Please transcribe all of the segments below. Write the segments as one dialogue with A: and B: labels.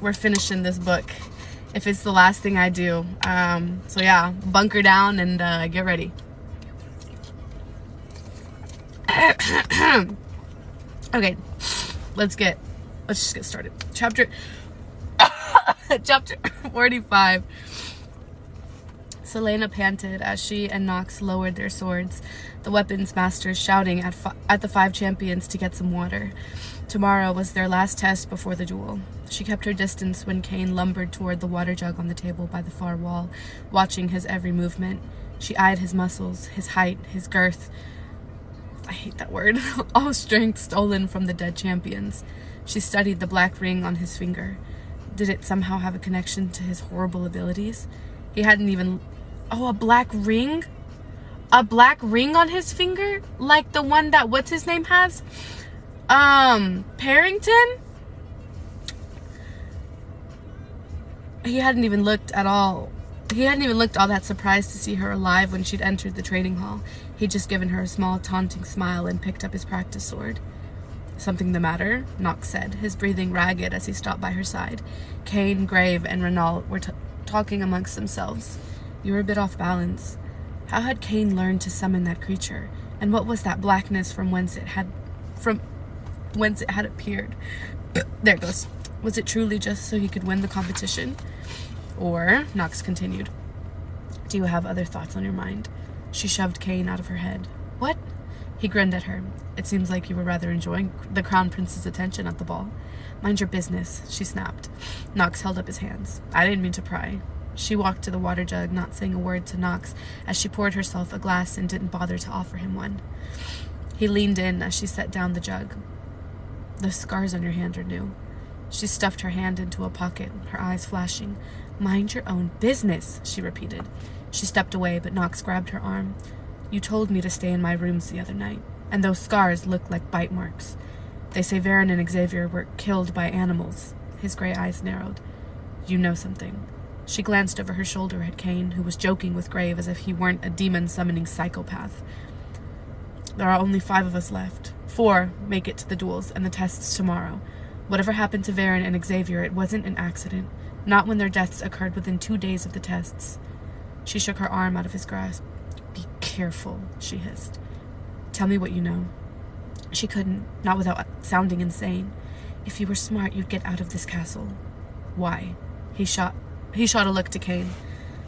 A: we're finishing this book. If it's the last thing I do. So yeah, bunker down and get ready. Okay, let's just get started. Chapter 45. Celaena panted as she and Nox lowered their swords, the weapons masters shouting at the 5 champions to get some water. Tomorrow was their last test before the duel. She kept her distance when Cain lumbered toward the water jug on the table by the far wall, watching his every movement. She eyed his muscles, his height, his girth. I hate that word. All strength stolen from the dead champions. She studied the black ring on his finger. Did it somehow have a connection to his horrible abilities? He hadn't even... Oh, a black ring? A black ring on his finger? Like the one that what's-his-name has? Parrington? He hadn't even looked all that surprised to see her alive when she'd entered the trading hall. He'd just given her a small, taunting smile and picked up his practice sword. Something the matter? Nox said, his breathing ragged as he stopped by her side. Cain, Grave, and Renault were talking amongst themselves. You were a bit off balance. How had Cain learned to summon that creature? And what was that blackness from whence it had appeared? There it goes. Was it truly just so he could win the competition? Or, Nox continued, do you have other thoughts on your mind? She shoved Cain out of her head. What? He grinned at her. It seems like you were rather enjoying the Crown Prince's attention at the ball. Mind your business, she snapped. Nox held up his hands. I didn't mean to pry. She walked to the water jug, not saying a word to Nox, as she poured herself a glass and didn't bother to offer him one. He leaned in as she set down the jug. The scars on your hand are new. She stuffed her hand into a pocket, her eyes flashing. Mind your own business, she repeated. She stepped away, but Nox grabbed her arm. You told me to stay in my rooms the other night, and those scars look like bite marks. They say Varen and Xavier were killed by animals. His gray eyes narrowed. You know something. She glanced over her shoulder at Cain, who was joking with Grave as if he weren't a demon-summoning psychopath. There are only 5 of us left. 4 make it to the duels and the tests tomorrow. Whatever happened to Varen and Xavier, it wasn't an accident. Not when their deaths occurred within 2 days of the tests. She shook her arm out of his grasp. Be careful, she hissed. Tell me what you know. She couldn't, not without sounding insane. If you were smart, you'd get out of this castle. Why? He shot a look to Cain.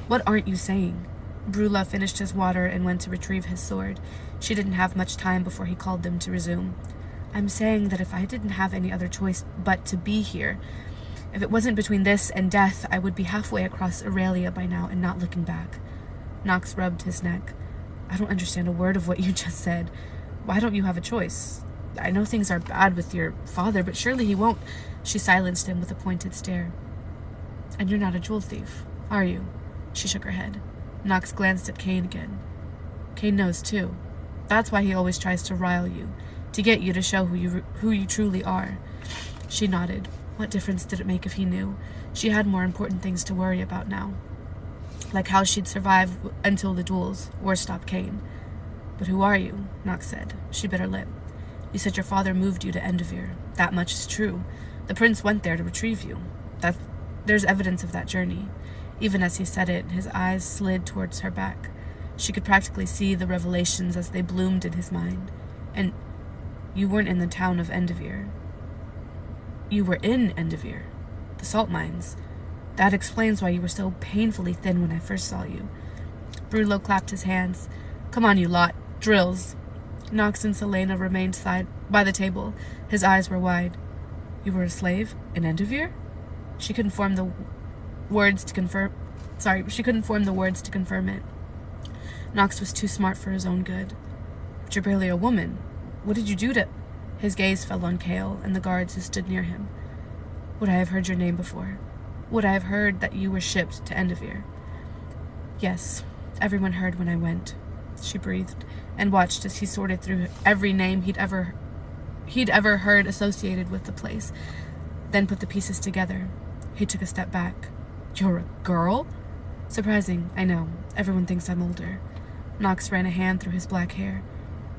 A: What aren't you saying? Brula finished his water and went to retrieve his sword. She didn't have much time before he called them to resume. I'm saying that if I didn't have any other choice but to be here, if it wasn't between this and death, I would be halfway across Aurelia by now and not looking back. Nox rubbed his neck. I don't understand a word of what you just said. Why don't you have a choice? I know things are bad with your father, but surely he won't. She silenced him with a pointed stare. And you're not a jewel thief, are you? She shook her head. Nox glanced at Cain again. Cain knows too. That's why he always tries to rile you, to get you to show who you truly are. She nodded. What difference did it make if he knew? She had more important things to worry about now. Like how she'd survive until the duels, or stop Cain. But who are you? Nox said. She bit her lip. You said your father moved you to Enderveer. That much is true. The prince went there to retrieve you. There's evidence of that journey. Even as he said it, his eyes slid towards her back. She could practically see the revelations as they bloomed in his mind. And you weren't in the town of Enderveer. You were in Enderveer. The salt mines. That explains why you were so painfully thin when I first saw you. Brullo clapped his hands. Come on, you lot. Drills. Nox and Celaena remained by the table. His eyes were wide. You were a slave in Enderveer? She couldn't form the words to confirm it. Nox was too smart for his own good. But you're barely a woman. What did you do to... His gaze fell on Kale and the guards who stood near him. Would I have heard your name before? Would I have heard that you were shipped to Enderveer? Yes, everyone heard when I went. She breathed and watched as he sorted through every name he'd ever heard associated with the place, then put the pieces together. He took a step back. You're a girl? Surprising, I know. Everyone thinks I'm older. Nox ran a hand through his black hair.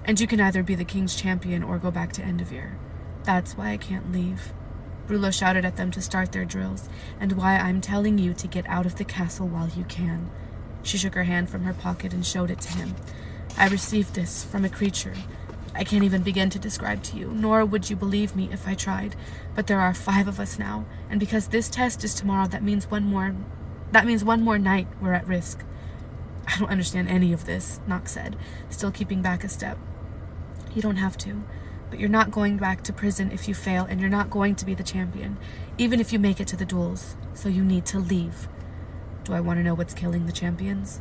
A: And you can either be the king's champion or go back to Enderveer. That's why I can't leave. Brullo shouted at them to start their drills, and why I'm telling you to get out of the castle while you can. She shook her hand from her pocket and showed it to him. I received this from a creature I can't even begin to describe to you, nor would you believe me if I tried. But there are 5 of us now, and because this test is tomorrow, that means one more night we're at risk. I don't understand any of this, Nox said, still keeping back a step. You don't have to, but you're not going back to prison if you fail, and you're not going to be the champion, even if you make it to the duels, so you need to leave. Do I want to know what's killing the champions?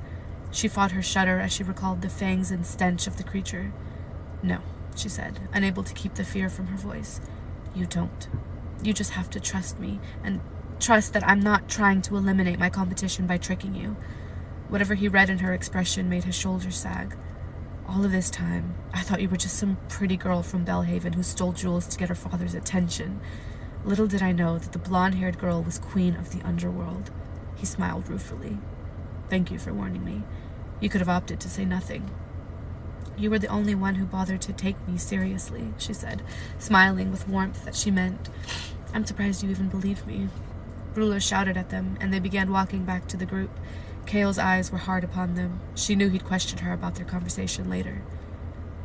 A: She fought her shudder as she recalled the fangs and stench of the creature. No, she said, unable to keep the fear from her voice. You don't. You just have to trust me, and trust that I'm not trying to eliminate my competition by tricking you. Whatever he read in her expression made his shoulders sag. All of this time, I thought you were just some pretty girl from Belhaven who stole jewels to get her father's attention. Little did I know that the blonde-haired girl was queen of the underworld. He smiled ruefully. Thank you for warning me. You could have opted to say nothing. You were the only one who bothered to take me seriously, she said, smiling with warmth that she meant. I'm surprised you even believed me. Brullo shouted at them, and they began walking back to the group. Kale's eyes were hard upon them. She knew he'd question her about their conversation later.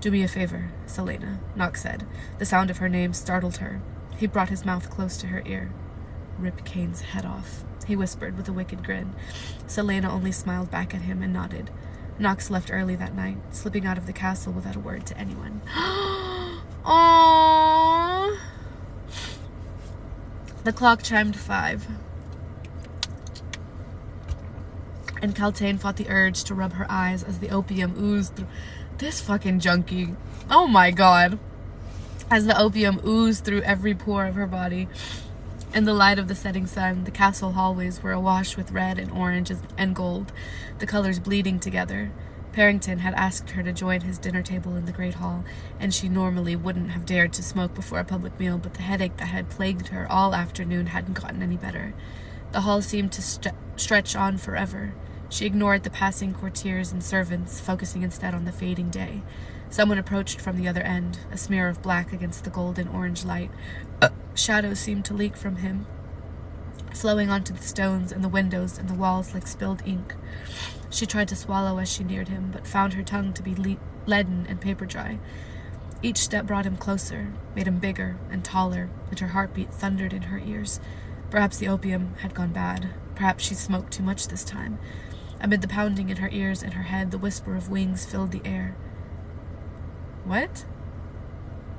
A: Do me a favor, Selena, Nox said. The sound of her name startled her. He brought his mouth close to her ear. Rip Kane's head off, he whispered with a wicked grin. Selena only smiled back at him and nodded. Nox left early that night, slipping out of the castle without a word to anyone. Aww. The clock chimed 5. And Kaltain fought the urge to rub her eyes as the opium oozed through. This fucking junkie. Oh my god. As the opium oozed through every pore of her body. In the light of the setting sun, the castle hallways were awash with red and orange and gold, the colors bleeding together. Parrington had asked her to join his dinner table in the Great Hall, and she normally wouldn't have dared to smoke before a public meal, but the headache that had plagued her all afternoon hadn't gotten any better. The hall seemed to stretch on forever. She ignored the passing courtiers and servants, focusing instead on the fading day. Someone approached from the other end, a smear of black against the golden orange light. Shadows seemed to leak from him, flowing onto the stones and the windows and the walls like spilled ink. She tried to swallow as she neared him, but found her tongue to be leaden and paper dry. Each step brought him closer, made him bigger and taller, and her heartbeat thundered in her ears. Perhaps the opium had gone bad. Perhaps she smoked too much this time. Amid the pounding in her ears and her head, the whisper of wings filled the air. What?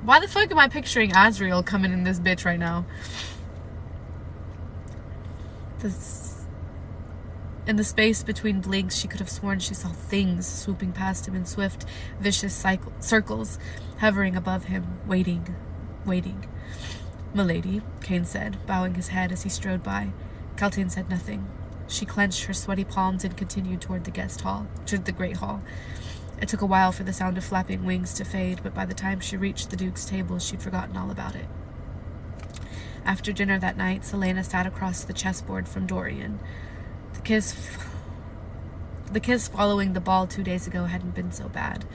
A: Why the fuck am I picturing Azriel coming in this bitch right now? In the space between blinks, she could have sworn she saw things swooping past him in swift, vicious circles, hovering above him, waiting. Milady, Kane said, bowing his head as he strode by. Kaltain said nothing. She clenched her sweaty palms and continued toward the Great Hall. It took a while for the sound of flapping wings to fade, but by the time she reached the Duke's table, she'd forgotten all about it. After dinner that night, Selena sat across the chessboard from Dorian. The kiss following the ball 2 days ago hadn't been so bad.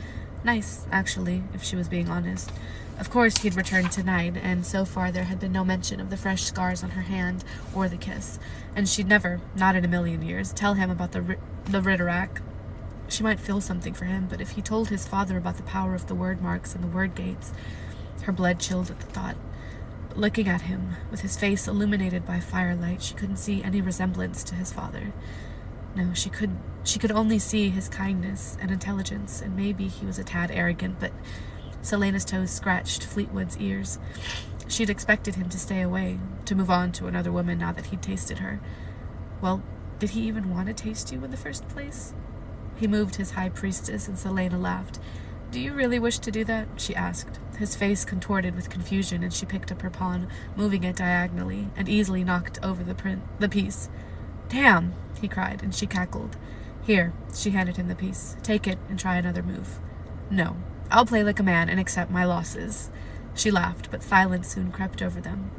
A: Nice, actually, if she was being honest. Of course, he'd returned tonight, and so far there had been no mention of the fresh scars on her hand or the kiss, and she'd never, not in a million years, tell him about the Ritterak. She might feel something for him, but if he told his father about the power of the word marks and the word gates, her blood chilled at the thought. But looking at him, with his face illuminated by firelight, she couldn't see any resemblance to his father. No, she could only see his kindness and intelligence, and maybe he was a tad arrogant, but Selena's toes scratched Fleetwood's ears. She'd expected him to stay away, to move on to another woman now that he'd tasted her. Well, did he even want to taste you in the first place? He moved his high priestess, and Selena laughed. Do you really wish to do that? She asked. His face contorted with confusion, and she picked up her pawn, moving it diagonally, and easily knocked over the piece. Damn, he cried, and she cackled. Here, she handed him the piece. Take it and try another move. No, I'll play like a man and accept my losses. She laughed, but silence soon crept over them.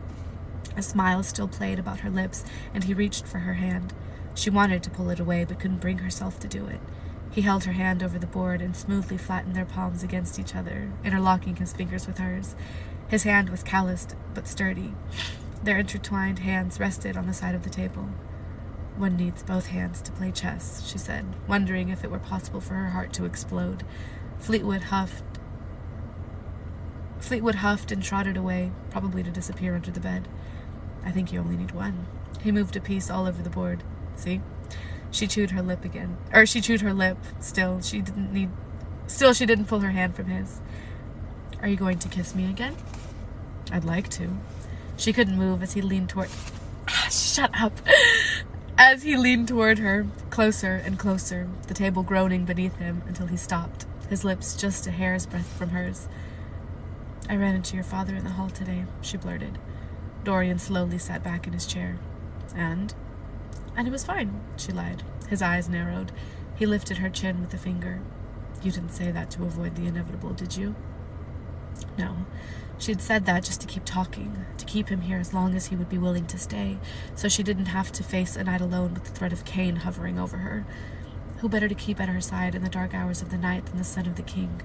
A: A smile still played about her lips, and he reached for her hand. She wanted to pull it away, but couldn't bring herself to do it. He held her hand over the board and smoothly flattened their palms against each other, interlocking his fingers with hers. His hand was calloused but sturdy. Their intertwined hands rested on the side of the table. "One needs both hands to play chess," she said, wondering if it were possible for her heart to explode. Fleetwood huffed and trotted away, probably to disappear under the bed. "I think you only need one." He moved a piece all over the board. "See?" She chewed her lip again. She chewed her lip. Still, she didn't pull her hand from his. "Are you going to kiss me again?" "I'd like to." She couldn't move as he leaned toward... Shut up! As he leaned toward her, closer and closer, the table groaning beneath him until he stopped, his lips just a hair's breadth from hers. "I ran into your father in the hall today," she blurted. Dorian slowly sat back in his chair. And it was fine," she lied. His eyes narrowed. He lifted her chin with a finger. "You didn't say that to avoid the inevitable, did you?" No. She'd said that just to keep talking, to keep him here as long as he would be willing to stay, so she didn't have to face a night alone with the threat of Cain hovering over her. Who better to keep at her side in the dark hours of the night than the son of the king?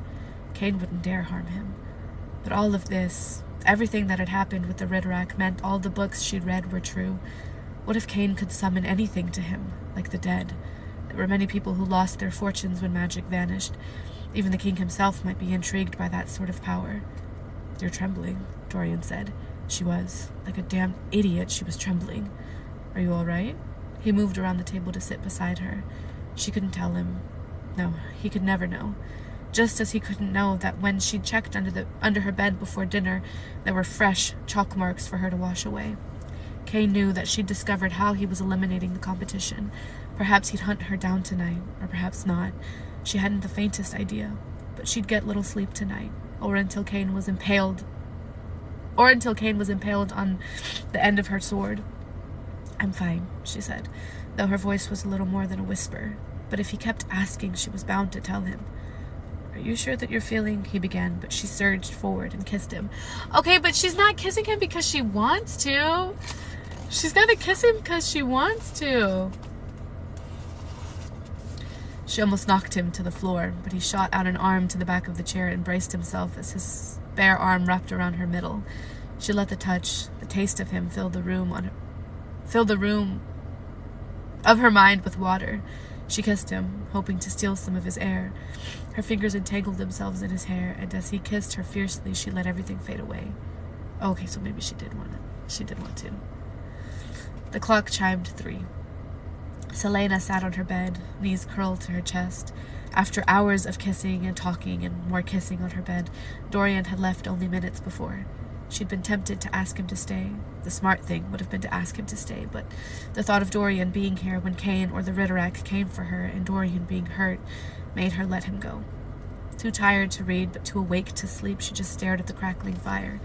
A: Cain wouldn't dare harm him. But all of this, everything that had happened with the Ridderak, meant all the books she'd read were true. What if Cain could summon anything to him, like the dead? There were many people who lost their fortunes when magic vanished. Even the king himself might be intrigued by that sort of power. "You're trembling," Dorian said. She was. Like a damn idiot, she was trembling. "Are you all right?" He moved around the table to sit beside her. She couldn't tell him. No, he could never know. Just as he couldn't know that when she'd checked under her bed before dinner, there were fresh chalk marks for her to wash away. Cain knew that she'd discovered how he was eliminating the competition. Perhaps he'd hunt her down tonight, or perhaps not. She hadn't the faintest idea. But she'd get little sleep tonight, or until Cain was impaled on the end of her sword. "I'm fine," she said, though her voice was a little more than a whisper. But if he kept asking, she was bound to tell him. "Are you sure that you're feeling—" he began, but she surged forward and kissed him. Okay, but she's not kissing him because she wants to. She's gonna kiss him because she wants to. She almost knocked him to the floor, but he shot out an arm to the back of the chair and braced himself as his bare arm wrapped around her middle. She let the taste of him fill the room of her mind with water. She kissed him, hoping to steal some of his air. Her fingers entangled themselves in his hair, and as he kissed her fiercely, she let everything fade away. Okay, so maybe she did want to. The clock chimed 3. Selena sat on her bed, knees curled to her chest. After hours of kissing and talking and more kissing on her bed, Dorian had left only minutes before. She'd been tempted to ask him to stay. The smart thing would have been to ask him to stay, but the thought of Dorian being here when Cain or the Ridderak came for her and Dorian being hurt made her let him go. Too tired to read, but too awake to sleep, she just stared at the crackling fire.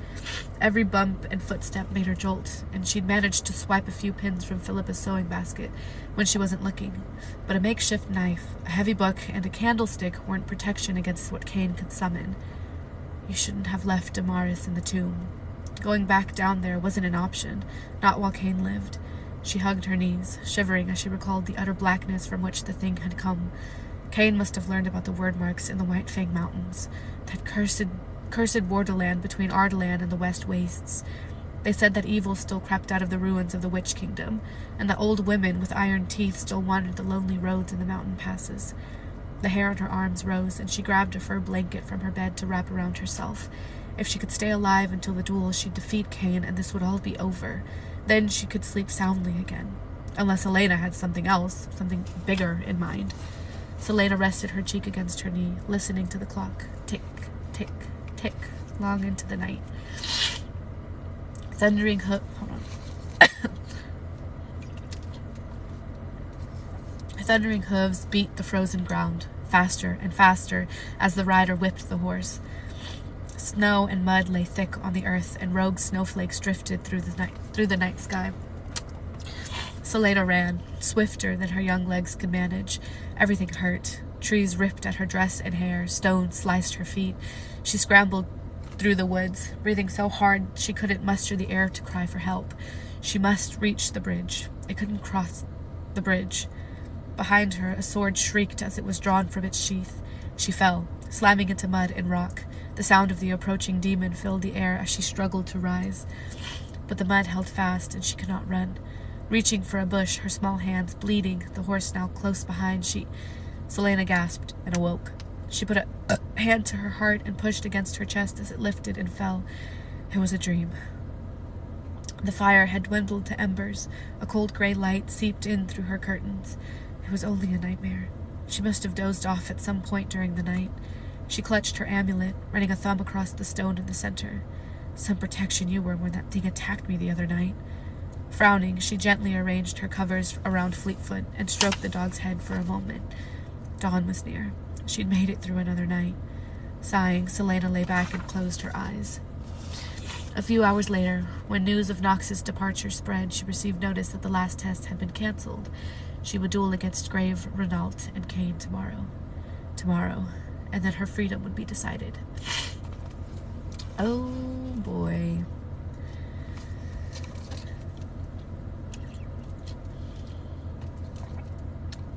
A: Every bump and footstep made her jolt, and she'd managed to swipe a few pins from Philippa's sewing basket when she wasn't looking. But a makeshift knife, a heavy book, and a candlestick weren't protection against what Cain could summon. You shouldn't have left Damaris in the tomb. Going back down there wasn't an option, not while Cain lived. She hugged her knees, shivering as she recalled the utter blackness from which the thing had come. Cain must have learned about the word marks in the White Fang Mountains, that cursed borderland between Ardalan and the West Wastes. They said that evil still crept out of the ruins of the Witch Kingdom, and that old women with iron teeth still wandered the lonely roads in the mountain passes. The hair on her arms rose, and she grabbed a fur blanket from her bed to wrap around herself. If she could stay alive until the duel, she'd defeat Cain, and this would all be over. Then she could sleep soundly again. Unless Elena had something else, something bigger in mind. Selena rested her cheek against her knee, listening to the clock. Tick, tick, tick, long into the night. Thundering hooves beat the frozen ground, faster and faster as the rider whipped the horse. Snow and mud lay thick on the earth, and rogue snowflakes drifted through the night sky. Selena ran, swifter than her young legs could manage. Everything hurt. Trees ripped at her dress and hair. Stones sliced her feet. She scrambled through the woods, breathing so hard she couldn't muster the air to cry for help. She must reach the bridge. It couldn't cross the bridge. Behind her, a sword shrieked as it was drawn from its sheath. She fell, slamming into mud and rock. The sound of the approaching demon filled the air as she struggled to rise. but the mud held fast and she could not run. Reaching for a bush, her small hands bleeding, the horse now close behind, Selena gasped and awoke. She put a hand to her heart and pushed against her chest as it lifted and fell. It was a dream. The fire had dwindled to embers. A cold gray light seeped in through her curtains. It was only a nightmare. She must have dozed off at some point during the night. She clutched her amulet, running a thumb across the stone in the center. Some protection you were when that thing attacked me the other night. Frowning, she gently arranged her covers around Fleetfoot and stroked the dog's head for a moment. Dawn was near. She'd made it through another night. Sighing, Selena lay back and closed her eyes. A few hours later, when news of Nox's departure spread, she received notice that the last test had been cancelled. She would duel against Grave, Renault, and Kane tomorrow, and then her freedom would be decided. Oh boy.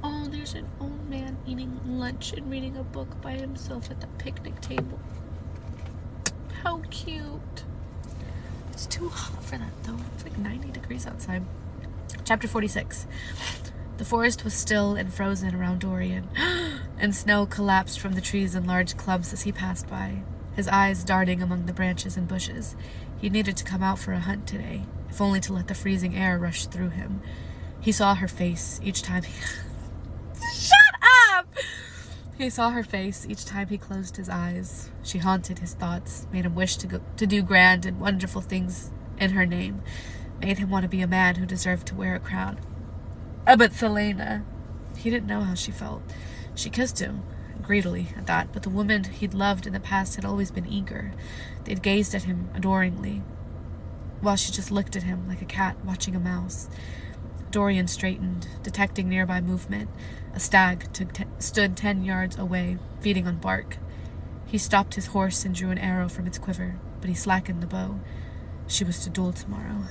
A: Oh, there's an old man eating lunch and reading a book by himself at the picnic table. How cute. It's too hot for that, though. It's like 90 degrees outside. Chapter 46. The forest was still and frozen around Dorian, and snow collapsed from the trees in large clumps as he passed by, his eyes darting among the branches and bushes. He needed to come out for a hunt today, if only to let the freezing air rush through him. He saw her face each time he... Shut up! He saw her face each time he closed his eyes. She haunted his thoughts, made him wish to do grand and wonderful things in her name, made him want to be a man who deserved to wear a crown. But Selena, he didn't know how she felt. She kissed him, greedily at that, but the woman he'd loved in the past had always been eager. They'd gazed at him adoringly, while she just looked at him like a cat watching a mouse. Dorian straightened, detecting nearby movement. A stag stood 10 yards away, feeding on bark. He stopped his horse and drew an arrow from its quiver, but he slackened the bow. She was to duel tomorrow.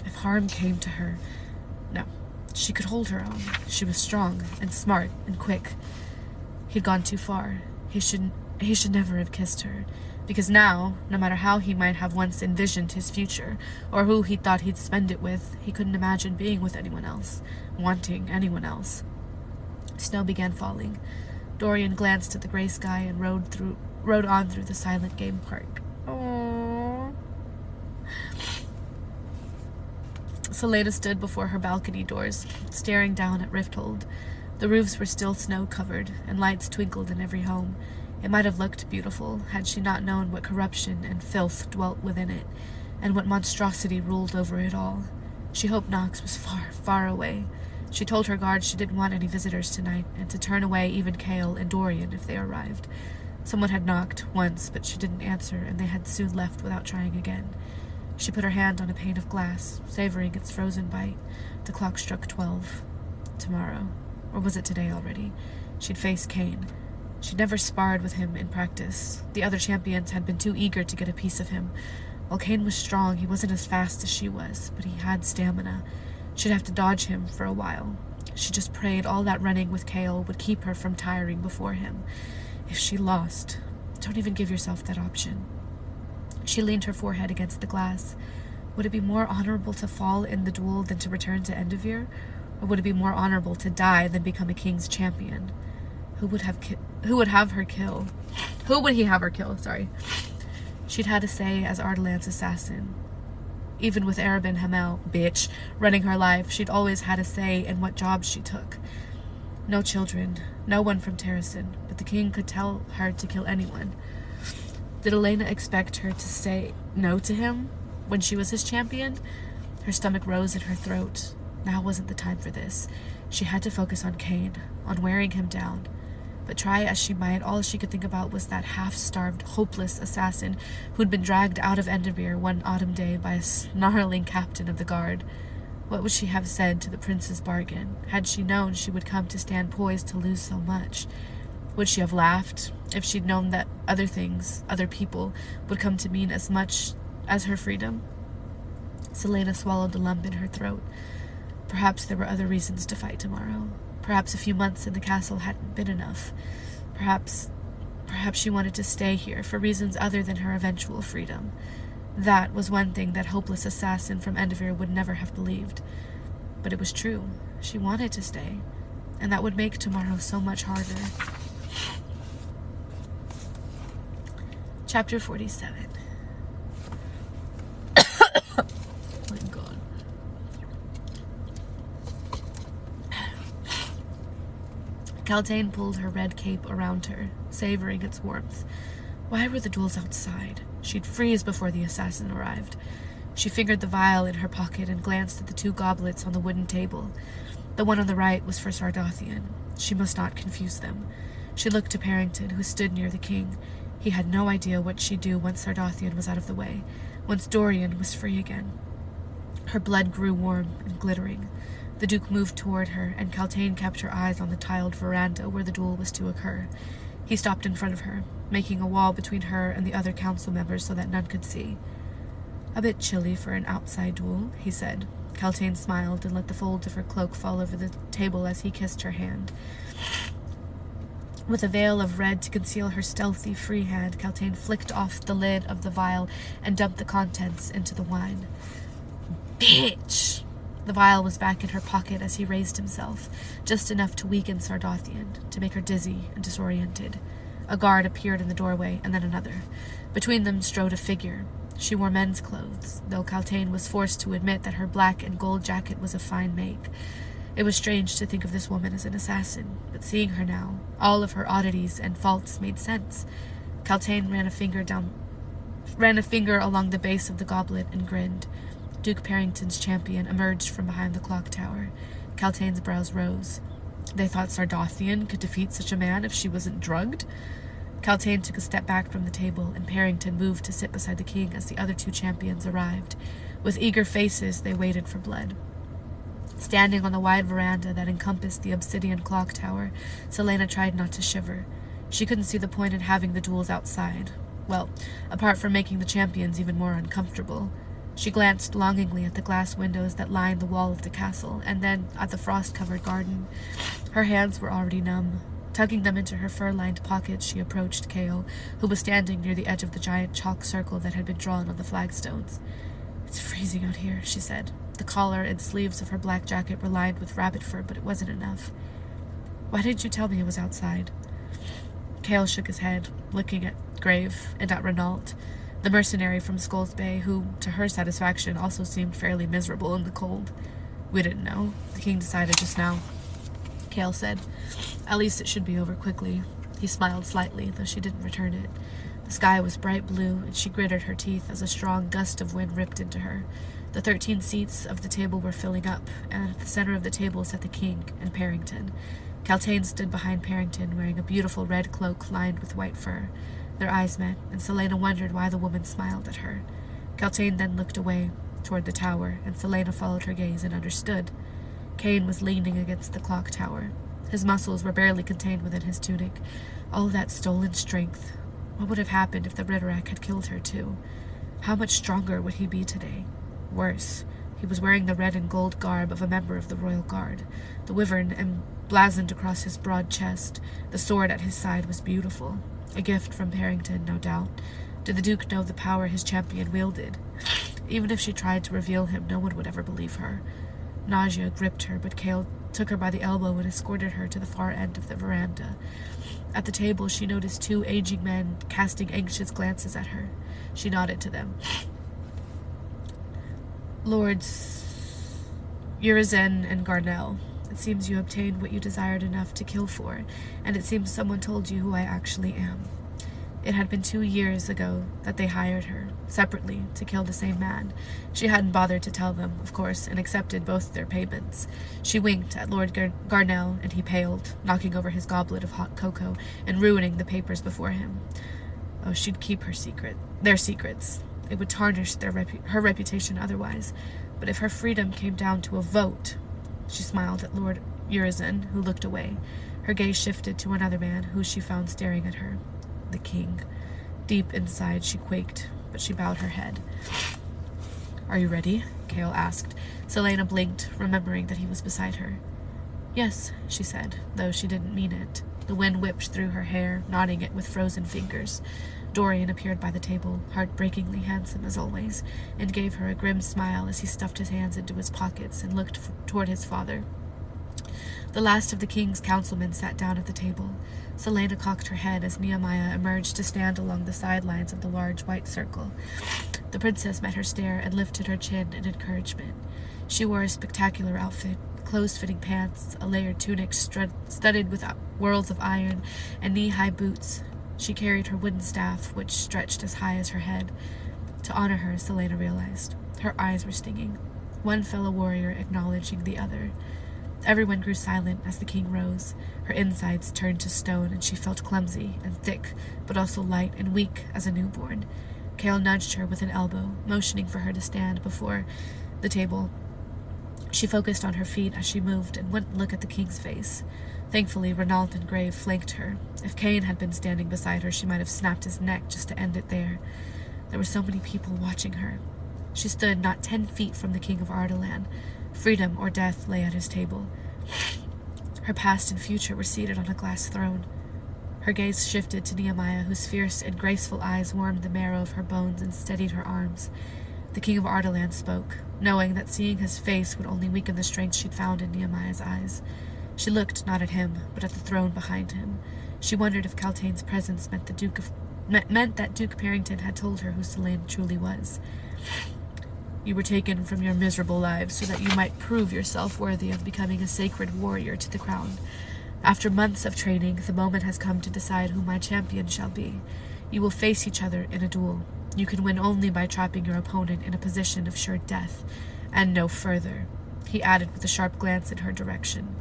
A: If harm came to her... No, she could hold her own. She was strong and smart and quick. He'd gone too far. He should never have kissed her. Because now, no matter how he might have once envisioned his future, or who he thought he'd spend it with, he couldn't imagine being with anyone else, wanting anyone else. Snow began falling. Dorian glanced at the gray sky and rode on through the silent game park. Aww. Selena stood before her balcony doors, staring down at Rifthold. The roofs were still snow-covered, and lights twinkled in every home. It might have looked beautiful, had she not known what corruption and filth dwelt within it, and what monstrosity ruled over it all. She hoped Nox was far, far away. She told her guards she didn't want any visitors tonight, and to turn away even Kale and Dorian if they arrived. Someone had knocked once, but she didn't answer, and they had soon left without trying again. She put her hand on a pane of glass, savoring its frozen bite. The clock struck 12. Tomorrow. Or was it today already? She'd face Kane. She'd never sparred with him in practice. The other champions had been too eager to get a piece of him. While Kane was strong, he wasn't as fast as she was, but he had stamina. She'd have to dodge him for a while. She just prayed all that running with Kale would keep her from tiring before him. If she lost, don't even give yourself that option. She leaned her forehead against the glass. Would it be more honorable to fall in the duel than to return to Enderveer? Or would it be more honorable to die than become a king's champion? Who would he have her kill? Sorry. She'd had a say as Ardalan's assassin. Even with Arabin Hamel, bitch, running her life, she'd always had a say in what jobs she took. No children, no one from Terrasen, but the king could tell her to kill anyone. Did Elena expect her to say no to him when she was his champion? Her stomach rose in her throat. Now wasn't the time for this. She had to focus on Kane, on wearing him down. But try as she might, all she could think about was that half-starved, hopeless assassin who'd been dragged out of Enderveer one autumn day by a snarling captain of the guard. What would she have said to the prince's bargain, had she known she would come to stand poised to lose so much? Would she have laughed if she'd known that other things, other people, would come to mean as much as her freedom? Selena swallowed the lump in her throat. Perhaps there were other reasons to fight tomorrow. Perhaps a few months in the castle hadn't been enough. Perhaps she wanted to stay here for reasons other than her eventual freedom. That was one thing that hopeless assassin from Endervere would never have believed. But it was true. She wanted to stay, and that would make tomorrow so much harder. Chapter 47. Oh my God. Kaltain pulled her red cape around her, savoring its warmth. Why were the duels outside? She'd freeze before the assassin arrived. She fingered the vial in her pocket and glanced at the 2 goblets on the wooden table. The one on the right was for Sardathian. She must not confuse them. She looked to Parrington, who stood near the king. He had no idea what she'd do once Sardathian was out of the way, once Dorian was free again. Her blood grew warm and glittering. The Duke moved toward her, and Kaltain kept her eyes on the tiled veranda where the duel was to occur. He stopped in front of her, making a wall between her and the other council members so that none could see. "A bit chilly for an outside duel," he said. Kaltain smiled and let the folds of her cloak fall over the table as he kissed her hand. With a veil of red to conceal her stealthy, free hand, Kaltain flicked off the lid of the vial and dumped the contents into the wine. "Bitch!" The vial was back in her pocket as he raised himself, just enough to weaken Sardathian, to make her dizzy and disoriented. A guard appeared in the doorway, and then another. Between them strode a figure. She wore men's clothes, though Kaltain was forced to admit that her black and gold jacket was of fine make. It was strange to think of this woman as an assassin, but seeing her now, all of her oddities and faults made sense. Kaltain ran a finger along the base of the goblet and grinned. Duke Parrington's champion emerged from behind the clock tower. Kaltain's brows rose. They thought Sardathian could defeat such a man if she wasn't drugged? Kaltain took a step back from the table, and Parrington moved to sit beside the king as the other 2 champions arrived. With eager faces, they waited for blood. Standing on the wide veranda that encompassed the obsidian clock tower, Celaena tried not to shiver. She couldn't see the point in having the duels outside. Well, apart from making the champions even more uncomfortable. She glanced longingly at the glass windows that lined the wall of the castle, and then at the frost-covered garden. Her hands were already numb. Tugging them into her fur-lined pockets, she approached Chaol, who was standing near the edge of the giant chalk circle that had been drawn on the flagstones. "It's freezing out here," she said. The collar and sleeves of her black jacket were lined with rabbit fur, but it wasn't enough. "Why didn't you tell me it was outside?" Chaol shook his head, looking at Grave and at Renault, the mercenary from Skulls Bay, who, to her satisfaction, also seemed fairly miserable in the cold. "We didn't know. The king decided just now," Chaol said. "At least it should be over quickly." He smiled slightly, though she didn't return it. The sky was bright blue, and she gritted her teeth as a strong gust of wind ripped into her. The 13 seats of the table were filling up, and at the center of the table sat the king and Parrington. Kaltain stood behind Parrington, wearing a beautiful red cloak lined with white fur. Their eyes met, and Celaena wondered why the woman smiled at her. Kaltain then looked away, toward the tower, and Celaena followed her gaze and understood. Cain was leaning against the clock tower. His muscles were barely contained within his tunic. All that stolen strength. What would have happened if the Ridderak had killed her, too? How much stronger would he be today? Worse, he was wearing the red and gold garb of a member of the Royal Guard. The wyvern emblazoned across his broad chest. The sword at his side was beautiful. A gift from Parrington, no doubt. Did the Duke know the power his champion wielded? Even if she tried to reveal him, no one would ever believe her. Nausea gripped her, but Chaol took her by the elbow and escorted her to the far end of the veranda. At the table, she noticed 2 aging men casting anxious glances at her. She nodded to them. "Lords Urizen and Garnell, it seems you obtained what you desired enough to kill for, and it seems someone told you who I actually am." It had been 2 years ago that they hired her, separately, to kill the same man. She hadn't bothered to tell them, of course, and accepted both their payments. She winked at Lord Garnell, and he paled, knocking over his goblet of hot cocoa and ruining the papers before him. Oh, she'd keep their secrets. It would tarnish her reputation otherwise. But if her freedom came down to a vote... She smiled at Lord Urizen, who looked away. Her gaze shifted to another man, who she found staring at her. The king. Deep inside, she quaked, but she bowed her head. "Are you ready?" Chaol asked. Celaena blinked, remembering that he was beside her. "Yes," she said, though she didn't mean it. The wind whipped through her hair, knotting it with frozen fingers. Dorian appeared by the table, heartbreakingly handsome as always, and gave her a grim smile as he stuffed his hands into his pockets and looked toward his father. The last of the king's councilmen sat down at the table. Celaena cocked her head as Nehemiah emerged to stand along the sidelines of the large white circle. The princess met her stare and lifted her chin in encouragement. She wore a spectacular outfit, close-fitting pants, a layered tunic studded with whorls of iron, and knee-high boots. She carried her wooden staff, which stretched as high as her head. To honor her, Celaena realized. Her eyes were stinging, one fellow warrior acknowledging the other. Everyone grew silent as the king rose. Her insides turned to stone, and she felt clumsy and thick, but also light and weak as a newborn. Chaol nudged her with an elbow, motioning for her to stand before the table. She focused on her feet as she moved and wouldn't look at the king's face. Thankfully, Renault and Grave flanked her. If Cain had been standing beside her, she might have snapped his neck just to end it there. There were so many people watching her. She stood not 10 feet from the king of Ardalan. Freedom or death lay at his table. Her past and future were seated on a glass throne. Her gaze shifted to Nehemiah, whose fierce and graceful eyes warmed the marrow of her bones and steadied her arms. The king of Ardalan spoke, knowing that seeing his face would only weaken the strength she'd found in Nehemiah's eyes. She looked not at him, but at the throne behind him. She wondered if Kaltain's presence meant that Duke Parrington had told her who Celaena truly was. You were taken from your miserable lives so that you might prove yourself worthy of becoming a sacred warrior to the crown. After months of training, the moment has come to decide who my champion shall be. You will face each other in a duel. You can win only by trapping your opponent in a position of sure death, and no further, he added with a sharp glance in her direction.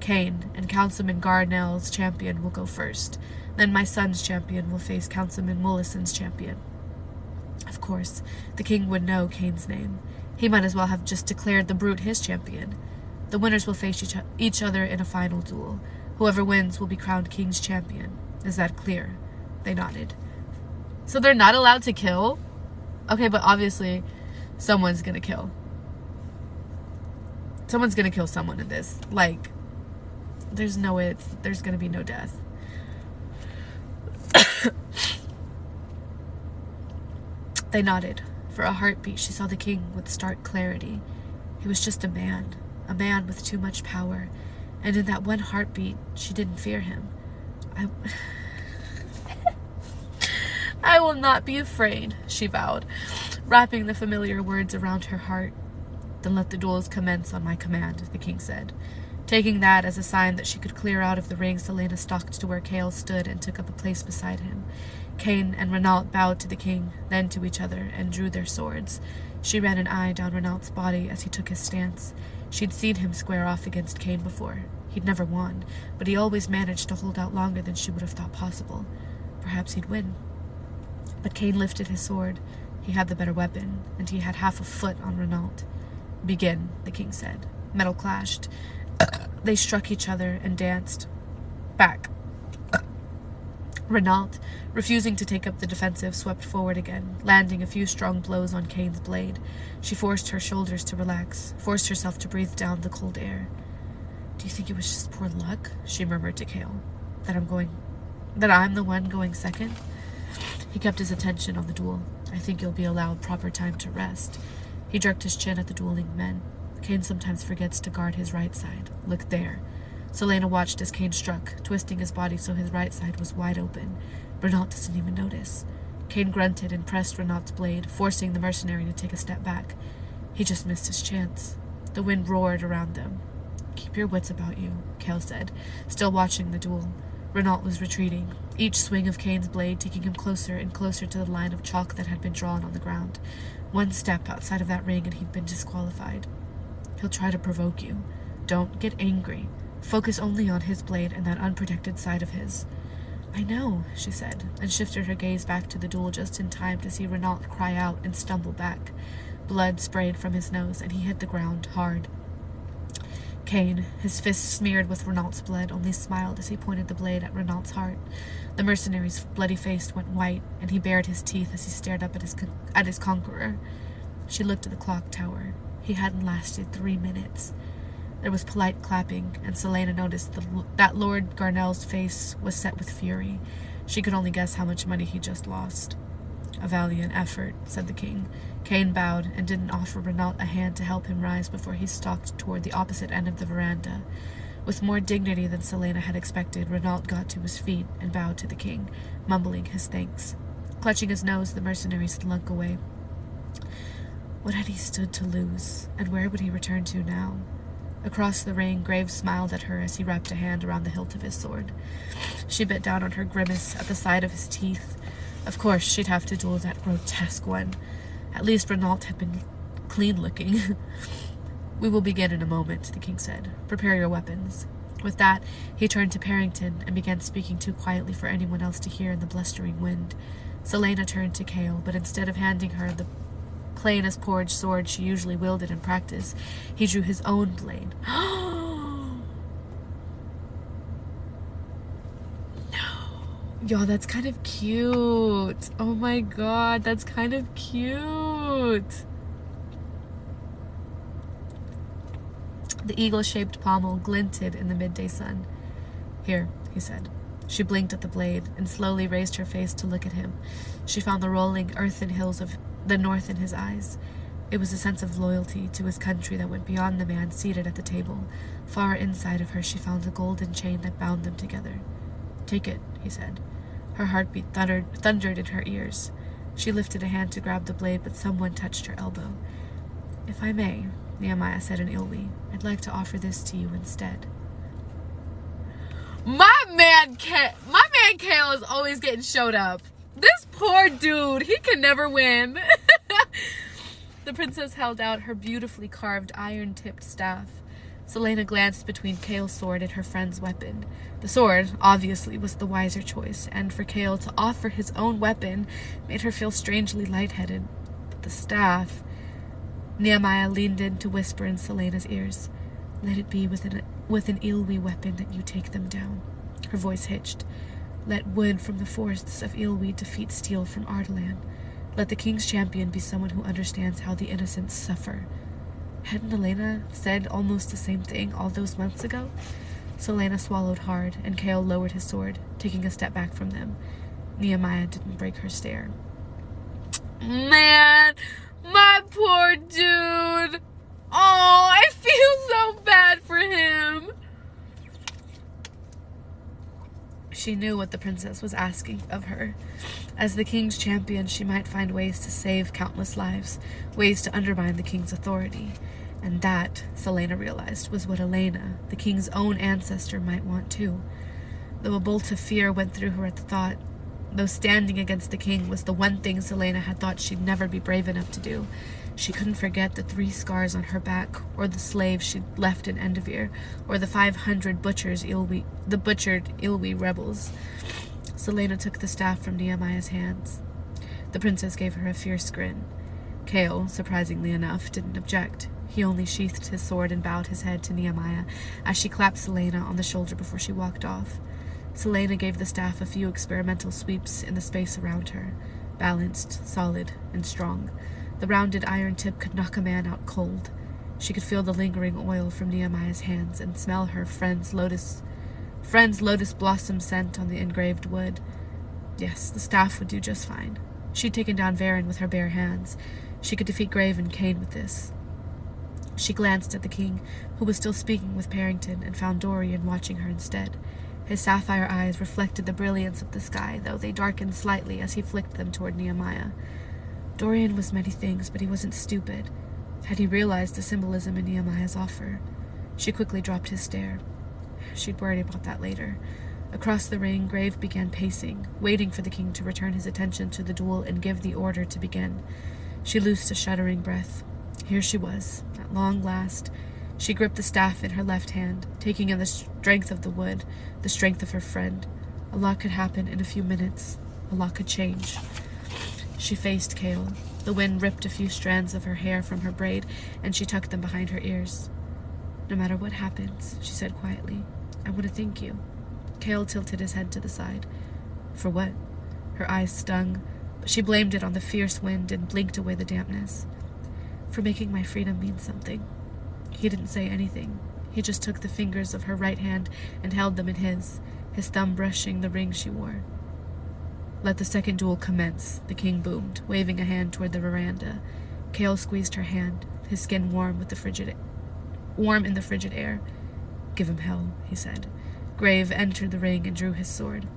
A: Cain and Councilman Garnell's champion will go first. Then my son's champion will face Councilman Mullison's champion. Of course, the king would know Cain's name. He might as well have just declared the brute his champion. The winners will face each other in a final duel. Whoever wins will be crowned king's champion. Is that clear? They nodded. So they're not allowed to kill? Okay, but obviously someone's gonna kill. Someone's gonna kill someone in this. Like, there's no way there's gonna be no death. They nodded. For a heartbeat, she saw the king with stark clarity. He was just a man with too much power, and in that one heartbeat, she didn't fear him. I will not be afraid, she vowed, wrapping the familiar words around her heart. Then let the duels commence on my command, the king said. Taking that as a sign that she could clear out of the ring, Celaena stalked to where Chaol stood and took up a place beside him. Cain and Renault bowed to the king, then to each other, and drew their swords. She ran an eye down Renault's body as he took his stance. She'd seen him square off against Cain before. He'd never won, but he always managed to hold out longer than she would have thought possible. Perhaps he'd win. But Cain lifted his sword. He had the better weapon, and he had half a foot on Renault. Begin, the king said. Metal clashed. They struck each other and danced. Back. Renault, refusing to take up the defensive, swept forward again, landing a few strong blows on Cain's blade. She forced her shoulders to relax, forced herself to breathe down the cold air. Do you think it was just poor luck? She murmured to Chaol. That I'm the one going second? He kept his attention on the duel. I think you'll be allowed proper time to rest. He jerked his chin at the dueling men. Cain sometimes forgets to guard his right side. Look there. Celaena watched as Cain struck, twisting his body so his right side was wide open. Renault doesn't even notice. Cain grunted and pressed Renault's blade, forcing the mercenary to take a step back. He just missed his chance. The wind roared around them. Keep your wits about you, Chaol said, still watching the duel. Renault was retreating, each swing of Cain's blade taking him closer and closer to the line of chalk that had been drawn on the ground. One step outside of that ring and he'd been disqualified. He'll try to provoke you. Don't get angry. Focus only on his blade and that unprotected side of his. I know, she said, and shifted her gaze back to the duel just in time to see Renault cry out and stumble back. Blood sprayed from his nose, and he hit the ground hard. Cain, his fist smeared with Renault's blood, only smiled as he pointed the blade at Renault's heart. The mercenary's bloody face went white, and he bared his teeth as he stared up at his conqueror. She looked at the clock tower. He hadn't lasted 3 minutes. There was polite clapping, and Celaena noticed that Lord Garnell's face was set with fury. She could only guess how much money he just lost. "A valiant effort," said the king. Kane bowed and didn't offer Renault a hand to help him rise before he stalked toward the opposite end of the veranda. With more dignity than Selena had expected, Renault got to his feet and bowed to the king, mumbling his thanks. Clutching his nose, the mercenary slunk away. What had he stood to lose, and where would he return to now? Across the ring, Graves smiled at her as he wrapped a hand around the hilt of his sword. She bit down on her grimace at the sight of his teeth. Of course, she'd have to duel that grotesque one. At least Renault had been clean-looking. "We will begin in a moment," the king said. "Prepare your weapons." With that, he turned to Parrington and began speaking too quietly for anyone else to hear in the blustering wind. Selena turned to Cale, but instead of handing her the plain-as-porridge sword she usually wielded in practice, he drew his own blade. No! Y'all, that's kind of cute. Oh my god, that's kind of cute. The eagle-shaped pommel glinted in the midday sun. "Here," he said. She blinked at the blade and slowly raised her face to look at him. She found the rolling earthen hills of the north in his eyes. It was a sense of loyalty to his country that went beyond the man seated at the table. Far inside of her, she found the golden chain that bound them together. "Take it," he said. Her heartbeat thundered in her ears. She lifted a hand to grab the blade, but someone touched her elbow. "If I may," Nehemiah said in Ilwi, "I'd like to offer this to you instead." My man Cale is always getting showed up. This poor dude, he can never win. The princess held out her beautifully carved iron-tipped staff. Selena glanced between Cale's sword and her friend's weapon. The sword, obviously, was the wiser choice, and for Cale to offer his own weapon made her feel strangely lightheaded. But the staff... Nehemiah leaned in to whisper in Selena's ears. "Let it be with an Ilwi weapon that you take them down." Her voice hitched. "Let wood from the forests of Ilwi defeat steel from Ardalan. Let the king's champion be someone who understands how the innocent suffer." Hadn't Elena said almost the same thing all those months ago? Selena swallowed hard, and Cale lowered his sword, taking a step back from them. Nehemiah didn't break her stare. "Man, my poor dude. Oh, I feel so bad for him." She knew what the princess was asking of her. As the king's champion, she might find ways to save countless lives, ways to undermine the king's authority. And that, Selena realized, was what Elena, the king's own ancestor, might want too. Though a bolt of fear went through her at the thought, though standing against the king was the one thing Selena had thought she'd never be brave enough to do, she couldn't forget the 3 scars on her back, or the slaves she'd left in Endovir, or the 500 butchered Ilwi rebels. Selena took the staff from Nehemiah's hands. The princess gave her a fierce grin. Cale, surprisingly enough, didn't object. He only sheathed his sword and bowed his head to Nehemiah as she clapped Selena on the shoulder before she walked off. Selena gave the staff a few experimental sweeps in the space around her, balanced, solid, and strong. The rounded iron tip could knock a man out cold. She could feel the lingering oil from Nehemiah's hands and smell her friend's lotus blossom scent on the engraved wood. Yes, the staff would do just fine. She'd taken down Varen with her bare hands. She could defeat Grave and Kane with this. She glanced at the king, who was still speaking with Parrington, and found Dorian watching her instead. His sapphire eyes reflected the brilliance of the sky, though they darkened slightly as he flicked them toward Nehemiah. Dorian was many things, but he wasn't stupid. Had he realized the symbolism in Nehemiah's offer? She quickly dropped his stare. She'd worry about that later. Across the ring, Grave began pacing, waiting for the king to return his attention to the duel and give the order to begin. She loosed a shuddering breath. Here she was, at long last. She gripped the staff in her left hand, taking in the strength of the wood, the strength of her friend. A lot could happen in a few minutes. A lot could change. She faced Cale. The wind ripped a few strands of her hair from her braid, and she tucked them behind her ears. "No matter what happens," she said quietly, "I want to thank you." Cale tilted his head to the side. "For what?" Her eyes stung, but she blamed it on the fierce wind and blinked away the dampness. "For making my freedom mean something." He didn't say anything. He just took the fingers of her right hand and held them in his thumb brushing the ring she wore. Let the second duel commence, the king boomed, waving a hand toward the veranda. Chaol squeezed her hand, his skin warm in the frigid air. Give him hell, he said. Grave entered the ring and drew his sword.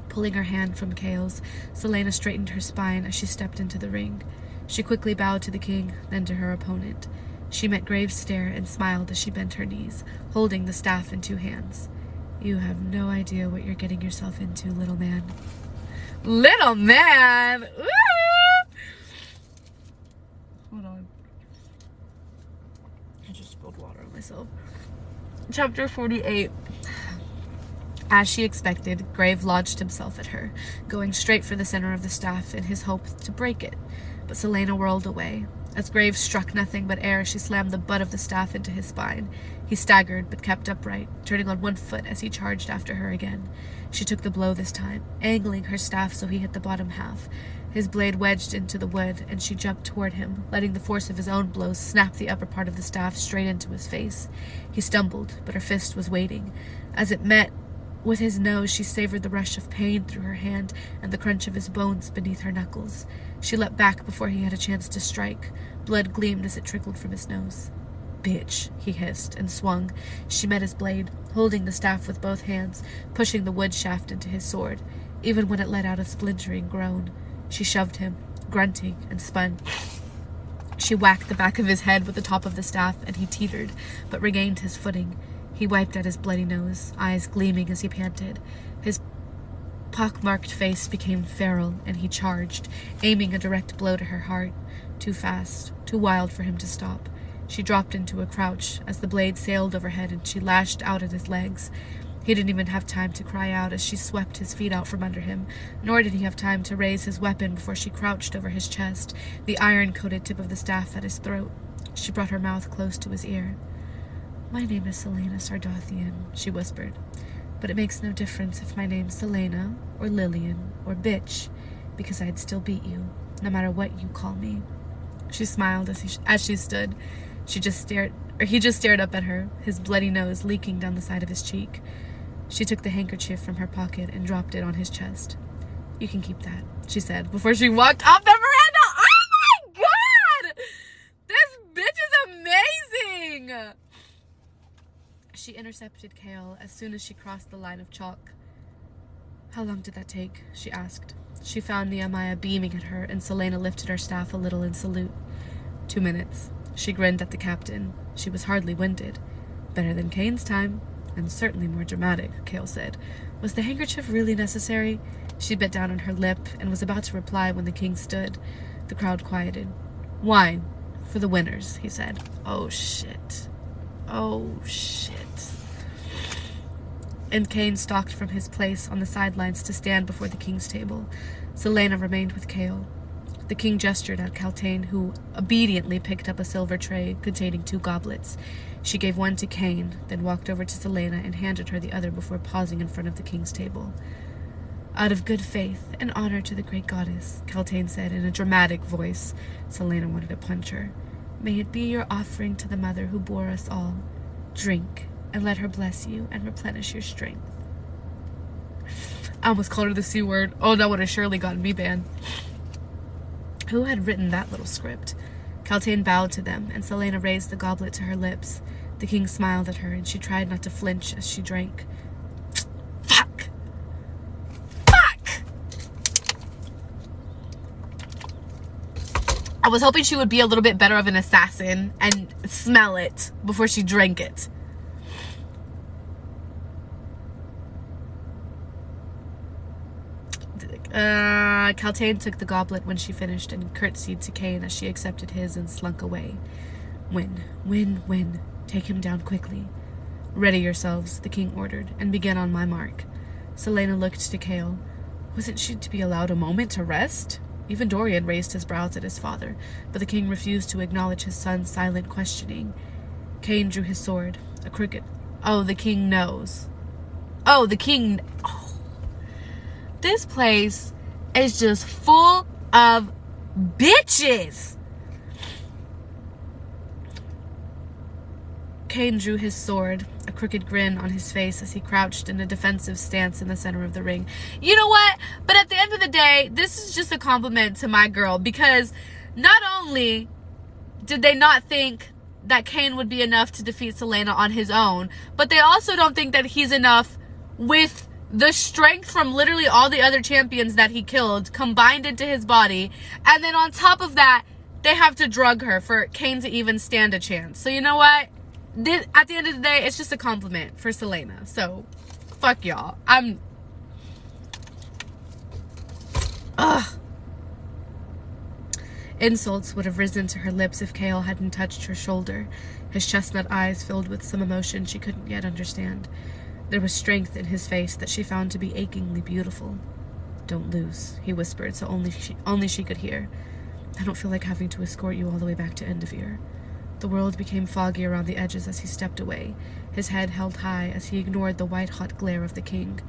A: Pulling her hand from Chaol's, Celaena straightened her spine as she stepped into the ring. She quickly bowed to the king, then to her opponent. She met Grave's stare and smiled as she bent her knees, holding the staff in 2 hands. You have no idea what you're getting yourself into, little man. Little man! Ooh! Hold on. I just spilled water on myself. Chapter 48. As she expected, Grave lodged himself at her, going straight for the center of the staff in his hope to break it. But Celaena whirled away. As Grave struck nothing but air, she slammed the butt of the staff into his spine. He staggered, but kept upright, turning on 1 foot as he charged after her again. She took the blow this time, angling her staff so he hit the bottom half. His blade wedged into the wood, and she jumped toward him, letting the force of his own blows snap the upper part of the staff straight into his face. He stumbled, but her fist was waiting. As it met with his nose, she savored the rush of pain through her hand and the crunch of his bones beneath her knuckles. She leapt back before he had a chance to strike. Blood gleamed as it trickled from his nose. Bitch, he hissed, and swung. She met his blade, holding the staff with both hands, pushing the wood shaft into his sword, even when it let out a splintering groan. She shoved him, grunting, and spun. She whacked the back of his head with the top of the staff, and he teetered, but regained his footing. He wiped at his bloody nose, eyes gleaming as he panted. His pock-marked face became feral, and he charged, aiming a direct blow to her heart. Too fast, too wild for him to stop. She dropped into a crouch as the blade sailed overhead and she lashed out at his legs. He didn't even have time to cry out as she swept his feet out from under him, nor did he have time to raise his weapon before she crouched over his chest, the iron-coated tip of the staff at his throat. She brought her mouth close to his ear. My name is Celaena Sardathian, she whispered, but it makes no difference if my name's Celaena, or Lillian, or bitch, because I'd still beat you, no matter what you call me. She smiled as she stood. He just stared up at her, his bloody nose leaking down the side of his cheek. She took the handkerchief from her pocket and dropped it on his chest. You can keep that, she said, before she walked off the veranda. Oh my god! This bitch is amazing! She intercepted Chaol as soon as she crossed the line of chalk. How long did that take? She asked. She found Nehemiah beaming at her, and Celaena lifted her staff a little in salute. 2 minutes. She grinned at the captain. She was hardly winded. Better than Kane's time, and certainly more dramatic, Chaol said. Was the handkerchief really necessary? She bit down on her lip and was about to reply when the king stood. The crowd quieted. Wine. For the winners, he said. Oh, shit. Oh, shit. And Kane stalked from his place on the sidelines to stand before the king's table. Celaena remained with Chaol. The king gestured at Kaltain, who obediently picked up a silver tray containing 2 goblets. She gave one to Kane, then walked over to Celaena and handed her the other before pausing in front of the king's table. Out of good faith and honor to the great goddess, Kaltain said in a dramatic voice. Celaena wanted to punch her. May it be your offering to the mother who bore us all. Drink, and let her bless you and replenish your strength. I almost called her the C word. Oh, that would have surely gotten me banned. Who had written that little script? Kaltain bowed to them, and Celaena raised the goblet to her lips. The king smiled at her, and she tried not to flinch as she drank. Fuck! Fuck! I was hoping she would be a little bit better of an assassin and smell it before she drank it. Kaltain took the goblet when she finished and curtsied to Kane as she accepted his and slunk away. Win. Take him down quickly. Ready yourselves, the king ordered, and begin on my mark. Celaena looked to Chaol. Wasn't she to be allowed a moment to rest? Even Dorian raised his brows at his father, but the king refused to acknowledge his son's silent questioning. Kane drew his sword, a crooked... Oh, the king knows. Oh, the king... Oh. This place is just full of bitches. Kane drew his sword, a crooked grin on his face as he crouched in a defensive stance in the center of the ring. You know what? But at the end of the day, this is just a compliment to my girl, because not only did they not think that Kane would be enough to defeat Selena on his own, but they also don't think that he's enough with the strength from literally all the other champions that he killed combined into his body. And then on top of that, they have to drug her for Kane to even stand a chance. So you know what? At the end of the day, it's just a compliment for Selena. So, fuck y'all. Ugh. Insults would have risen to her lips if Chaol hadn't touched her shoulder, his chestnut eyes filled with some emotion she couldn't yet understand. There was strength in his face that she found to be achingly beautiful. "Don't lose," he whispered so only she could hear. "I don't feel like having to escort you all the way back to Enderveer." The world became foggy around the edges as he stepped away, his head held high as he ignored the white-hot glare of the king.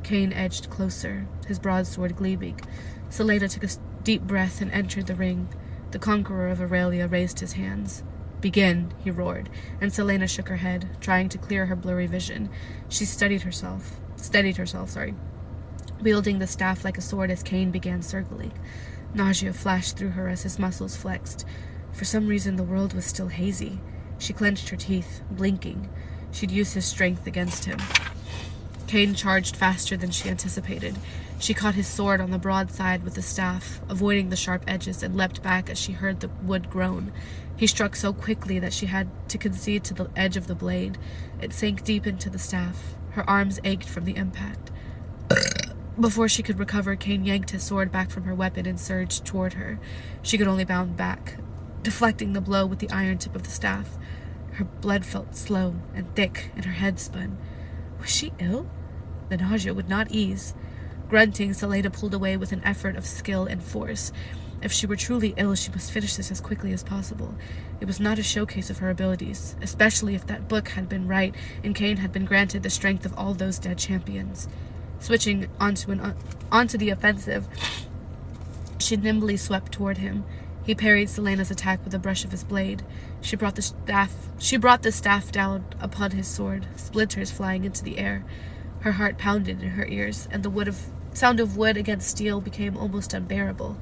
A: Kane edged closer, his broadsword gleaming. Selena took a deep breath and entered the ring. The conqueror of Aurelia raised his hands. "Begin," he roared, and Selena shook her head, trying to clear her blurry vision. She steadied herself, wielding the staff like a sword as Kane began circling. Nausea flashed through her as his muscles flexed. For some reason, the world was still hazy. She clenched her teeth, blinking. She'd use his strength against him. Kane charged faster than she anticipated. She caught his sword on the broadside with the staff, avoiding the sharp edges, and leapt back as she heard the wood groan. He struck so quickly that she had to concede to the edge of the blade. It sank deep into the staff. Her arms ached from the impact. Before she could recover, Kane yanked his sword back from her weapon and surged toward her. She could only bound back, deflecting the blow with the iron tip of the staff. Her blood felt slow and thick, and her head spun. Was she ill? The nausea would not ease. Grunting, Selena pulled away with an effort of skill and force. If she were truly ill, she must finish this as quickly as possible. It was not a showcase of her abilities, especially if that book had been right and Kane had been granted the strength of all those dead champions. Switching onto the offensive, she nimbly swept toward him. He parried Selena's attack with a brush of his blade. She brought the staff down upon his sword, splinters flying into the air. Her heart pounded in her ears, and the sound of wood against steel became almost unbearable.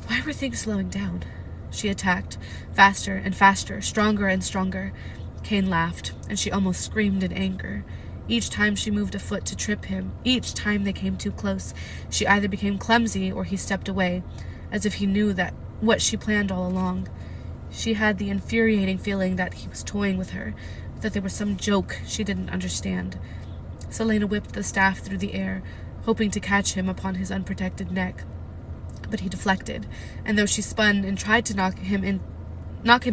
A: Why were things slowing down? She attacked, faster and faster, stronger and stronger. Kane laughed, and she almost screamed in anger. Each time she moved a foot to trip him, each time they came too close, she either became clumsy or he stepped away, as if he knew that what she planned all along. She had the infuriating feeling that he was toying with her, that there was some joke she didn't understand. Selena whipped the staff through the air, hoping to catch him upon his unprotected neck. But he deflected, and though she spun and tried to knock him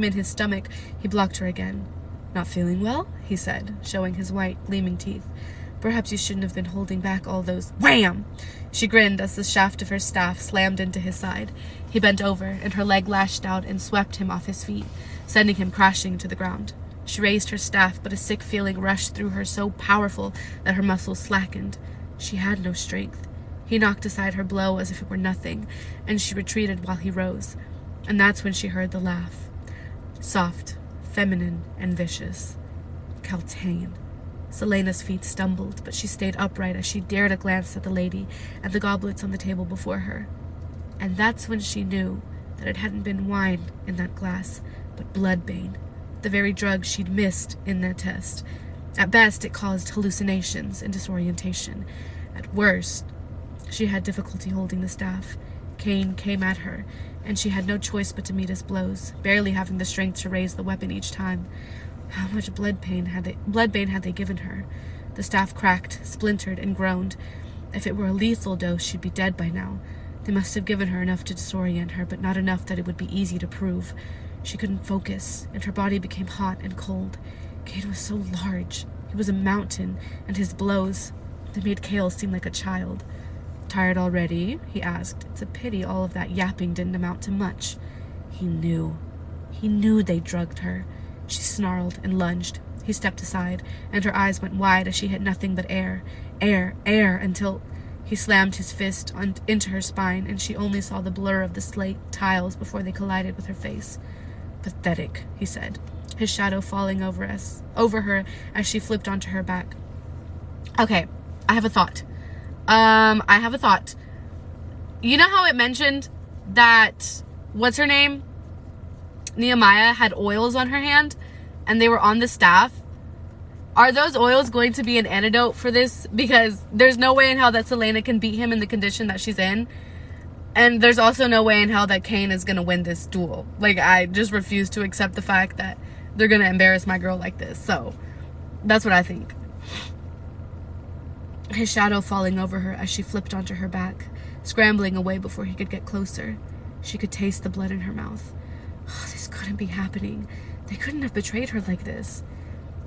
A: in his stomach, he blocked her again. "Not feeling well?" he said, showing his white, gleaming teeth. "Perhaps you shouldn't have been holding back all those—" Wham! She grinned as the shaft of her staff slammed into his side. He bent over, and her leg lashed out and swept him off his feet, sending him crashing to the ground. She raised her staff, but a sick feeling rushed through her so powerful that her muscles slackened. She had no strength. He knocked aside her blow as if it were nothing, and she retreated while he rose. And that's when she heard the laugh. Soft, feminine, and vicious. Kaltain. Selena's feet stumbled, but she stayed upright as she dared a glance at the lady and the goblets on the table before her. And that's when she knew that it hadn't been wine in that glass, but bloodbane, the very drug she'd missed in their test. At best, it caused hallucinations and disorientation. At worst, she had difficulty holding the staff. Kane came at her, and she had no choice but to meet his blows, barely having the strength to raise the weapon each time. How much bloodbane had they given her? The staff cracked, splintered, and groaned. If it were a lethal dose, she'd be dead by now. They must have given her enough to disorient her, but not enough that it would be easy to prove. She couldn't focus, and her body became hot and cold. Kane was so large. He was a mountain, and his blows, they made Chaol seem like a child. "Tired already?" he asked. It's a pity all of that yapping didn't amount to much. He knew. He knew they drugged her. She snarled and lunged. He stepped aside, and her eyes went wide as she hit nothing but air, until he slammed his fist into her spine, and she only saw the blur of the slate tiles before they collided with her face. "Pathetic," he said. his shadow falling over her as she flipped onto her back. Okay, I have a thought. You know how it mentioned that, what's her name? Nehemiah had oils on her hand and they were on the staff. Are those oils going to be an antidote for this? Because there's no way in hell that Celaena can beat him in the condition that she's in. And there's also no way in hell that Cain is going to win this duel. Like, I just refuse to accept the fact that they're going to embarrass my girl like this. So, that's what I think. His shadow falling over her as she flipped onto her back, scrambling away before he could get closer. She could taste the blood in her mouth. Oh, this couldn't be happening. They couldn't have betrayed her like this.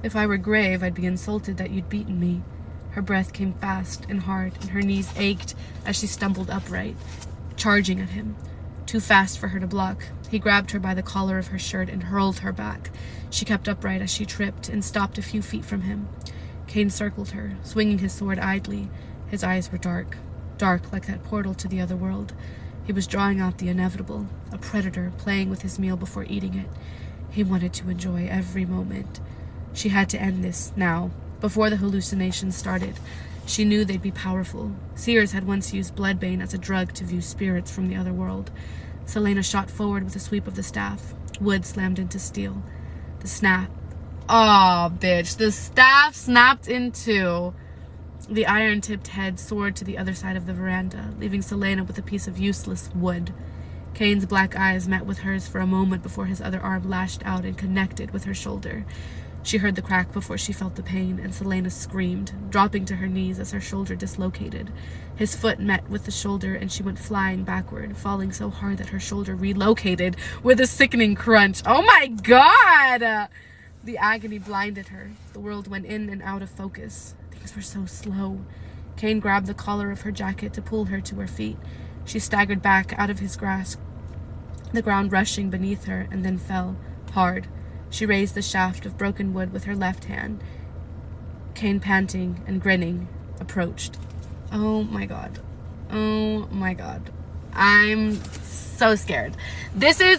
A: If I were grave, I'd be insulted that you'd beaten me. Her breath came fast and hard, and her knees ached as she stumbled upright, charging at him. Too fast for her to block. He grabbed her by the collar of her shirt and hurled her back. She kept upright as she tripped and stopped a few feet from him. Cain circled her, swinging his sword idly. His eyes were dark like that portal to the other world. He was drawing out the inevitable, a predator playing with his meal before eating it. He wanted to enjoy every moment. She had to end this now, before the hallucinations started. She knew they'd be powerful. Seers had once used bloodbane as a drug to view spirits from the other world. Celaena shot forward with a sweep of the staff. Wood slammed into steel. The snap. Oh, bitch. The staff snapped in two. The iron-tipped head soared to the other side of the veranda, leaving Celaena with a piece of useless wood. Cain's black eyes met with hers for a moment before his other arm lashed out and connected with her shoulder. She heard the crack before she felt the pain, and Celaena screamed, dropping to her knees as her shoulder dislocated. His foot met with the shoulder, and she went flying backward, falling so hard that her shoulder relocated with a sickening crunch. Oh my god! The agony blinded her. The world went in and out of focus. Things were so slow. Cain grabbed the collar of her jacket to pull her to her feet. She staggered back out of his grasp, the ground rushing beneath her, and then fell, hard. She raised the shaft of broken wood with her left hand. Cain, panting and grinning, approached. Oh my god. Oh my god. I'm so scared. This is,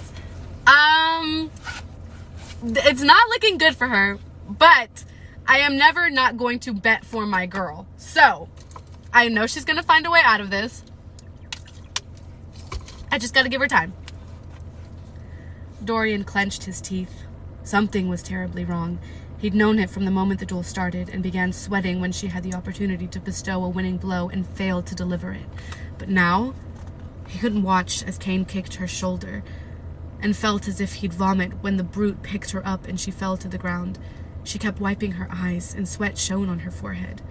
A: it's not looking good for her, but I am never not going to bet for my girl. So, I know she's going to find a way out of this. I just got to give her time. Dorian clenched his teeth. Something was terribly wrong. He'd known it from the moment the duel started and began sweating when she had the opportunity to bestow a winning blow and failed to deliver it. But now, he couldn't watch as Cain kicked her shoulder and felt as if he'd vomit when the brute picked her up and she fell to the ground. She kept wiping her eyes and sweat shone on her forehead.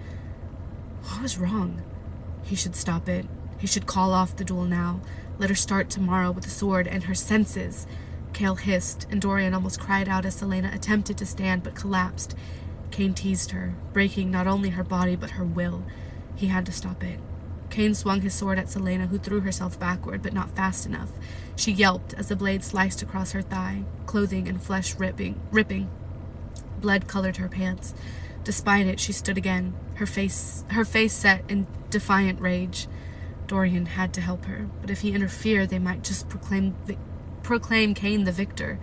A: What was wrong? He should stop it. He should call off the duel now. Let her start tomorrow with the sword and her senses. Chaol hissed, and Dorian almost cried out as Celaena attempted to stand but collapsed. Cain teased her, breaking not only her body but her will. He had to stop it. Cain swung his sword at Celaena, who threw herself backward, but not fast enough. She yelped as the blade sliced across her thigh, clothing and flesh ripping. Blood colored her pants. Despite it, she stood again, her face set in defiant rage. Dorian had to help her, but if he interfered, they might just proclaim Cain the victor.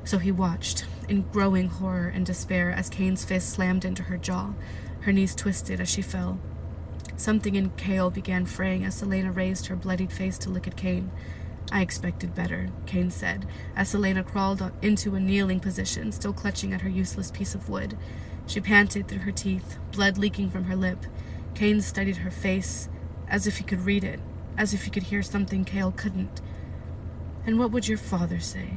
A: So he watched, in growing horror and despair, as Cain's fist slammed into her jaw. Her knees twisted as she fell. Something in Chaol began fraying as Celaena raised her bloodied face to look at Cain. I expected better, Cain said, as Celaena crawled into a kneeling position, still clutching at her useless piece of wood. She panted through her teeth, blood leaking from her lip. Cain studied her face, as if he could read it, as if he could hear something Chaol couldn't. And what would your father say?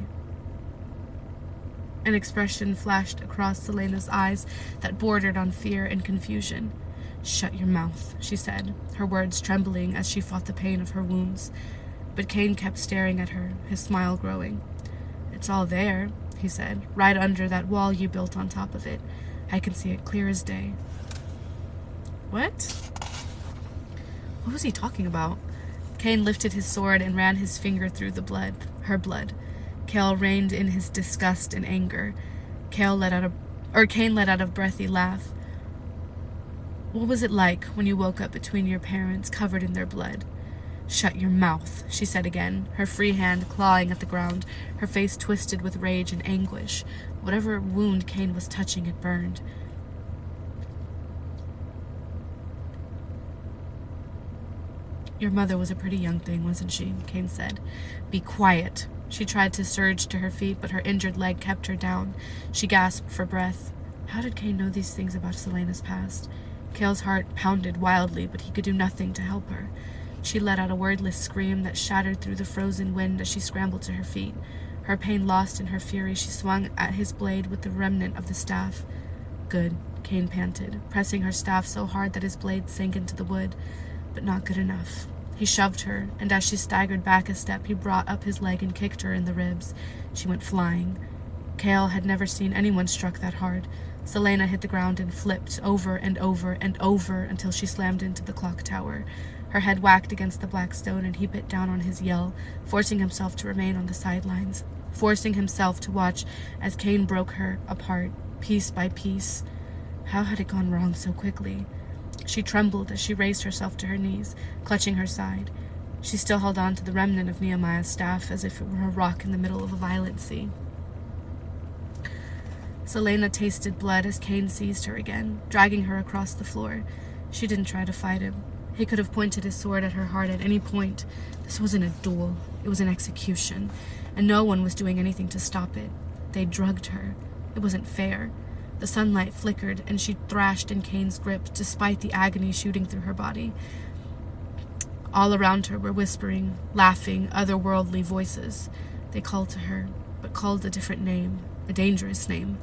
A: An expression flashed across Celaena's eyes that bordered on fear and confusion. Shut your mouth, she said, her words trembling as she fought the pain of her wounds. But Cain kept staring at her, his smile growing. It's all there, he said, right under that wall you built on top of it. I can see it clear as day. What? What was he talking about? Cain lifted his sword and ran his finger through the blood, her blood. Chaol reined in his disgust and anger. Cain let out a breathy laugh. What was it like when you woke up between your parents, covered in their blood? "Shut your mouth," she said again, her free hand clawing at the ground, her face twisted with rage and anguish. Whatever wound Cain was touching, it burned. "Your mother was a pretty young thing, wasn't she?" Cain said. "Be quiet." She tried to surge to her feet, but her injured leg kept her down. She gasped for breath. How did Cain know these things about Selena's past? Cale's heart pounded wildly, but he could do nothing to help her. She let out a wordless scream that shattered through the frozen wind as she scrambled to her feet. Her pain lost in her fury, she swung at his blade with the remnant of the staff. "Good," Cain panted, pressing her staff so hard that his blade sank into the wood. But not good enough. He shoved her, and as she staggered back a step, he brought up his leg and kicked her in the ribs. She went flying. Cale had never seen anyone struck that hard. Selena hit the ground and flipped over and over and over until she slammed into the clock tower. Her head whacked against the black stone, and he bit down on his yell, forcing himself to remain on the sidelines, forcing himself to watch as Cain broke her apart, piece by piece. How had it gone wrong so quickly? She trembled as she raised herself to her knees, clutching her side. She still held on to the remnant of Nehemiah's staff as if it were a rock in the middle of a violent sea. Selena tasted blood as Cain seized her again, dragging her across the floor. She didn't try to fight him. He could have pointed his sword at her heart at any point. This wasn't a duel. It was an execution, and no one was doing anything to stop it. They drugged her. It wasn't fair. The sunlight flickered, and she thrashed in Cain's grip, despite the agony shooting through her body. All around her were whispering, laughing, otherworldly voices. They called to her, but called a different name, a dangerous name.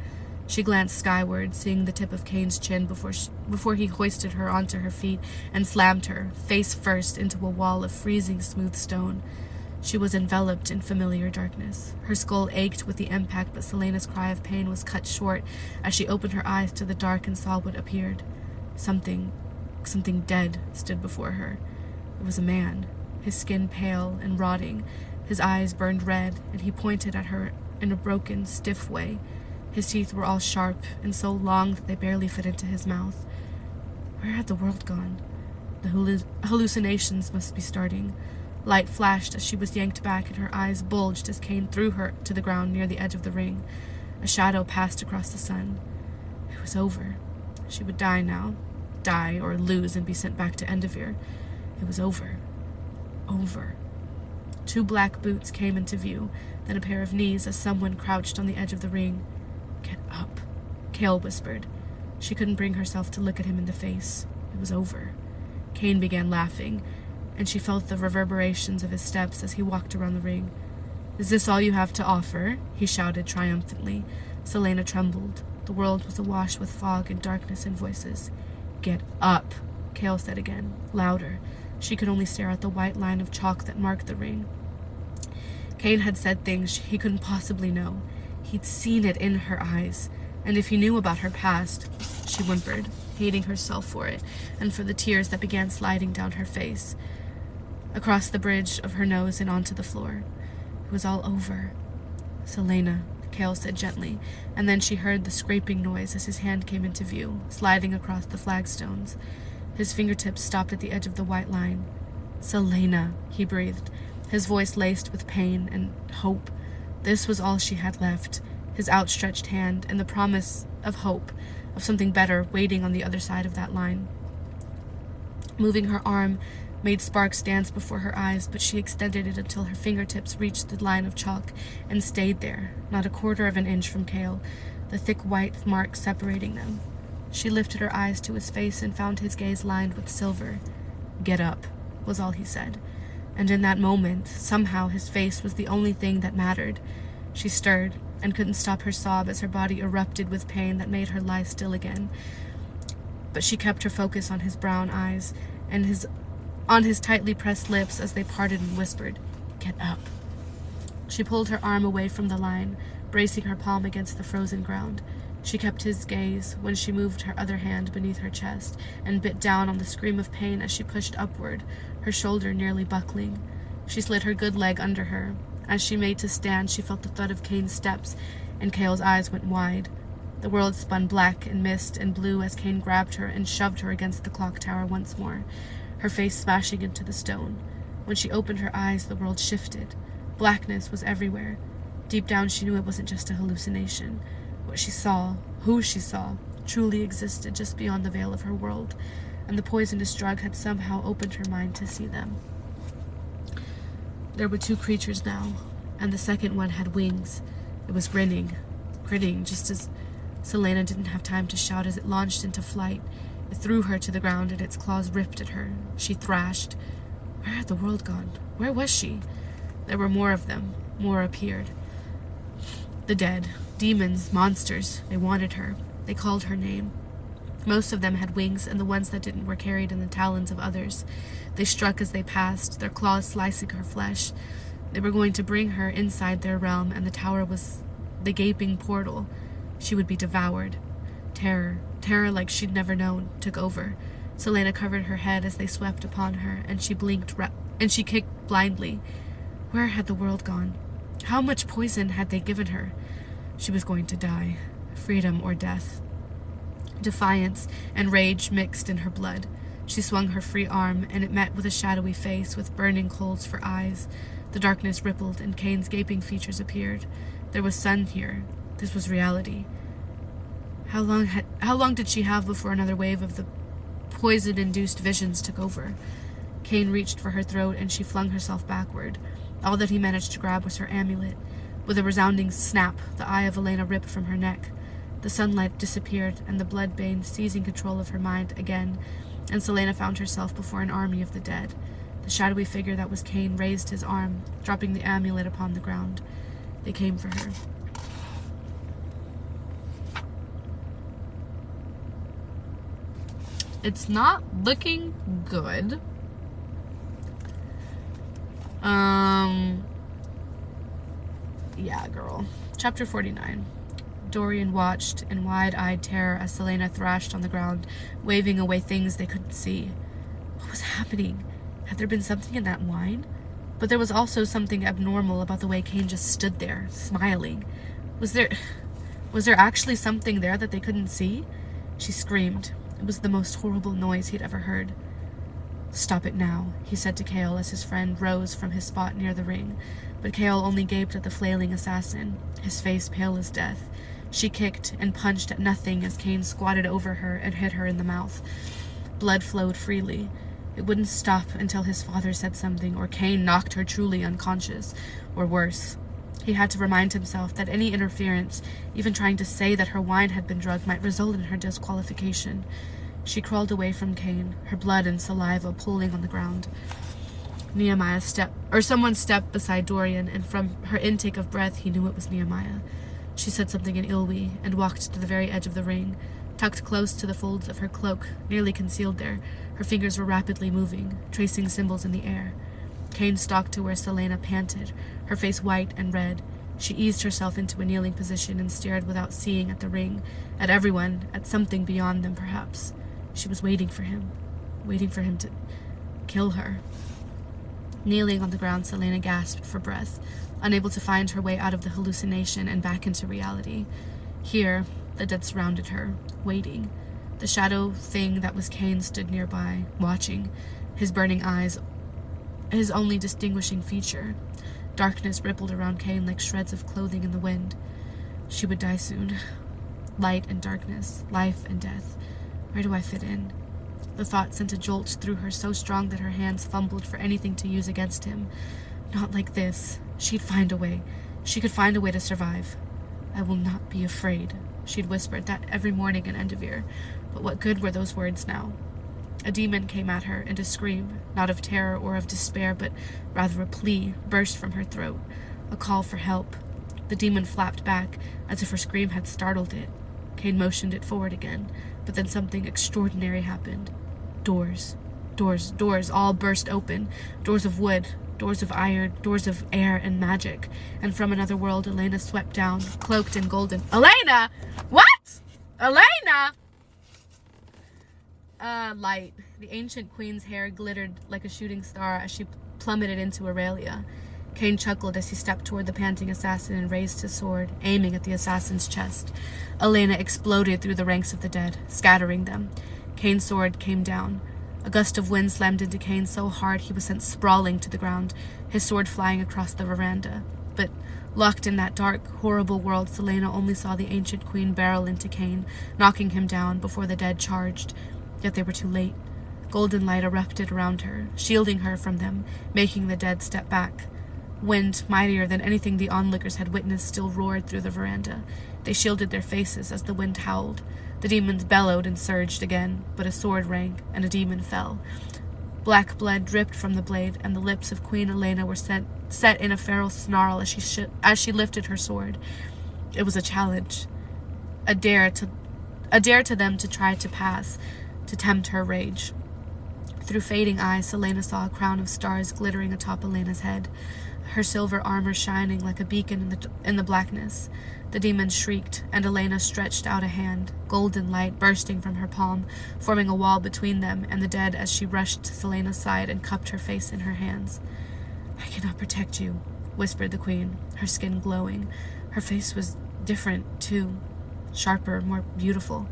A: She glanced skyward, seeing the tip of Cain's chin before he hoisted her onto her feet and slammed her, face first, into a wall of freezing smooth stone. She was enveloped in familiar darkness. Her skull ached with the impact, but Selena's cry of pain was cut short as she opened her eyes to the dark and saw what appeared. Something dead stood before her. It was a man, his skin pale and rotting. His eyes burned red, and he pointed at her in a broken, stiff way. His teeth were all sharp and so long that they barely fit into his mouth. Where had the world gone? The hallucinations must be starting. Light flashed as she was yanked back, and her eyes bulged as Cain threw her to the ground near the edge of the ring. A shadow passed across the sun. It was over. She would die now. Die or lose and be sent back to Enderveer. It was over. Over. 2 black boots came into view, then a pair of knees as someone crouched on the edge of the ring. "Get up," Cale whispered. She couldn't bring herself to look at him in the face. It was over. Cain began laughing, and she felt the reverberations of his steps as he walked around the ring. "Is this all you have to offer?" he shouted triumphantly. Selena trembled. The world was awash with fog and darkness and voices. "Get up," Cale said again, louder. She could only stare at the white line of chalk that marked the ring. Cain had said things he couldn't possibly know. He'd seen it in her eyes, and if he knew about her past, she whimpered, hating herself for it, and for the tears that began sliding down her face, across the bridge of her nose and onto the floor. It was all over. "Selena," Cale said gently, and then she heard the scraping noise as his hand came into view, sliding across the flagstones. His fingertips stopped at the edge of the white line. "Selena," he breathed, his voice laced with pain and hope. This was all she had left, his outstretched hand and the promise of hope, of something better waiting on the other side of that line. Moving her arm made sparks dance before her eyes, but she extended it until her fingertips reached the line of chalk and stayed there, not a quarter of an inch from Cale, the thick white mark separating them. She lifted her eyes to his face and found his gaze lined with silver. "Get up," was all he said, and in that moment, somehow his face was the only thing that mattered. She stirred and couldn't stop her sob as her body erupted with pain that made her lie still again. But she kept her focus on his brown eyes and on his tightly pressed lips as they parted and whispered, "Get up." She pulled her arm away from the line, bracing her palm against the frozen ground. She kept his gaze when she moved her other hand beneath her chest and bit down on the scream of pain as she pushed upward, her shoulder nearly buckling. She slid her good leg under her. As she made to stand, she felt the thud of Cain's steps, and Cale's eyes went wide. The world spun black and mist and blue as Cain grabbed her and shoved her against the clock tower once more, her face smashing into the stone. When she opened her eyes, the world shifted. Blackness was everywhere. Deep down, she knew it wasn't just a hallucination. What she saw, who she saw, truly existed just beyond the veil of her world, and the poisonous drug had somehow opened her mind to see them. There were two creatures now, and the second one had wings. It was grinning, just as Selena didn't have time to shout as it launched into flight. It threw her to the ground, and its claws ripped at her. She thrashed. Where had the world gone? Where was she? There were more of them. More appeared. The dead. Demons. Monsters. They wanted her. They called her name. Most of them had wings, and the ones that didn't were carried in the talons of others. They struck as they passed, their claws slicing her flesh. They were going to bring her inside their realm, and the tower was the gaping portal. She would be devoured. Terror like she'd never known, took over. Selena covered her head as they swept upon her, and she blinked and she kicked blindly. Where had the world gone? How much poison had they given her? She was going to die. Freedom or death. Defiance and rage mixed in her blood. She swung her free arm, and it met with a shadowy face with burning coals for eyes. The darkness rippled, and Kane's gaping features appeared. There was sun here. This was reality. How long did she have before another wave of the poison-induced visions took over? Kane reached for her throat, and she flung herself backward. All that he managed to grab was her amulet. With a resounding snap, the eye of Elena ripped from her neck. The sunlight disappeared, and the blood-bane seizing control of her mind again, and Selena found herself before an army of the dead. The shadowy figure that was Kane raised his arm, dropping the amulet upon the ground. They came for her. It's not looking good. Yeah, girl. Chapter 49. Dorian watched in wide-eyed terror as Selena thrashed on the ground, waving away things they couldn't see. What was happening? Had there been something in that wine? But there was also something abnormal about the way Kane just stood there, smiling. Was there actually something there that they couldn't see? She screamed. It was the most horrible noise he'd ever heard. "Stop it now," he said to Kale as his friend rose from his spot near the ring. But Kale only gaped at the flailing assassin, his face pale as death. She kicked and punched at nothing as Kane squatted over her and hit her in the mouth. Blood flowed freely. It wouldn't stop until his father said something, or Kane knocked her truly unconscious, or worse. He had to remind himself that any interference, even trying to say that her wine had been drugged, might result in her disqualification. She crawled away from Kane, her blood and saliva pooling on the ground. Someone stepped beside Dorian, and from her intake of breath, he knew it was Nehemiah. She said something in Ilwi and walked to the very edge of the ring, tucked close to the folds of her cloak, nearly concealed there. Her fingers were rapidly moving, tracing symbols in the air. Kane stalked to where Selena panted, her face white and red. She eased herself into a kneeling position and stared without seeing at the ring, at everyone, at something beyond them, perhaps. She was waiting for him to kill her. Kneeling on the ground, Selena gasped for breath, unable to find her way out of the hallucination and back into reality. Here, the dead surrounded her, waiting. The shadow thing that was Kane stood nearby, watching, his burning eyes his only distinguishing feature. Darkness rippled around Kane like shreds of clothing in the wind. She would die soon. Light and darkness, life and death. Where do I fit in? The thought sent a jolt through her so strong that her hands fumbled for anything to use against him. Not like this. She'd find a way. She could find a way to survive. "I will not be afraid," she'd whispered that every morning in Enderveer. But what good were those words now? A demon came at her, and a scream, not of terror or of despair, but rather a plea, burst from her throat. A call for help. The demon flapped back, as if her scream had startled it. Kane motioned it forward again, but then something extraordinary happened. Doors, all burst open. Doors of wood, doors of iron, doors of air and magic. And from another world, Elena swept down, cloaked in golden... Elena! What? Elena! Light. The ancient queen's hair glittered like a shooting star as she plummeted into Aurelia. Kane chuckled as he stepped toward the panting assassin and raised his sword, aiming at the assassin's chest. Elena exploded through the ranks of the dead, scattering them. Kane's sword came down. A gust of wind slammed into Cain so hard he was sent sprawling to the ground, his sword flying across the veranda. But locked in that dark, horrible world, Celaena only saw the ancient queen barrel into Cain, knocking him down before the dead charged. Yet they were too late. Golden light erupted around her, shielding her from them, making the dead step back. Wind, mightier than anything the onlookers had witnessed, still roared through the veranda. They shielded their faces as the wind howled. The demons bellowed and surged again, but a sword rang, and a demon fell. Black blood dripped from the blade, and the lips of Queen Elena were set in a feral snarl as she lifted her sword. It was a challenge, a dare to them to try to pass, to tempt her rage. Through fading eyes, Celaena saw a crown of stars glittering atop Elena's head, her silver armor shining like a beacon in the blackness. The demon shrieked, and Elena stretched out a hand, golden light bursting from her palm, forming a wall between them and the dead as she rushed to Celaena's side and cupped her face in her hands. "I cannot protect you," whispered the queen, her skin glowing. Her face was different, too, sharper, more beautiful,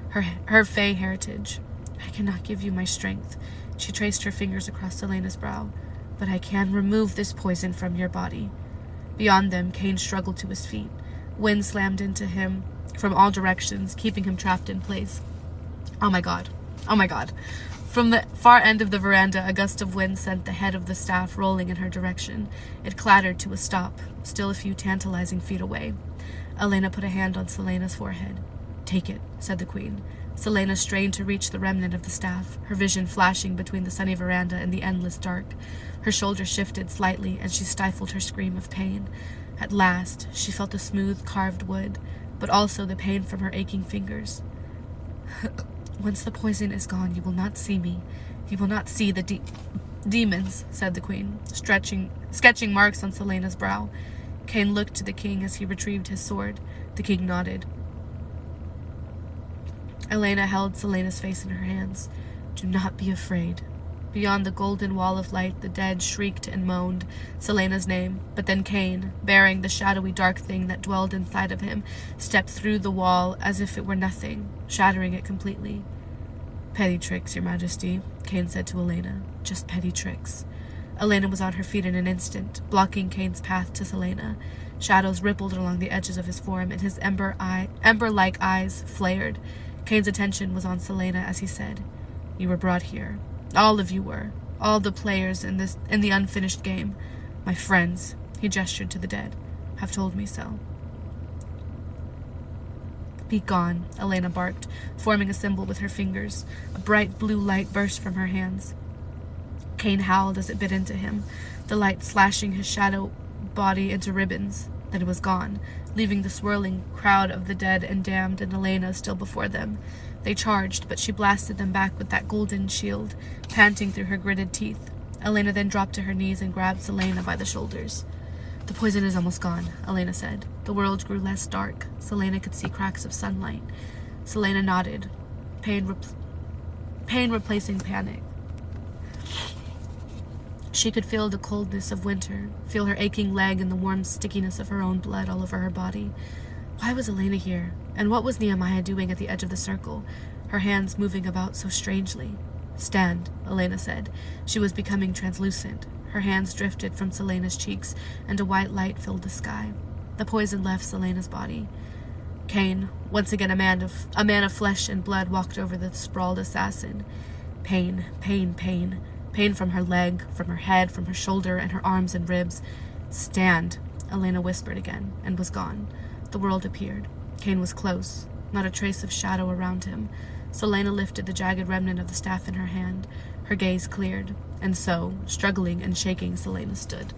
A: her Fae heritage. "I cannot give you my strength." She traced her fingers across Celaena's brow. "But I can remove this poison from your body." Beyond them, Cain struggled to his feet. Wind slammed into him from all directions, keeping him trapped in place. Oh my god. Oh my god. From the far end of the veranda, a gust of wind sent the head of the staff rolling in her direction. It clattered to a stop, still a few tantalizing feet away. Elena put a hand on Celaena's forehead. "Take it," said the queen. Celaena strained to reach the remnant of the staff, her vision flashing between the sunny veranda and the endless dark. Her shoulder shifted slightly, and she stifled her scream of pain. At last, she felt the smooth, carved wood, but also the pain from her aching fingers. "Once the poison is gone, you will not see me. You will not see the demons," said the queen, sketching marks on Celaena's brow. Cain looked to the king as he retrieved his sword. The king nodded. Elena held Celaena's face in her hands. "Do not be afraid." Beyond the golden wall of light, the dead shrieked and moaned Celaena's name, but then Cain, bearing the shadowy dark thing that dwelled inside of him, stepped through the wall as if it were nothing, shattering it completely. "Petty tricks, your majesty," Cain said to Elena. "Just petty tricks." Elena was on her feet in an instant, blocking Cain's path to Celaena. Shadows rippled along the edges of his form, and his ember-like eyes flared. Cain's attention was on Celaena as he said, "You were brought here. All of you were. All the players in the unfinished game. My friends," he gestured to the dead, "have told me so." "Be gone," Elena barked, forming a symbol with her fingers. A bright blue light burst from her hands. Cain howled as it bit into him, the light slashing his shadow body into ribbons. Then it was gone, leaving the swirling crowd of the dead and damned and Elena still before them. They charged, but she blasted them back with that golden shield, panting through her gritted teeth. Elena then dropped to her knees and grabbed Celaena by the shoulders. "The poison is almost gone," Elena said. The world grew less dark. Celaena could see cracks of sunlight. Celaena nodded, pain replacing panic. She could feel the coldness of winter, feel her aching leg and the warm stickiness of her own blood all over her body. Why was Elena here? And what was Nehemiah doing at the edge of the circle, her hands moving about so strangely? "Stand," Elena said. She was becoming translucent. Her hands drifted from Celaena's cheeks, and a white light filled the sky. The poison left Celaena's body. Cain, once again a man of flesh and blood, walked over the sprawled assassin. Pain, pain, pain. Pain from her leg, from her head, from her shoulder, and her arms and ribs. "Stand," Elena whispered again, and was gone. The world appeared. Cain was close, not a trace of shadow around him. Celaena lifted the jagged remnant of the staff in her hand. Her gaze cleared, and so, struggling and shaking, Celaena stood.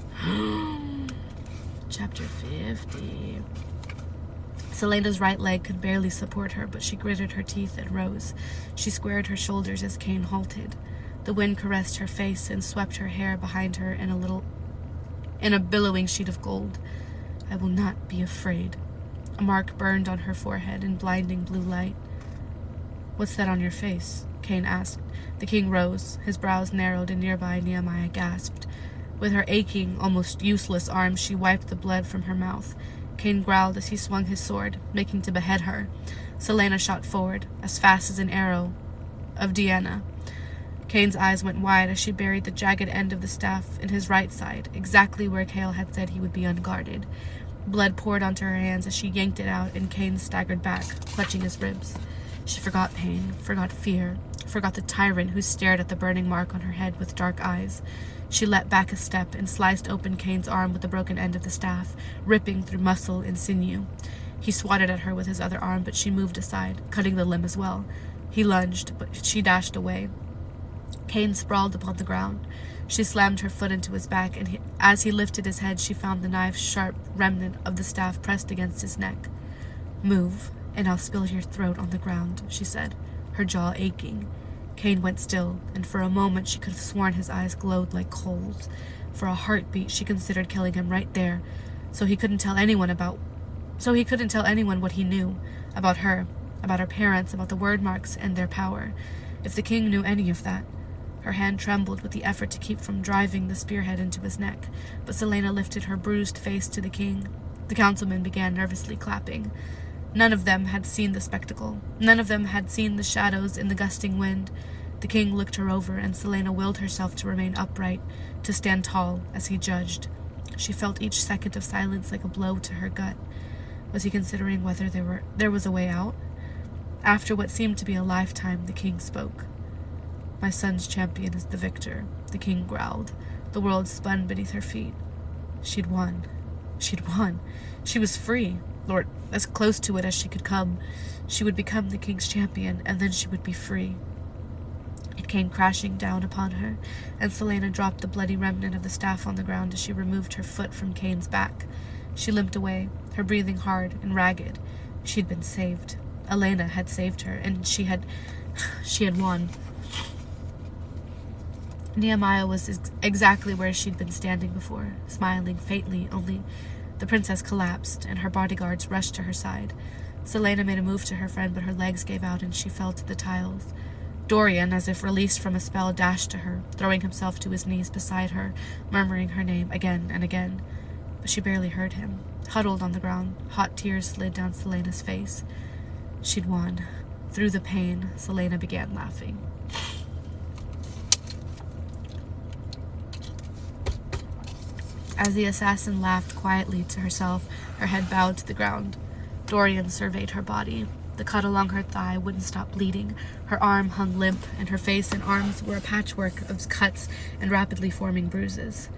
A: Chapter 50. Celaena's right leg could barely support her, but she gritted her teeth and rose. She squared her shoulders as Cain halted. The wind caressed her face and swept her hair behind her in a billowing sheet of gold. "I will not be afraid." A mark burned on her forehead in blinding blue light. "What's that on your face?" Cain asked. The king rose. His brows narrowed, and nearby Nehemiah gasped. With her aching, almost useless arms, she wiped the blood from her mouth. Cain growled as he swung his sword, making to behead her. Celaena shot forward, as fast as an arrow of Diana. Kane's eyes went wide as she buried the jagged end of the staff in his right side, exactly where Cale had said he would be unguarded. Blood poured onto her hands as she yanked it out, and Kane staggered back, clutching his ribs. She forgot pain, forgot fear, forgot the tyrant who stared at the burning mark on her head with dark eyes. She leapt back a step and sliced open Kane's arm with the broken end of the staff, ripping through muscle and sinew. He swatted at her with his other arm, but she moved aside, cutting the limb as well. He lunged, but she dashed away. Kane sprawled upon the ground. She slammed her foot into his back, and as he lifted his head, she found the knife's sharp remnant of the staff pressed against his neck. "Move, and I'll spill your throat on the ground," she said, her jaw aching. Kane went still, and for a moment she could have sworn his eyes glowed like coals. For a heartbeat, she considered killing him right there, so he couldn't tell anyone what he knew about her parents, about the word marks and their power. If the king knew any of that. Her hand trembled with the effort to keep from driving the spearhead into his neck, but Celaena lifted her bruised face to the king. The councilmen began nervously clapping. None of them had seen the spectacle. None of them had seen the shadows in the gusting wind. The king looked her over, and Celaena willed herself to remain upright, to stand tall, as he judged. She felt each second of silence like a blow to her gut. Was he considering whether there was a way out? After what seemed to be a lifetime, the king spoke. "My son's champion is the victor," the king growled. The world spun beneath her feet. She'd won. She'd won. She was free, or as close to it as she could come. She would become the king's champion, and then she would be free. It came crashing down upon her, and Celaena dropped the bloody remnant of the staff on the ground as she removed her foot from Kane's back. She limped away, her breathing hard and ragged. She'd been saved. Elena had saved her, and she had won. Nehemiah was exactly where she'd been standing before, smiling faintly, only the princess collapsed, and her bodyguards rushed to her side. Celaena made a move to her friend, but her legs gave out, and she fell to the tiles. Dorian, as if released from a spell, dashed to her, throwing himself to his knees beside her, murmuring her name again and again. But she barely heard him. Huddled on the ground, hot tears slid down Celaena's face. She'd won. Through the pain, Celaena began laughing. As the assassin laughed quietly to herself, her head bowed to the ground. Dorian surveyed her body. The cut along her thigh wouldn't stop bleeding. Her arm hung limp, and her face and arms were a patchwork of cuts and rapidly forming bruises.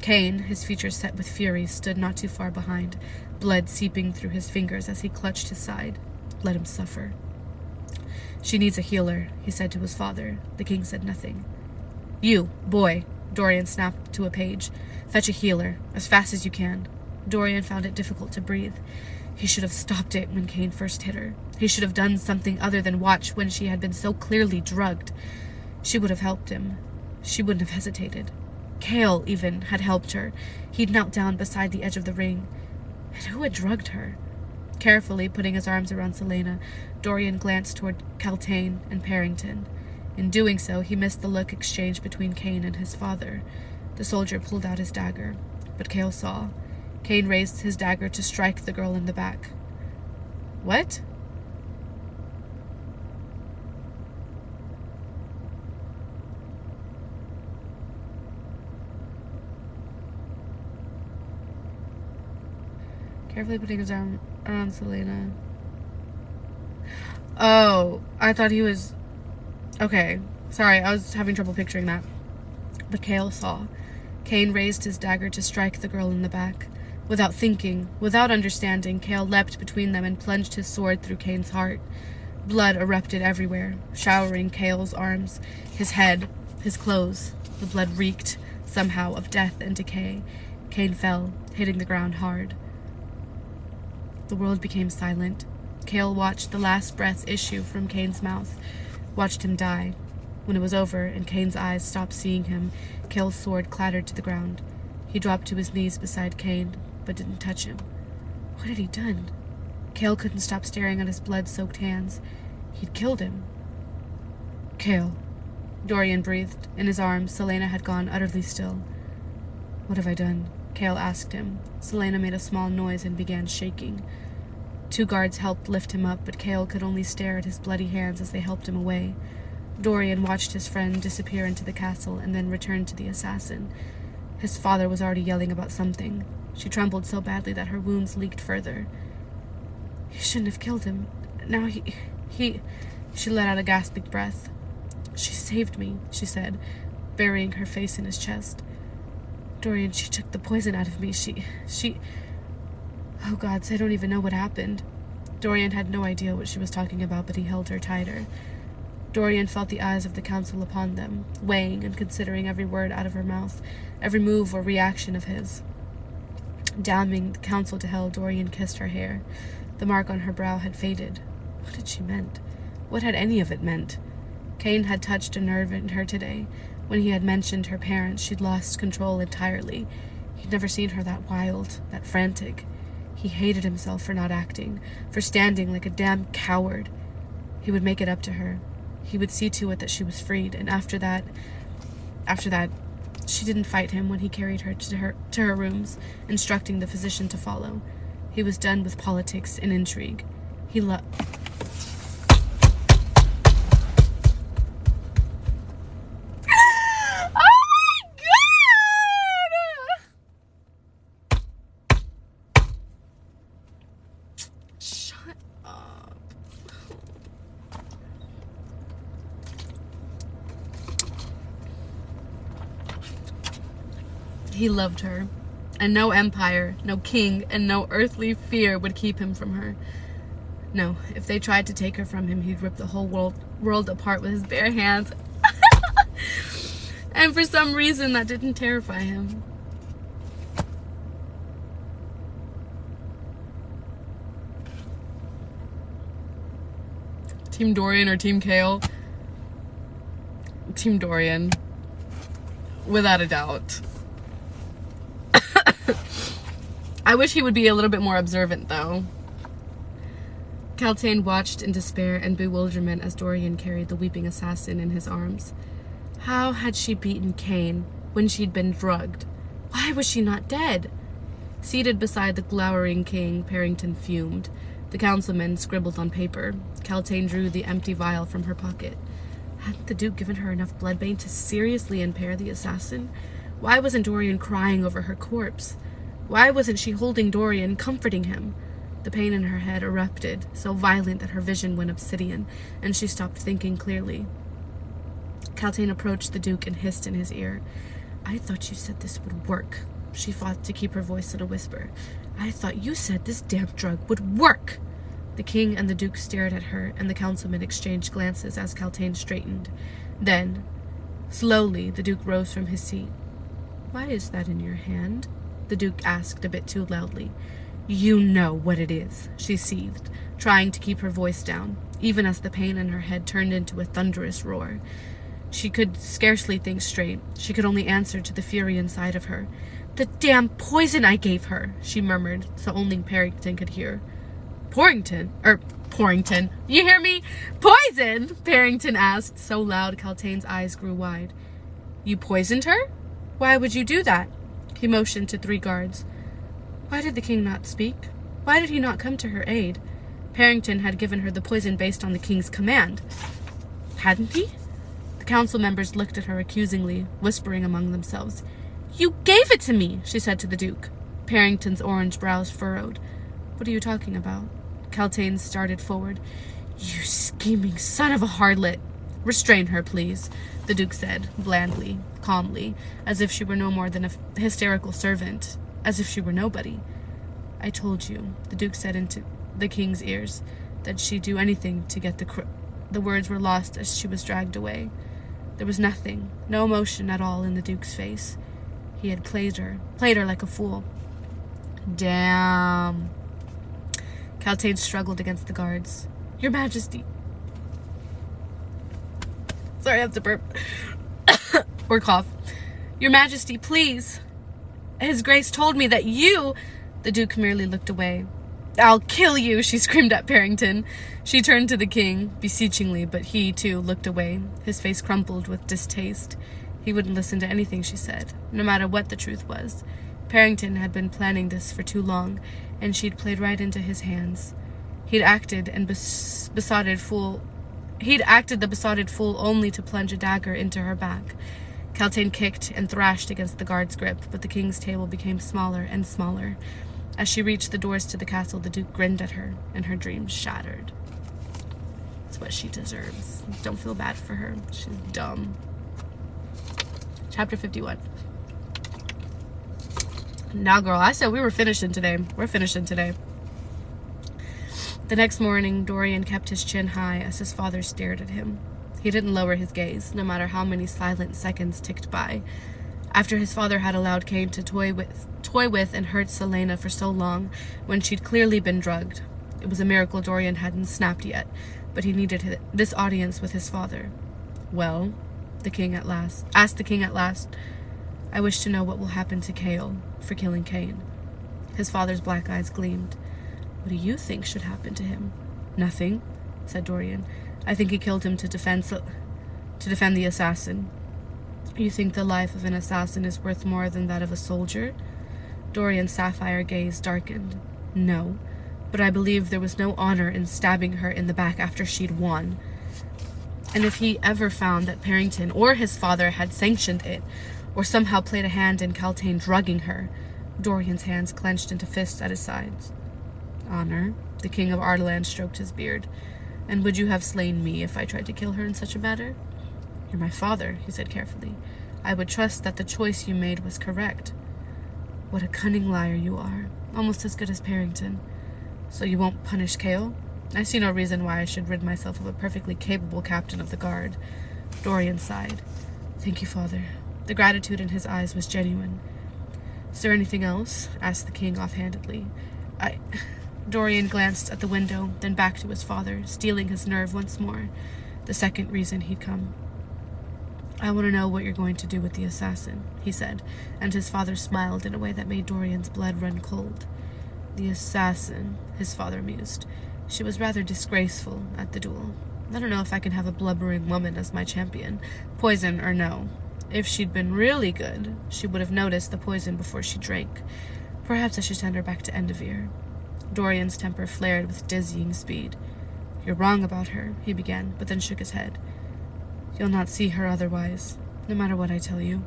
A: Kane, his features set with fury, stood not too far behind, blood seeping through his fingers as he clutched his side. Let him suffer. "She needs a healer," he said to his father. The king said nothing. "You, boy," Dorian snapped to a page. "Fetch a healer, as fast as you can." Dorian found it difficult to breathe. He should have stopped it when Kane first hit her. He should have done something other than watch when she had been so clearly drugged. She would have helped him. She wouldn't have hesitated. Cale, even, had helped her. He'd knelt down beside the edge of the ring. And who had drugged her? Carefully putting his arms around Celaena, Dorian glanced toward Caltaine and Parrington. In doing so, he missed the look exchanged between Kane and his father. The soldier pulled out his dagger, but Cale saw. Kane raised his dagger to strike the girl in the back. "What?" Carefully putting his arm around Celaena. Oh, I thought he was... Okay, sorry, I was having trouble picturing that. But Cale saw. Kane raised his dagger to strike the girl in the back. Without thinking, without understanding, Cale leapt between them and plunged his sword through Kane's heart. Blood erupted everywhere, showering Cale's arms, his head, his clothes. The blood reeked, somehow, of death and decay. Kane fell, hitting the ground hard. The world became silent. Cale watched the last breath issue from Kane's mouth, watched him die. When it was over and Kane's eyes stopped seeing him, Cale's sword clattered to the ground. He dropped to his knees beside Kane, but didn't touch him. What had he done? Cale couldn't stop staring at his blood-soaked hands. He'd killed him. "Cale," Dorian breathed. In his arms, Celaena had gone utterly still. "What have I done?" Cale asked him. Celaena made a small noise and began shaking. 2 guards helped lift him up, but Cale could only stare at his bloody hands as they helped him away. Dorian watched his friend disappear into the castle and then return to the assassin. His father was already yelling about something. She trembled so badly that her wounds leaked further. He shouldn't have killed him. Now he... She let out a gasping breath. She saved me, she said, burying her face in his chest. Dorian, she took the poison out of me. She... Oh, gods, I don't even know what happened. Dorian had no idea what she was talking about, but he held her tighter. Dorian felt the eyes of the council upon them, weighing and considering every word out of her mouth, every move or reaction of his. Damning the council to hell, Dorian kissed her hair. The mark on her brow had faded. What had she meant? What had any of it meant? Cain had touched a nerve in her today. When he had mentioned her parents, she'd lost control entirely. He'd never seen her that wild, that frantic. He hated himself for not acting, for standing like a damn coward. He would make it up to her. He would see to it that she was freed, and after that, she didn't fight him when he carried her to her rooms, instructing the physician to follow. He was done with politics and intrigue. He loved... He loved her, and no empire, no king, and no earthly fear would keep him from her. No, if they tried to take her from him, he'd rip the whole world apart with his bare hands. And for some reason, that didn't terrify him. Team Dorian or Team Chaol? Team Dorian. Without a doubt. I wish he would be a little bit more observant, though. Kaltain watched in despair and bewilderment as Dorian carried the weeping assassin in his arms. How had she beaten Cain when she'd been drugged? Why was she not dead? Seated beside the glowering king, Parrington fumed. The councilman scribbled on paper. Kaltain drew the empty vial from her pocket. Hadn't the Duke given her enough bloodbane to seriously impair the assassin? Why wasn't Dorian crying over her corpse? Why wasn't she holding Dorian, comforting him? The pain in her head erupted, so violent that her vision went obsidian, and she stopped thinking clearly. Kaltain approached the Duke and hissed in his ear. I thought you said this would work. She fought to keep her voice at a whisper. I thought you said this damn drug would work. The king and the Duke stared at her, and the councilman exchanged glances as Kaltain straightened. Then, slowly, the Duke rose from his seat. Why is that in your hand? The Duke asked a bit too loudly. You know what it is, she seethed, trying to keep her voice down, even as the pain in her head turned into a thunderous roar. She could scarcely think straight. She could only answer to the fury inside of her. The damn poison I gave her, she murmured, so only Parrington could hear. Porrington? You hear me? Poison? Parrington asked, so loud Kaltain's eyes grew wide. You poisoned her? Why would you do that? He motioned to 3 guards. Why did the king not speak? Why did he not come to her aid? Parrington had given her the poison based on the king's command. Hadn't he? The council members looked at her accusingly, whispering among themselves. You gave it to me, she said to the Duke. Parrington's orange brows furrowed. What are you talking about? Kaltain started forward. You scheming son of a harlot. Restrain her, please, the Duke said, blandly, calmly, as if she were no more than a hysterical servant, as if she were nobody. I told you, the Duke said into the king's ears, that she'd do anything to get the words were lost as she was dragged away. There was nothing, no emotion at all in the Duke's face. He had played her like a fool. Damn. Kaltain struggled against the guards. Your Majesty. Sorry, I have to burp. Or cough. Your Majesty, please. His Grace told me that you... The Duke merely looked away. I'll kill you, she screamed at Parrington. She turned to the king, beseechingly, but he, too, looked away, his face crumpled with distaste. He wouldn't listen to anything she said, no matter what the truth was. Parrington had been planning this for too long, and she'd played right into his hands. He'd acted and besotted fool He'd acted the besotted fool only to plunge a dagger into her back. Kaltain kicked and thrashed against the guard's grip, but the king's table became smaller and smaller. As she reached the doors to the castle, the Duke grinned at her, and her dreams shattered. It's what she deserves. Don't feel bad for her. She's dumb. Chapter 51. Now, girl, I said we were finishing today. We're finishing today. The next morning, Dorian kept his chin high as his father stared at him. He didn't lower his gaze, no matter how many silent seconds ticked by. After his father had allowed Cain to toy with and hurt Celaena for so long, when she'd clearly been drugged. It was a miracle Dorian hadn't snapped yet, but he needed this audience with his father. Well, asked the king at last, I wish to know what will happen to Chaol for killing Cain. His father's black eyes gleamed. What do you think should happen to him? Nothing, said Dorian. I think he killed him to defend the assassin. You think the life of an assassin is worth more than that of a soldier? Dorian's sapphire gaze darkened. No, but I believe there was no honor in stabbing her in the back after she'd won. And if he ever found that Perrington or his father had sanctioned it, or somehow played a hand in Kaltain drugging her, Dorian's hands clenched into fists at his sides. Honor, the king of Ardalan stroked his beard. And would you have slain me if I tried to kill her in such a matter? You're my father, he said carefully. I would trust that the choice you made was correct. What a cunning liar you are, almost as good as Perrington. So you won't punish Chaol? I see no reason why I should rid myself of a perfectly capable captain of the guard. Dorian sighed. Thank you, father. The gratitude in his eyes was genuine. Is there anything else? Asked the king offhandedly. Dorian glanced at the window, then back to his father, steeling his nerve once more. The second reason he'd come. I want to know what you're going to do with the assassin, he said, and his father smiled in a way that made Dorian's blood run cold. The assassin, his father mused. She was rather disgraceful at the duel. I don't know if I can have a blubbering woman as my champion, poison or no. If she'd been really good, she would have noticed the poison before she drank. Perhaps I should send her back to Endervere. Dorian's temper flared with dizzying speed. You're wrong about her, he began, but then shook his head. You'll not see her otherwise, no matter what I tell you.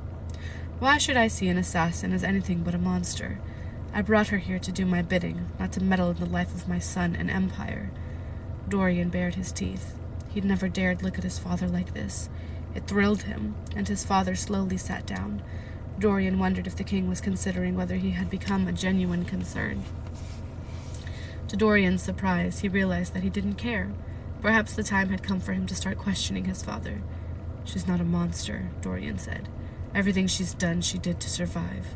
A: Why should I see an assassin as anything but a monster? I brought her here to do my bidding, not to meddle in the life of my son and empire. Dorian bared his teeth. He'd never dared look at his father like this. It thrilled him, and his father slowly sat down. Dorian wondered if the king was considering whether he had become a genuine concern. To Dorian's surprise, he realized that he didn't care. Perhaps the time had come for him to start questioning his father. She's not a monster, Dorian said. Everything she's done, she did to survive.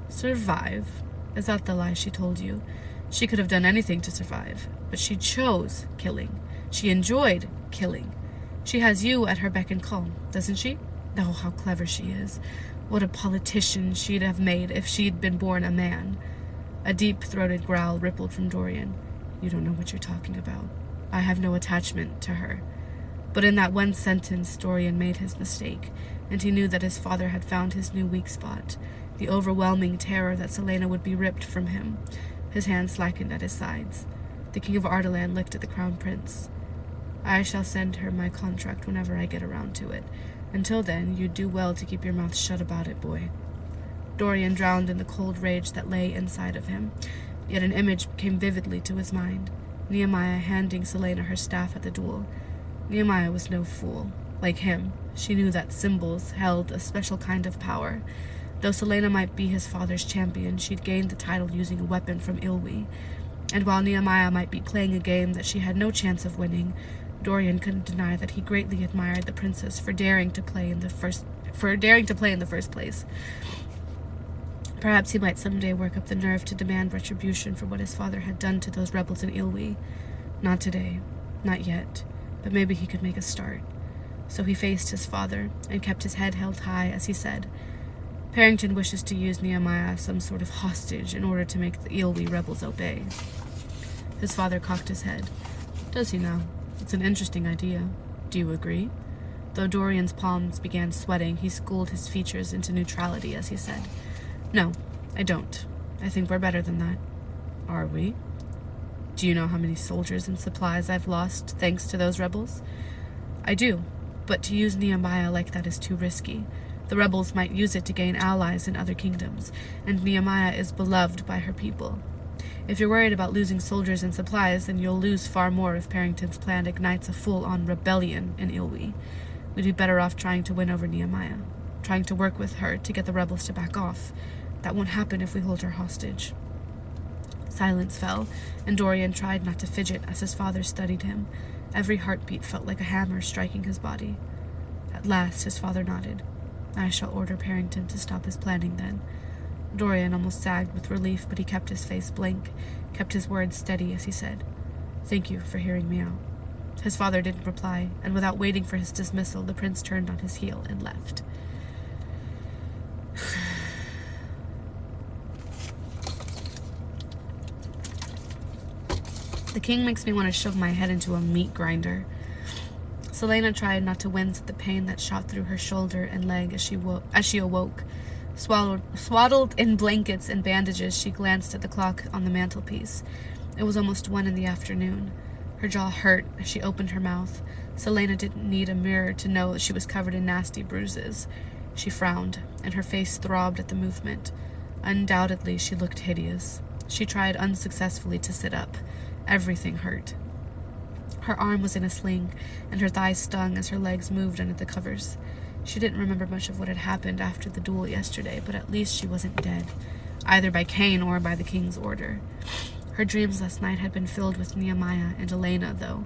A: Survive? Is that the lie she told you? She could have done anything to survive, but she chose killing. She enjoyed killing. She has you at her beck and call, doesn't she? Oh, how clever she is. What a politician she'd have made if she'd been born a man. A deep-throated growl rippled from Dorian. You don't know what you're talking about. I have no attachment to her. But in that one sentence, Dorian made his mistake, and he knew that his father had found his new weak spot, the overwhelming terror that Celaena would be ripped from him. His hands slackened at his sides. The king of Ardalan looked at the crown prince. I shall send her my contract whenever I get around to it. Until then, you'd do well to keep your mouth shut about it, boy. Dorian drowned in the cold rage that lay inside of him, yet an image came vividly to his mind. Nehemiah handing Celaena her staff at the duel. Nehemiah was no fool. Like him, she knew that symbols held a special kind of power. Though Celaena might be his father's champion, she'd gained the title using a weapon from Ilwi. And while Nehemiah might be playing a game that she had no chance of winning, Dorian couldn't deny that he greatly admired the princess for daring to play in the first place. Perhaps he might someday work up the nerve to demand retribution for what his father had done to those rebels in Ilwi. Not today. Not yet. But maybe he could make a start. So he faced his father, and kept his head held high as he said, Perrington wishes to use Nehemiah as some sort of hostage in order to make the Ilwi rebels obey. His father cocked his head. Does he now? It's an interesting idea. Do you agree? Though Dorian's palms began sweating, he schooled his features into neutrality as he said, No, I don't. I think we're better than that. Are we? Do you know how many soldiers and supplies I've lost thanks to those rebels? I do, but to use Nehemiah like that is too risky. The rebels might use it to gain allies in other kingdoms, and Nehemiah is beloved by her people. If you're worried about losing soldiers and supplies, then you'll lose far more if Parrington's plan ignites a full-on rebellion in Ilwi. We'd be better off trying to win over Nehemiah, trying to work with her to get the rebels to back off. That won't happen if we hold her hostage. Silence fell, and Dorian tried not to fidget as his father studied him. Every heartbeat felt like a hammer striking his body. At last his father nodded. I shall order Parrington to stop his planning then. Dorian almost sagged with relief, but he kept his face blank, kept his words steady as he said, "Thank you for hearing me out." His father didn't reply, and without waiting for his dismissal, the prince turned on his heel and left. The king makes me want to shove my head into a meat grinder. Selena tried not to wince at the pain that shot through her shoulder and leg as she awoke. Swaddled in blankets and bandages, she glanced at the clock on the mantelpiece. It was almost 1 in the afternoon. Her jaw hurt as she opened her mouth. Selena didn't need a mirror to know that she was covered in nasty bruises. She frowned, and her face throbbed at the movement. Undoubtedly, she looked hideous. She tried unsuccessfully to sit up. Everything hurt. Her arm was in a sling, and her thighs stung as her legs moved under the covers. She didn't remember much of what had happened after the duel yesterday, but at least she wasn't dead, either by Cain or by the king's order. Her dreams last night had been filled with Nehemiah and Elena, though.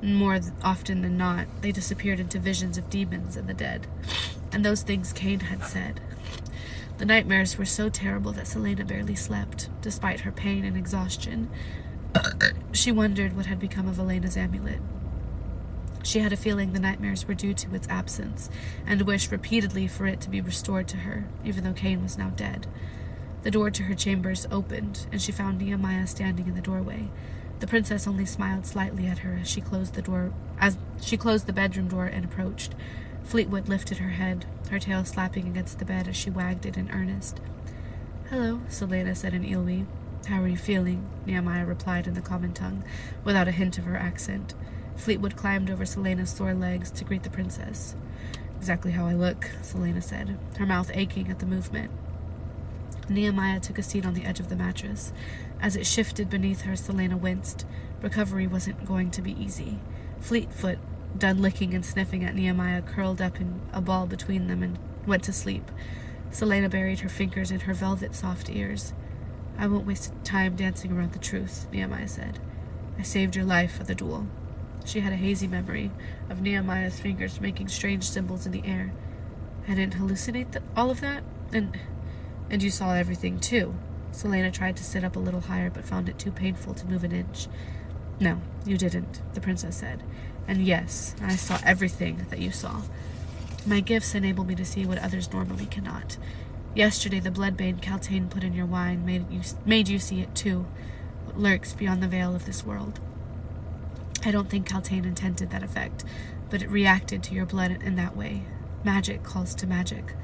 A: More often than not, they disappeared into visions of demons and the dead, and those things Cain had said. The nightmares were so terrible that Selena barely slept, despite her pain and exhaustion. She wondered what had become of Elena's amulet. She had a feeling the nightmares were due to its absence, and wished repeatedly for it to be restored to her, even though Cain was now dead. The door to her chambers opened, and she found Nehemiah standing in the doorway. The princess only smiled slightly at her as she closed the bedroom door and approached. Fleetwood lifted her head, her tail slapping against the bed as she wagged it in earnest. "Hello," Selena said in Ilwi. "How are you feeling?" Nehemiah replied in the common tongue, without a hint of her accent. Fleetwood climbed over Selena's sore legs to greet the princess. "Exactly how I look," Selena said, her mouth aching at the movement. Nehemiah took a seat on the edge of the mattress. As it shifted beneath her, Selena winced. Recovery wasn't going to be easy. Fleetfoot, done licking and sniffing at Nehemiah, curled up in a ball between them and went to sleep. Selena buried her fingers in her velvet soft ears. "I won't waste time dancing around the truth," Nehemiah said. "I saved your life at the duel." She had a hazy memory of Nehemiah's fingers making strange symbols in the air. "I didn't hallucinate all of that? And you saw everything, too?" Selena tried to sit up a little higher, but found it too painful to move an inch. "No, you didn't," the princess said. "And yes, I saw everything that you saw. My gifts enable me to see what others normally cannot. Yesterday, the bloodbane Kaltain put in your wine made you see it, too, what lurks beyond the veil of this world. I don't think Kaltain intended that effect, but it reacted to your blood in that way. Magic calls to magic."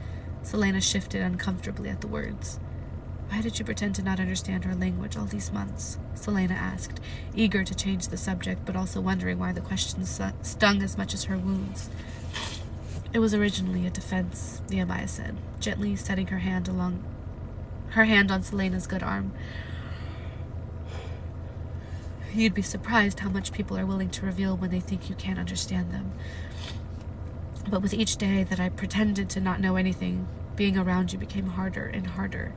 A: Selena shifted uncomfortably at the words. "Why did you pretend to not understand our language all these months?" Selena asked, eager to change the subject, but also wondering why the question stung as much as her wounds. "It was originally a defense," Nehemiah said, gently setting her hand on Selena's good arm. "You'd be surprised how much people are willing to reveal when they think you can't understand them. But with each day that I pretended to not know anything, being around you became harder and harder.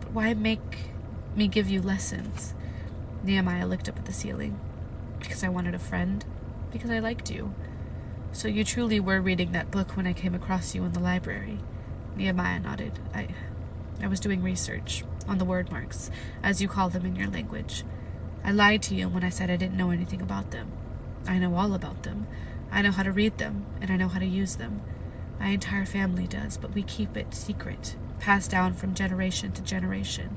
A: But why make me give you lessons?" Nehemiah looked up at the ceiling. "Because I wanted a friend. Because I liked you. So you truly were reading that book when I came across you in the library?" Nehemiah nodded. I was doing research on the word marks, as you call them in your language. I lied to you when I said I didn't know anything about them. I know all about them. I know how to read them, and I know how to use them. My entire family does, but we keep it secret, passed down from generation to generation.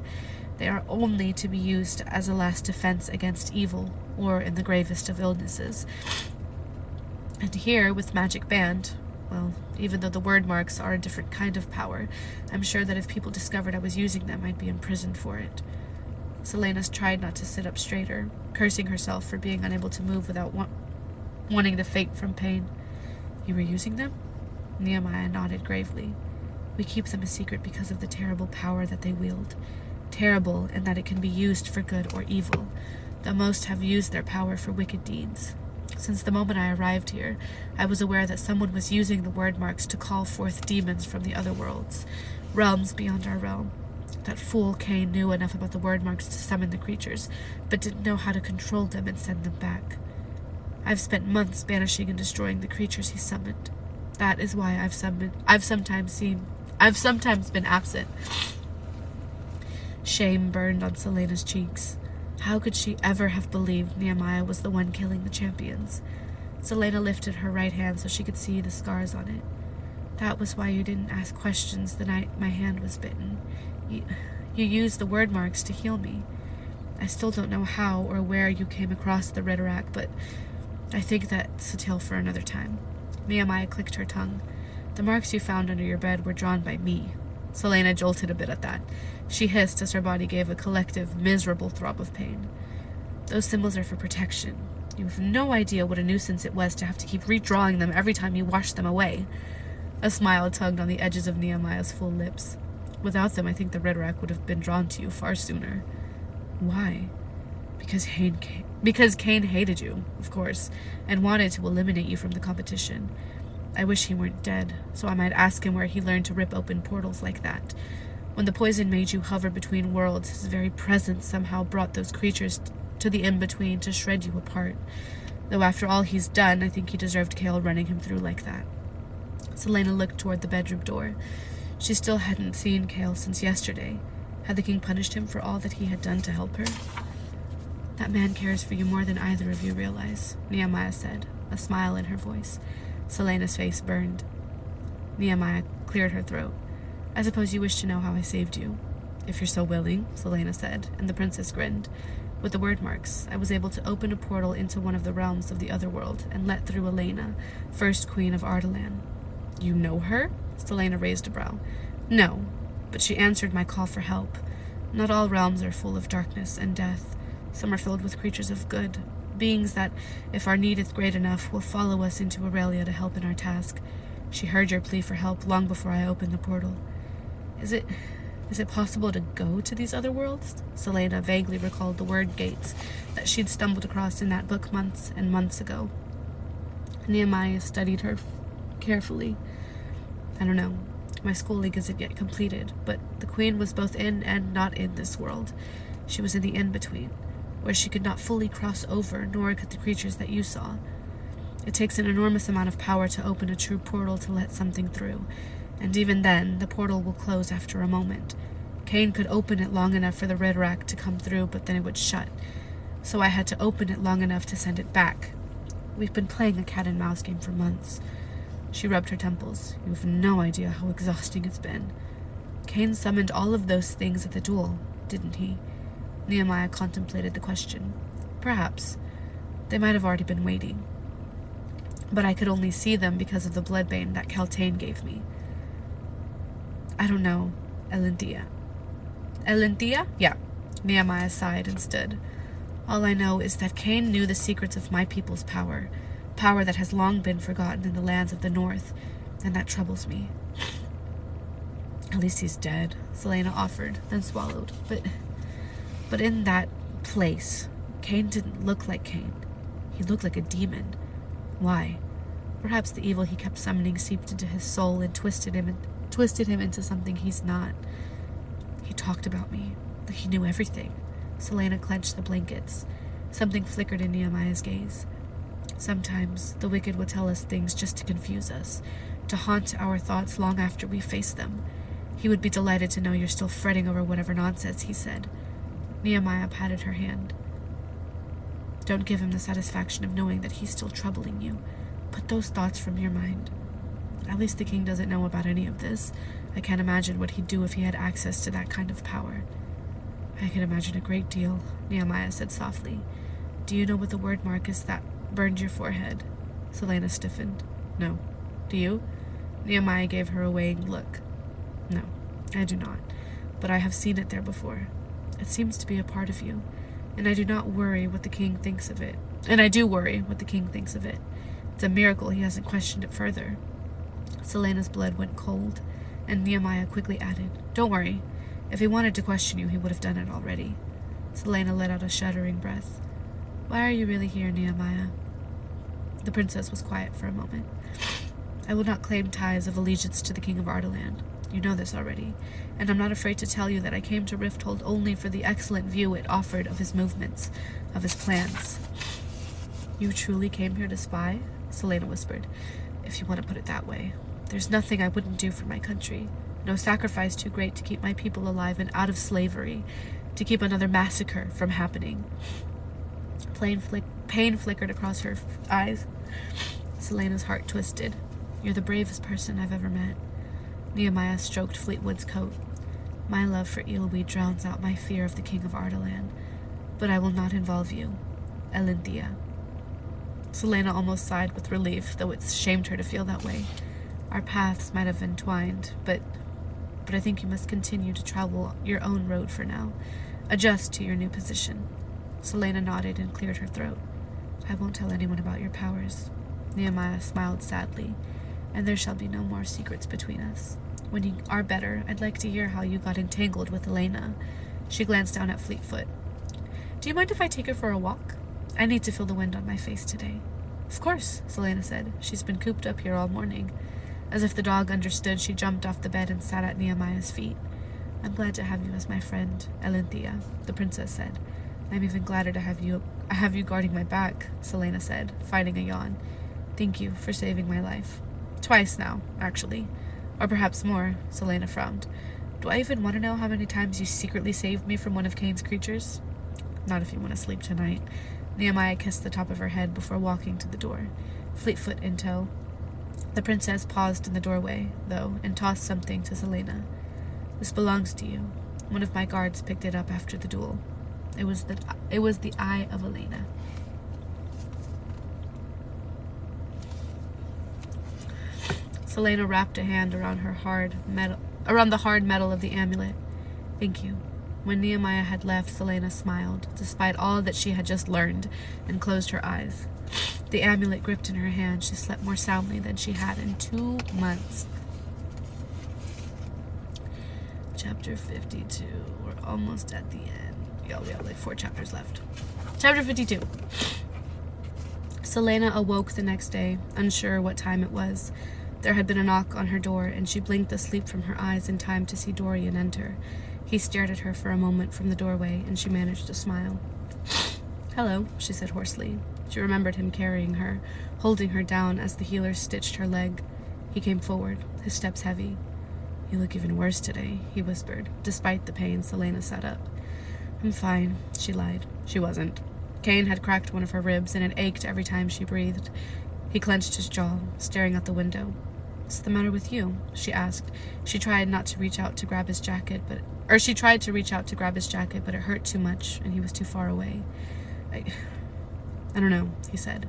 A: They are only to be used as a last defense against evil, or in the gravest of illnesses. And here, with Magic Band, well, even though the word marks are a different kind of power, I'm sure that if people discovered I was using them, I'd be imprisoned for it." Selena tried not to sit up straighter, cursing herself for being unable to move wanting to faint from pain. You were using them? Nehemiah nodded gravely. We keep them a secret because of the terrible power that they wield. Terrible in that it can be used for good or evil. The most have used their power for wicked deeds. Since the moment I arrived here, I was aware that someone was using the word marks to call forth demons from the other worlds, realms beyond our realm. That fool Cain knew enough about the word marks to summon the creatures, but didn't know how to control them and send them back. I've spent months banishing and destroying the creatures he summoned. That is why I've sometimes been absent. Shame burned on Selena's cheeks. How could she ever have believed Nehemiah was the one killing the champions? Selena lifted her right hand so she could see the scars on it. That was why you didn't ask questions the night my hand was bitten. You used the word marks to heal me. I still don't know how or where you came across the Ridderak, but I think that's a tale for another time. Nehemiah clicked her tongue. The marks you found under your bed were drawn by me. Selena jolted a bit at that. She hissed as her body gave a collective, miserable throb of pain. Those symbols are for protection. You have no idea what a nuisance it was to have to keep redrawing them every time you washed them away. A smile tugged on the edges of Nehemiah's full lips. Without them, I think the Ridderak would have been drawn to you far sooner. Why? Because Cain hated you, of course, and wanted to eliminate you from the competition. I wish he weren't dead, so I might ask him where he learned to rip open portals like that. When the poison made you hover between worlds, his very presence somehow brought those creatures to the in-between to shred you apart. Though after all he's done, I think he deserved Cale running him through like that. Selena looked toward the bedroom door. She still hadn't seen Cale since yesterday. Had the king punished him for all that he had done to help her? That man cares for you more than either of you realize, Nehemiah said, a smile in her voice. Selena's face burned. Nehemiah cleared her throat. I suppose you wish to know how I saved you. If you're so willing, Selena said, and the princess grinned. With the word marks, I was able to open a portal into one of the realms of the other world and let through Elena, first queen of Ardalan. You know her? Selena raised a brow. No, but she answered my call for help. Not all realms are full of darkness and death. Some are filled with creatures of good, beings that, if our need is great enough, will follow us into Aurelia to help in our task. She heard your plea for help long before I opened the portal. Is it possible to go to these other worlds? Selena vaguely recalled the word gates that she'd stumbled across in that book months and months ago. Nehemiah studied her carefully. I don't know. My schooling isn't yet completed, but the queen was both in and not in this world. She was in the in-between, where she could not fully cross over, nor could the creatures that you saw. It takes an enormous amount of power to open a true portal to let something through, and even then, the portal will close after a moment. Cain could open it long enough for the Ridderak to come through, but then it would shut. So I had to open it long enough to send it back. We've been playing a cat-and-mouse game for months. She rubbed her temples. You have no idea how exhausting it's been. Cain summoned all of those things at the duel, didn't he? Nehemiah contemplated the question. Perhaps. They might have already been waiting. But I could only see them because of the bloodbane that Kaltain gave me. I don't know. Elenthia. Elenthia? Yeah. Nehemiah sighed and stood. All I know is that Cain knew the secrets of my people's power that has long been forgotten in the lands of the north, and that troubles me. At least he's dead, Selena offered, then swallowed. But in that place, Cain didn't look like Cain. He looked like a demon. Why? Perhaps the evil he kept summoning seeped into his soul and twisted him into something he's not. He talked about me, like he knew everything. Selena clenched the blankets. Something flickered in Nehemiah's gaze. Sometimes the wicked will tell us things just to confuse us, to haunt our thoughts long after we face them. He would be delighted to know you're still fretting over whatever nonsense he said. Nehemiah patted her hand. Don't give him the satisfaction of knowing that he's still troubling you. Put those thoughts from your mind. At least the king doesn't know about any of this. I can't imagine what he'd do if he had access to that kind of power. I can imagine a great deal, Nehemiah said softly. Do you know what the word mark is that burned your forehead? Selena stiffened. No. Do you? Nehemiah gave her a weighing look. No, I do not. But I have seen it there before. It seems to be a part of you, and I do not worry what the king thinks of it. And I do worry what the king thinks of it. It's a miracle he hasn't questioned it further. Selena's blood went cold, and Nehemiah quickly added, "Don't worry. If he wanted to question you, he would have done it already." Selena let out a shuddering breath. "Why are you really here, Nehemiah?" The princess was quiet for a moment. "I will not claim ties of allegiance to the king of Ardaland. You know this already, and I'm not afraid to tell you that I came to Rifthold only for the excellent view it offered of his movements, of his plans." "You truly came here to spy?" Selena whispered. "If you want to put it that way. There's nothing I wouldn't do for my country. No sacrifice too great to keep my people alive and out of slavery, to keep another massacre from happening." Pain flickered across her eyes. Selena's heart twisted. "You're the bravest person I've ever met." Nehemiah stroked Fleetwood's coat. "My love for Eilweed drowns out my fear of the king of Ardaland. But I will not involve you. Elinthia." Selena almost sighed with relief, though it shamed her to feel that way. "Our paths might have entwined, but I think you must continue to travel your own road for now. Adjust to your new position." Selena nodded and cleared her throat. "I won't tell anyone about your powers." Nehemiah smiled sadly. "And there shall be no more secrets between us. When you are better, I'd like to hear how you got entangled with Elena." She glanced down at Fleetfoot. "Do you mind if I take her for a walk? I need to feel the wind on my face today." "Of course," Selena said. "She's been cooped up here all morning." As if the dog understood, she jumped off the bed and sat at Nehemiah's feet. "I'm glad to have you as my friend, Elinthia," the princess said. "I'm even gladder to have you guarding my back," Selena said, fighting a yawn. "Thank you for saving my life. Twice now, actually. Or perhaps more," Selena frowned. "Do I even want to know how many times you secretly saved me from one of Cain's creatures?" "Not if you want to sleep tonight." Nehemiah kissed the top of her head before walking to the door, Fleetfoot in tow. The princess paused in the doorway, though, and tossed something to Selena. "This belongs to you. One of my guards picked it up after the duel. It was the eye of Elena." Selena wrapped a hand around the hard metal of the amulet. "Thank you." When Nehemiah had left, Selena smiled, despite all that she had just learned, and closed her eyes. The amulet gripped in her hand, she slept more soundly than she had in 2 months. Chapter 52. We're almost at the end. Yeah, we have like 4 chapters left. Chapter 52. Selena awoke the next day, unsure what time it was. There had been a knock on her door, and she blinked the sleep from her eyes in time to see Dorian enter. He stared at her for a moment from the doorway, and she managed to smile. "Hello," she said hoarsely. She remembered him carrying her, holding her down as the healer stitched her leg. He came forward, his steps heavy. "You look even worse today," he whispered. Despite the pain, Selena sat up. "I'm fine," she lied. She wasn't. Cain had cracked one of her ribs, and it ached every time she breathed. He clenched his jaw, staring out the window. "What's the matter with you?" she asked. She tried to reach out to grab his jacket, but it hurt too much, and he was too far away. I don't know," he said.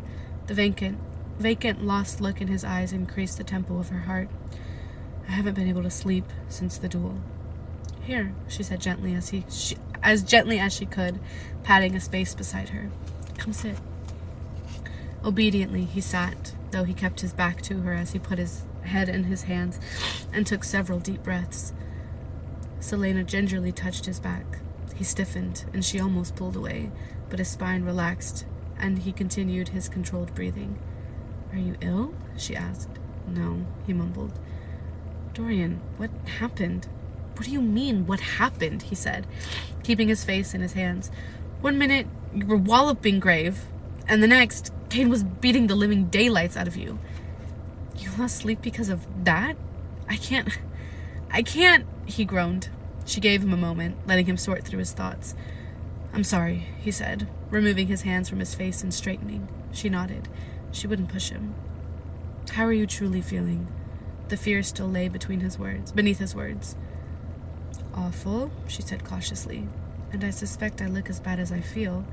A: The vacant, lost look in his eyes increased the tempo of her heart. "I haven't been able to sleep since the duel." "Here," she said gently as gently as she could, patting a space beside her. "Come sit." Obediently, he sat, though he kept his back to her as he put his head in his hands and took several deep breaths. Selena gingerly touched his back. He stiffened, and she almost pulled away, but his spine relaxed, and he continued his controlled breathing. "Are you ill?" she asked. "No," he mumbled. "Dorian, what happened?" "What do you mean, what happened?" he said, keeping his face in his hands. "One minute, you were walloping Grave, and the next, Cain was beating the living daylights out of you. You lost sleep because of that? I can't, he groaned. She gave him a moment, letting him sort through his thoughts. "I'm sorry," he said, removing his hands from his face and straightening. She nodded. She wouldn't push him. "How are you truly feeling?" The fear still lay beneath his words. "Awful," she said cautiously, "and I suspect I look as bad as I feel."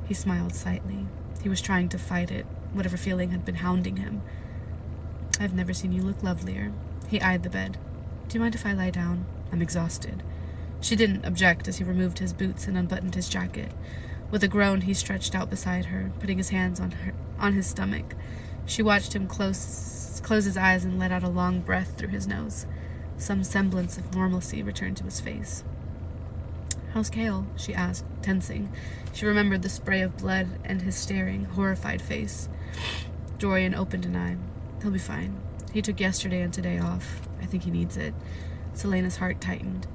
A: He smiled slightly. He was trying to fight it, whatever feeling had been hounding him. "I've never seen you look lovelier." He eyed the bed. "Do you mind if I lie down? I'm exhausted." She didn't object as he removed his boots and unbuttoned his jacket. With a groan, he stretched out beside her, putting his hands on his stomach. She watched him close his eyes and let out a long breath through his nose. Some semblance of normalcy returned to his face. "How's Cale?" she asked, tensing. She remembered the spray of blood and his staring, horrified face. Dorian opened an eye. "He'll be fine. He took yesterday and today off. I think he needs it." Selena's heart tightened.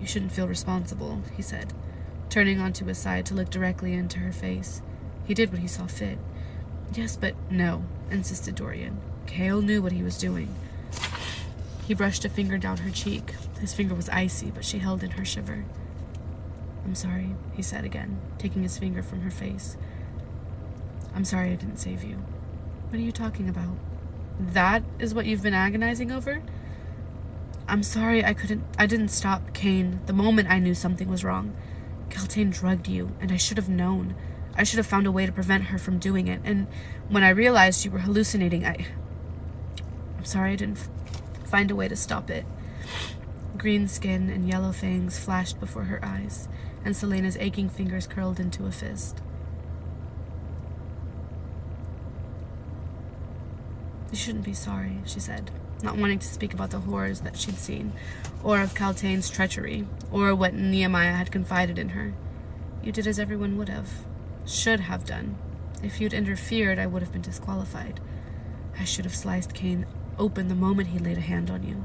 A: "You shouldn't feel responsible," he said, turning onto his side to look directly into her face. He did what he saw fit. "Yes, but no," insisted Dorian. "Cale knew what he was doing." He brushed a finger down her cheek. His finger was icy, but she held in her shiver. "I'm sorry," he said again, taking his finger from her face. "I'm sorry I didn't save you." "What are you talking about? That is what you've been agonizing over?" "I'm sorry I didn't stop Kane the moment I knew something was wrong. Kaltain drugged you, and I should have known. I should have found a way to prevent her from doing it, and when I realized you were hallucinating, I'm sorry I didn't find a way to stop it." Green skin and yellow fangs flashed before her eyes, and Selena's aching fingers curled into a fist. "You shouldn't be sorry," she said, not wanting to speak about the horrors that she'd seen, or of Kaltain's treachery, or what Nehemiah had confided in her. "You did as everyone should have done. If you'd interfered, I would have been disqualified. I should have sliced Kane open the moment he laid a hand on you.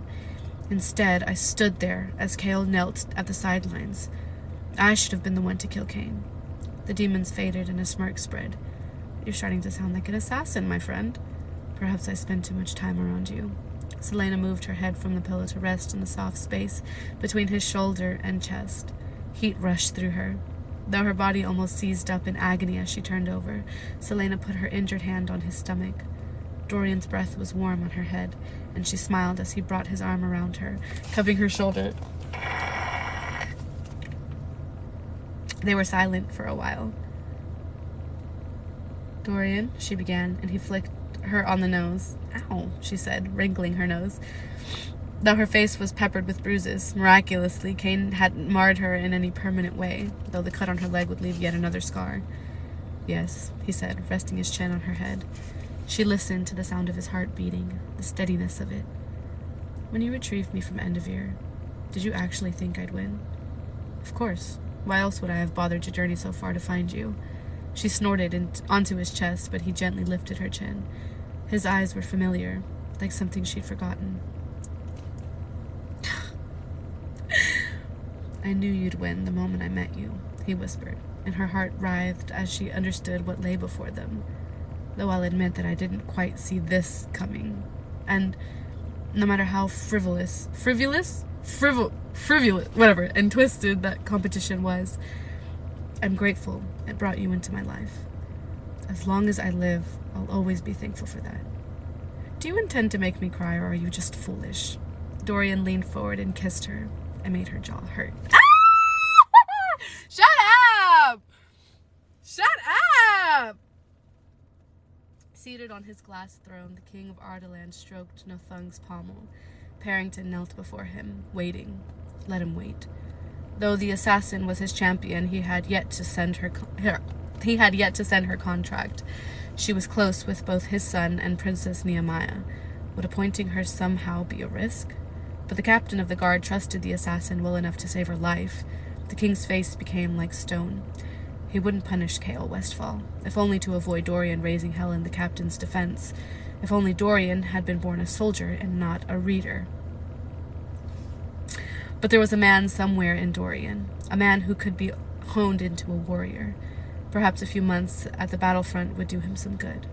A: Instead, I stood there as Cale knelt at the sidelines. I should have been the one to kill Kane." The demons faded and a smirk spread. "You're starting to sound like an assassin, my friend. Perhaps I spend too much time around you." Selena moved her head from the pillow to rest in the soft space between his shoulder and chest. Heat rushed through her. Though her body almost seized up in agony as she turned over, Selena put her injured hand on his stomach. Dorian's breath was warm on her head, and she smiled as he brought his arm around her, covering her shoulder. They were silent for a while. "Dorian," she began, and he flicked her on the nose. "Ow," she said, wrinkling her nose. Though her face was peppered with bruises, miraculously, Kane hadn't marred her in any permanent way, though the cut on her leg would leave yet another scar. "Yes," he said, resting his chin on her head. She listened to the sound of his heart beating, the steadiness of it. "When you retrieved me from Enderveer, did you actually think I'd win?" "Of course. Why else would I have bothered to journey so far to find you?" She snorted onto his chest, but he gently lifted her chin. His eyes were familiar, like something she'd forgotten. "I knew you'd win the moment I met you," he whispered, and her heart writhed as she understood what lay before them. "Though I'll admit that I didn't quite see this coming. And no matter how frivolous, whatever, and twisted that competition was, I'm grateful it brought you into my life. As long as I live, I'll always be thankful for that. Do you intend to make me cry, or are you just foolish?" Dorian leaned forward and kissed her. I made her jaw hurt. Shut up! Shut up! Seated on his glass throne, the king of Ardalan stroked Nothung's pommel. Parrington knelt before him, waiting. Let him wait. Though the assassin was his champion, he had yet to send her contract. She was close with both his son and Princess Nehemiah. Would appointing her somehow be a risk? But the captain of the guard trusted the assassin well enough to save her life. The king's face became like stone. He wouldn't punish Cale Westfall, if only to avoid Dorian raising hell in the captain's defense. If only Dorian had been born a soldier and not a reader. But there was a man somewhere in Dorian, a man who could be honed into a warrior. Perhaps a few months at the battlefront would do him some good.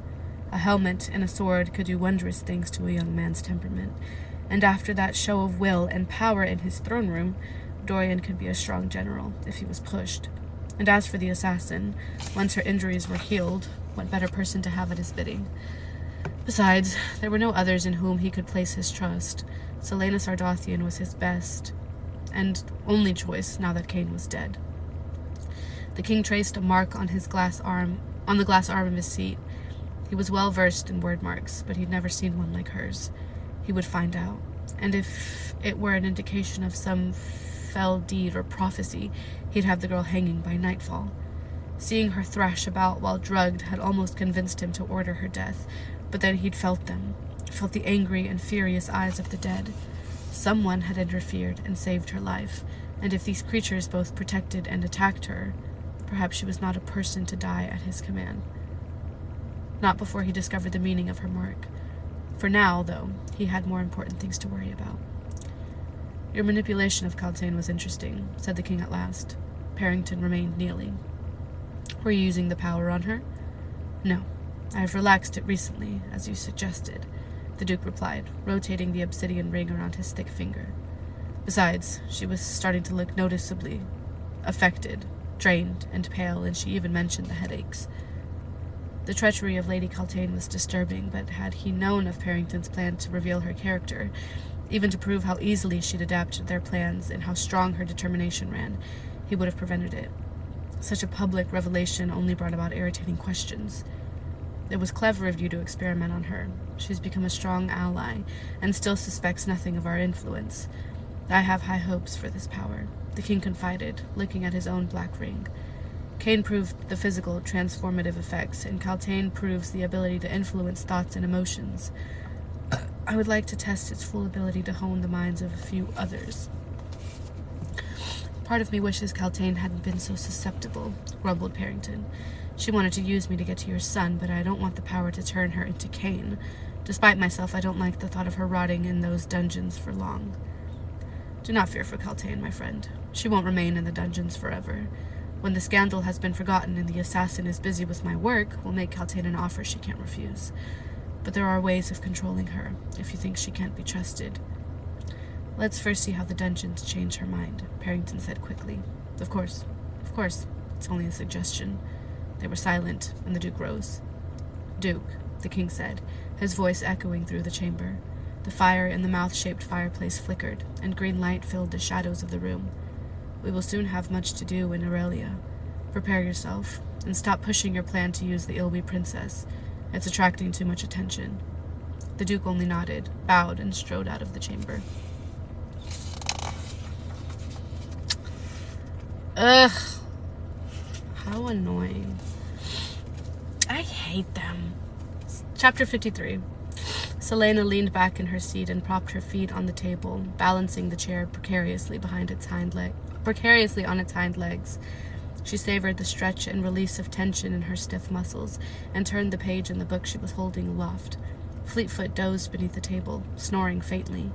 A: A helmet and a sword could do wondrous things to a young man's temperament, and after that show of will and power in his throne room, Dorian could be a strong general if he was pushed. And as for the assassin, once her injuries were healed, what better person to have at his bidding? Besides, there were no others in whom he could place his trust. Selena Sardathian was his best and only choice now that Kane was dead. The king traced a mark on the glass arm of his seat. He was well versed in word marks, but he'd never seen one like hers. He would find out, and if it were an indication of some fell deed or prophecy, he'd have the girl hanging by nightfall. Seeing her thrash about while drugged had almost convinced him to order her death, But then he'd felt them, felt the angry and furious eyes of the dead. Someone had interfered and saved her life, and if these creatures both protected and attacked her, perhaps she was not a person to die at his command. Not before he discovered the meaning of her mark. For now, though, he had more important things to worry about. "Your manipulation of Kaltain was interesting," said the king at last. Parrington remained kneeling. "Were you using the power on her?" "No. I have relaxed it recently, as you suggested," the Duke replied, rotating the obsidian ring around his thick finger. "Besides, she was starting to look noticeably affected, drained, and pale, and she even mentioned the headaches." The treachery of Lady Kaltain was disturbing, but had he known of Parrington's plan to reveal her character, even to prove how easily she'd adapt to their plans and how strong her determination ran, he would have prevented it. Such a public revelation only brought about irritating questions. "It was clever of you to experiment on her. She's become a strong ally, and still suspects nothing of our influence. I have high hopes for this power," the king confided, looking at his own black ring. "Kane proved the physical, transformative effects, and Kaltain proves the ability to influence thoughts and emotions. I would like to test its full ability to hone the minds of a few others." "Part of me wishes Kaltain hadn't been so susceptible," grumbled Parrington. "She wanted to use me to get to your son, but I don't want the power to turn her into Kane. Despite myself, I don't like the thought of her rotting in those dungeons for long." "Do not fear for Kaltain, my friend. She won't remain in the dungeons forever. When the scandal has been forgotten and the assassin is busy with my work, we'll make Kaltain an offer she can't refuse. But there are ways of controlling her, if you think she can't be trusted." "Let's first see how the dungeons change her mind," Parrington said quickly. Of course. It's only a suggestion." They were silent, and the Duke rose. "Duke," the king said, his voice echoing through the chamber. The fire in the mouth-shaped fireplace flickered, and green light filled the shadows of the room. "We will soon have much to do in Aurelia. Prepare yourself, and stop pushing your plan to use the Ilby princess. It's attracting too much attention." The Duke only nodded, bowed, and strode out of the chamber. Ugh. How annoying. I hate them. Chapter 53. Selena leaned back in her seat and propped her feet on the table, balancing the chair precariously on its hind legs. She savored the stretch and release of tension in her stiff muscles, and turned the page in the book she was holding aloft. Fleetfoot dozed beneath the table, snoring faintly.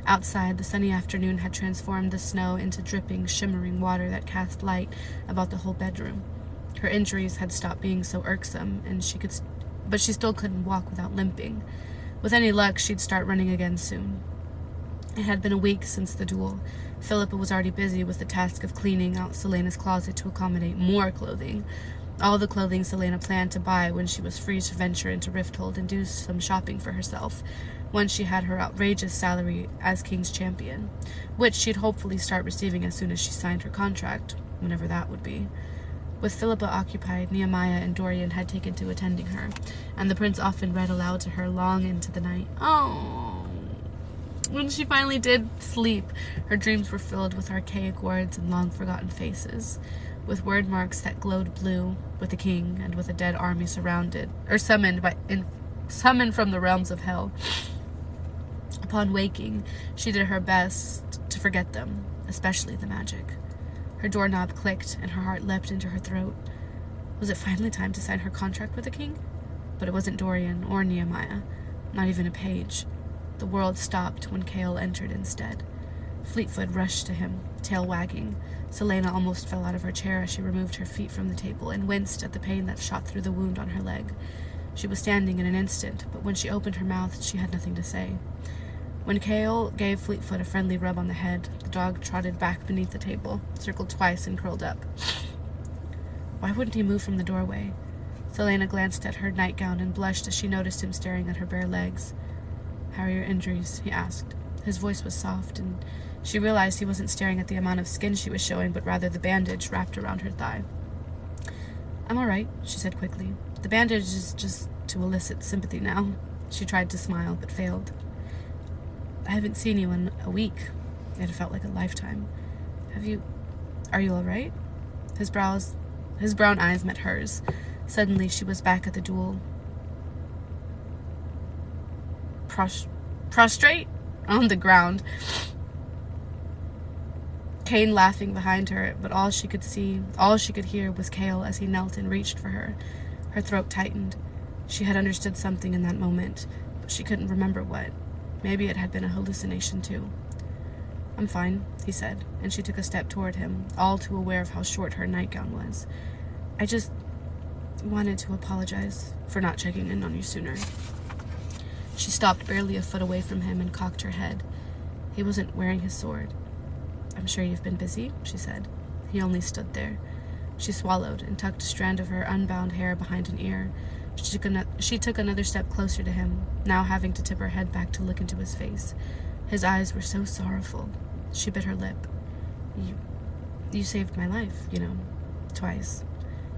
A: Outside, the sunny afternoon had transformed the snow into dripping, shimmering water that cast light about the whole bedroom. Her injuries had stopped being so irksome, but she still couldn't walk without limping. With any luck, she'd start running again soon. It had been a week since the duel. Philippa was already busy with the task of cleaning out Selena's closet to accommodate more clothing. All the clothing Selena planned to buy when she was free to venture into Rifthold and do some shopping for herself, once she had her outrageous salary as King's Champion, which she'd hopefully start receiving as soon as she signed her contract, whenever that would be. With Philippa occupied, Nehemiah and Dorian had taken to attending her, and the prince often read aloud to her long into the night. Oh! When she finally did sleep, her dreams were filled with archaic words and long-forgotten faces, with word marks that glowed blue, with the king, and with a dead army summoned from the realms of hell. Upon waking, she did her best to forget them, especially the magic. Her doorknob clicked, and her heart leapt into her throat. Was it finally time to sign her contract with the king? But it wasn't Dorian or Nehemiah, not even a page. The world stopped when Chaol entered instead. Fleetfoot rushed to him, tail wagging. Selena almost fell out of her chair as she removed her feet from the table and winced at the pain that shot through the wound on her leg. She was standing in an instant, but when she opened her mouth, she had nothing to say. When Chaol gave Fleetfoot a friendly rub on the head, the dog trotted back beneath the table, circled twice, and curled up. Why wouldn't he move from the doorway? Selena glanced at her nightgown and blushed as she noticed him staring at her bare legs. "How are your injuries?" he asked. His voice was soft, and she realized he wasn't staring at the amount of skin she was showing, but rather the bandage wrapped around her thigh. "I'm all right," she said quickly. "The bandage is just to elicit sympathy now." She tried to smile, but failed. "I haven't seen you in a week." It had felt like a lifetime. Are you all right?" His brown eyes met hers. Suddenly, she was back at the duel. prostrate on the ground. Kane laughing behind her, but all she could hear was Cale as he knelt and reached for her. Her throat tightened. She had understood something in that moment, but she couldn't remember what. Maybe it had been a hallucination too. "I'm fine," he said, and she took a step toward him, all too aware of how short her nightgown was. "I just wanted to apologize for not checking in on you sooner." She stopped barely a foot away from him and cocked her head. He wasn't wearing his sword. "I'm sure you've been busy," she said. He only stood there. She swallowed and tucked a strand of her unbound hair behind an ear. She took another step closer to him, now having to tip her head back to look into his face. His eyes were so sorrowful. She bit her lip. You saved my life, twice."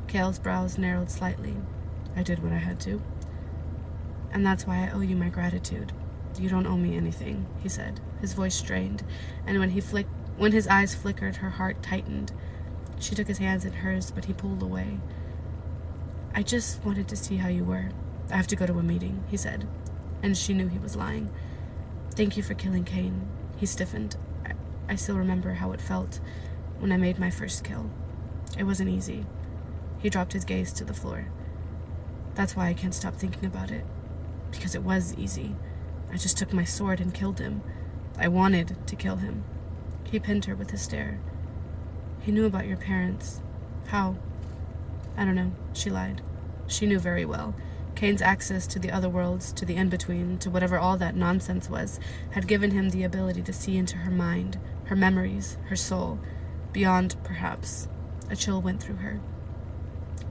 A: Cale's brows narrowed slightly. "I did what I had to. And that's why I owe you my gratitude. You don't owe me anything," he said, his voice strained, and when his eyes flickered, her heart tightened. She took his hands in hers, but he pulled away. "I just wanted to see how you were. I have to go to a meeting," he said, and she knew he was lying. "Thank you for killing Kane." He stiffened. I still remember how it felt when I made my first kill. It wasn't easy." He dropped his gaze to the floor. "That's why I can't stop thinking about it. Because it was easy. I just took my sword and killed him. I wanted to kill him." He pinned her with his stare. "He knew about your parents. How?" "I don't know," she lied. She knew very well. Kane's access to the other worlds, to the in-between, to whatever all that nonsense was, had given him the ability to see into her mind, her memories, her soul. Beyond, perhaps. A chill went through her.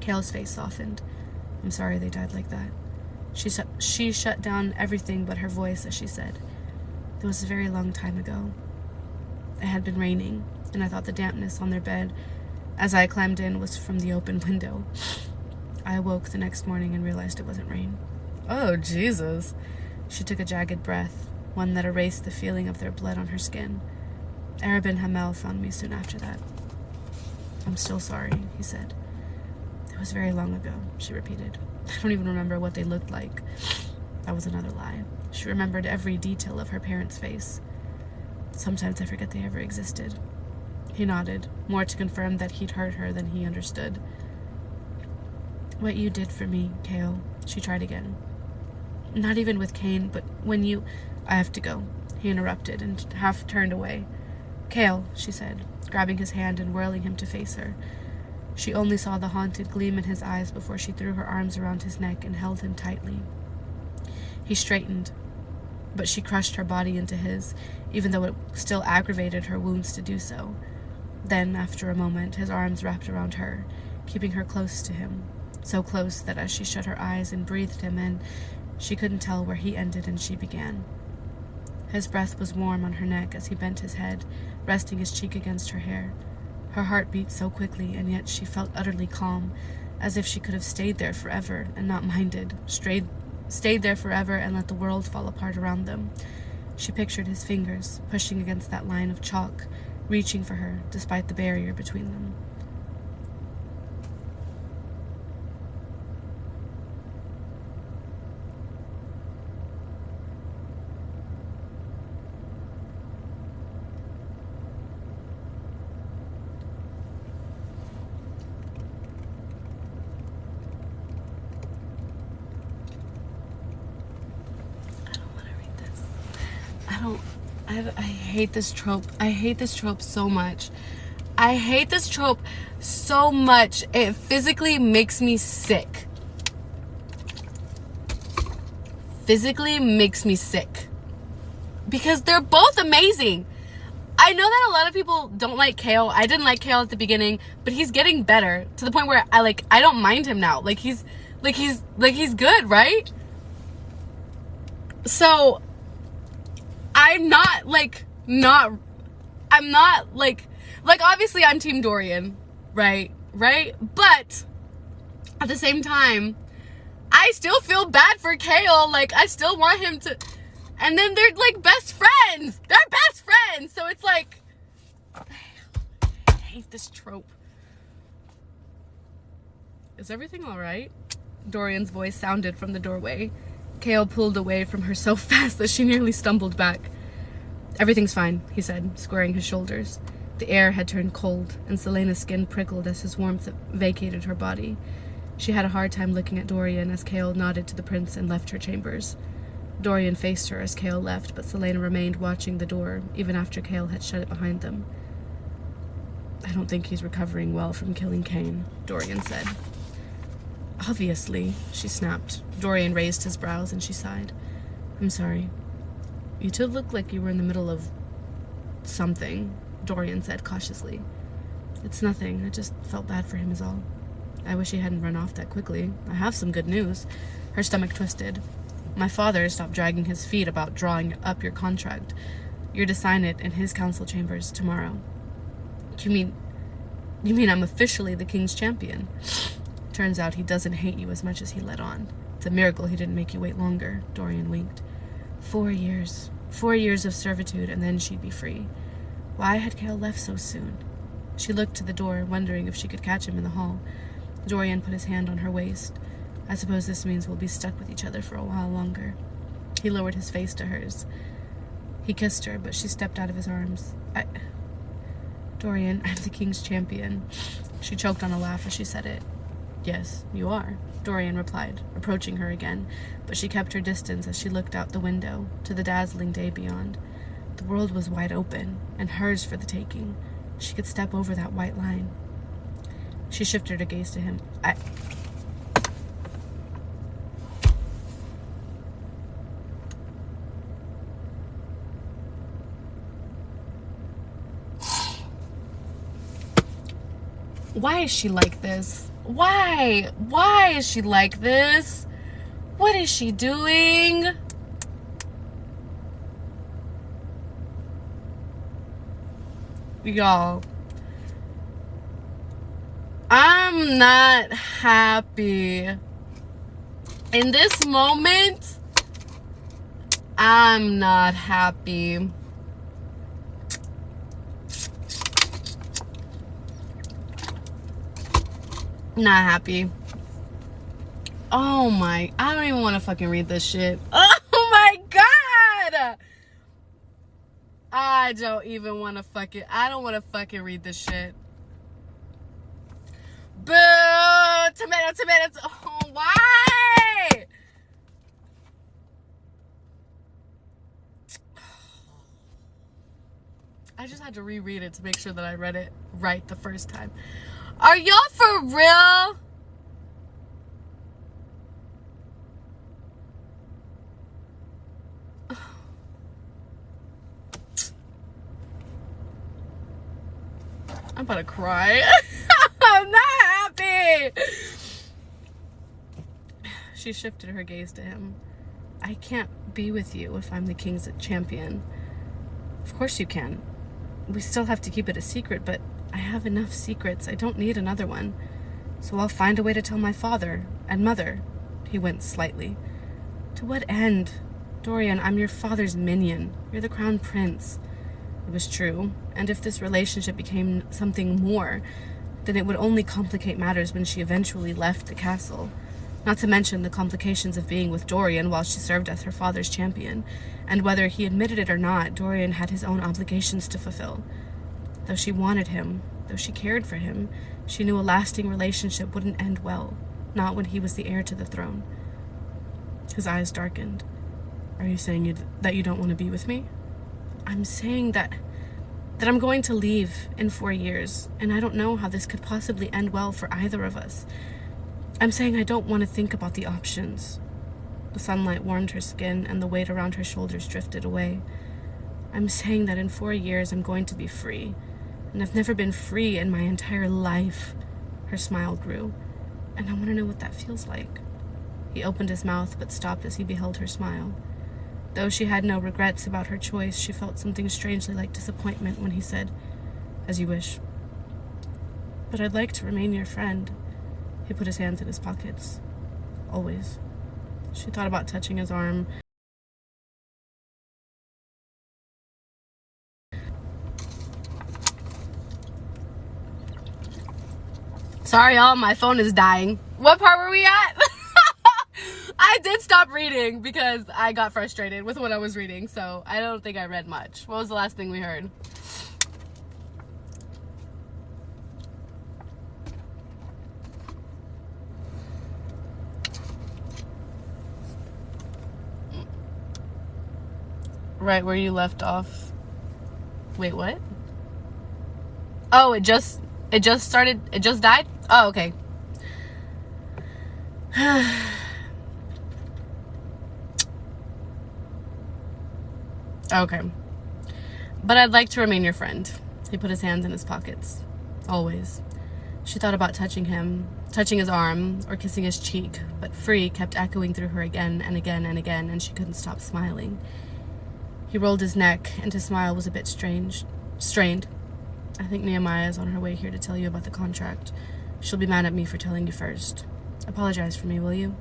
A: Cale's face softened. "I'm sorry they died like that." She shut down everything but her voice as she said, "It was a very long time ago. It had been raining, and I thought the dampness on their bed as I climbed in was from the open window. I awoke the next morning and realized it wasn't rain." "Oh, Jesus." She took a jagged breath, one that erased the feeling of their blood on her skin. "Arabin Hamel found me soon after that." "I'm still sorry," he said. "It was very long ago," she repeated. "I don't even remember what they looked like." That was another lie. She remembered every detail of her parents' face. "Sometimes I forget they ever existed." He nodded, more to confirm that he'd heard her than he understood. "What you did for me, Cale," she tried again. "Not even with Kane, but when you—" "I have to go," he interrupted and half turned away. "Cale," she said, grabbing his hand and whirling him to face her. She only saw the haunted gleam in his eyes before she threw her arms around his neck and held him tightly. He straightened, but she crushed her body into his, even though it still aggravated her wounds to do so. Then, after a moment, his arms wrapped around her, keeping her close to him, so close that as she shut her eyes and breathed him in, she couldn't tell where he ended and she began. His breath was warm on her neck as he bent his head, resting his cheek against her hair. Her heart beat so quickly, and yet she felt utterly calm, as if she could have stayed there forever and not minded, stayed there forever and let the world fall apart around them. She pictured his fingers pushing against that line of chalk, reaching for her despite the barrier between them. I hate this trope. I hate this trope so much. I hate this trope so much. It physically makes me sick. Physically makes me sick. Because they're both amazing. I know that a lot of people don't like Cale. I didn't like Cale at the beginning, but he's getting better to the point where I don't mind him now. He's good, right? So I'm not obviously I'm Team Dorian, right? But at the same time, I still feel bad for Cale. I still want him to, and then they're best friends. They're best friends. So it's I hate this trope. Is everything all right? Dorian's voice sounded from the doorway. Chaol pulled away from her so fast that she nearly stumbled back. "Everything's fine," he said, squaring his shoulders. The air had turned cold, and Celaena's skin prickled as his warmth vacated her body. She had a hard time looking at Dorian as Chaol nodded to the prince and left her chambers. Dorian faced her as Chaol left, but Celaena remained watching the door, even after Chaol had shut it behind them. "I don't think he's recovering well from killing Cain," Dorian said. "Obviously," she snapped. Dorian raised his brows and she sighed. "I'm sorry. You two look like you were in the middle of something," Dorian said cautiously. "It's nothing. I just felt bad for him is all. I wish he hadn't run off that quickly. I have some good news." Her stomach twisted. "My father stopped dragging his feet about drawing up your contract. You're to sign it in his council chambers tomorrow." You mean I'm officially the king's champion?" "Turns out he doesn't hate you as much as he let on. It's a miracle he didn't make you wait longer," Dorian winked. 4 years. 4 years of servitude, and then she'd be free. Why had Chaol left so soon? She looked to the door, wondering if she could catch him in the hall. Dorian put his hand on her waist. "I suppose this means we'll be stuck with each other for a while longer." He lowered his face to hers. He kissed her, but she stepped out of his arms. "Dorian, I'm the king's champion." She choked on a laugh as she said it. "Yes, you are," Dorian replied, approaching her again, but she kept her distance as she looked out the window to the dazzling day beyond. The world was wide open, and hers for the taking. She could step over that white line. She shifted her gaze to him. Why is she like this? Why? Why is she like this? What is she doing? Y'all, I'm not happy. In this moment, I'm not happy. Not happy. Oh my, I don't even want to fucking read this shit. Oh my god! I don't even want to I don't want to fucking read this shit. Boo! Tomato. Oh, why? I just had to reread it to make sure that I read it right the first time. Are y'all for real? I'm about to cry. I'm not happy. She shifted her gaze to him. "I can't be with you if I'm the king's champion." "Of course you can. We still have to keep it a secret, but I have enough secrets. I don't need another one. So I'll find a way to tell my father and mother." He winced slightly. "To what end? Dorian, I'm your father's minion. You're the crown prince." It was true, and if this relationship became something more, then it would only complicate matters when she eventually left the castle. Not to mention the complications of being with Dorian while she served as her father's champion, and whether he admitted it or not, Dorian had his own obligations to fulfill. Though she wanted him, though she cared for him, she knew a lasting relationship wouldn't end well, not when he was the heir to the throne. His eyes darkened. "Are you saying that you don't want to be with me?" "I'm saying that I'm going to leave in 4 years, and I don't know how this could possibly end well for either of us. I'm saying I don't want to think about the options." The sunlight warmed her skin, and the weight around her shoulders drifted away. "I'm saying that in 4 years I'm going to be free, and I've never been free in my entire life." Her smile grew. "And I want to know what that feels like." He opened his mouth, but stopped as he beheld her smile. Though she had no regrets about her choice, she felt something strangely like disappointment when he said, "As you wish. But I'd like to remain your friend." He put his hands in his pockets. "Always." She thought about touching his arm. Sorry, y'all, my phone is dying. What part were we at? I did stop reading because I got frustrated with what I was reading, so I don't think I read much. What was the last thing we heard? Right where you left off. Wait, what? Oh, it just started, it just died? Oh, okay. Okay. But I'd like to remain your friend. He put his hands in his pockets. Always. She thought about touching him, touching his arm, or kissing his cheek, but free kept echoing through her again and again and again, and she couldn't stop smiling. He rolled his neck, and his smile was a bit strained. I think Nehemiah is on her way here to tell you about the contract. She'll be mad at me for telling you first. Apologize for me, will you?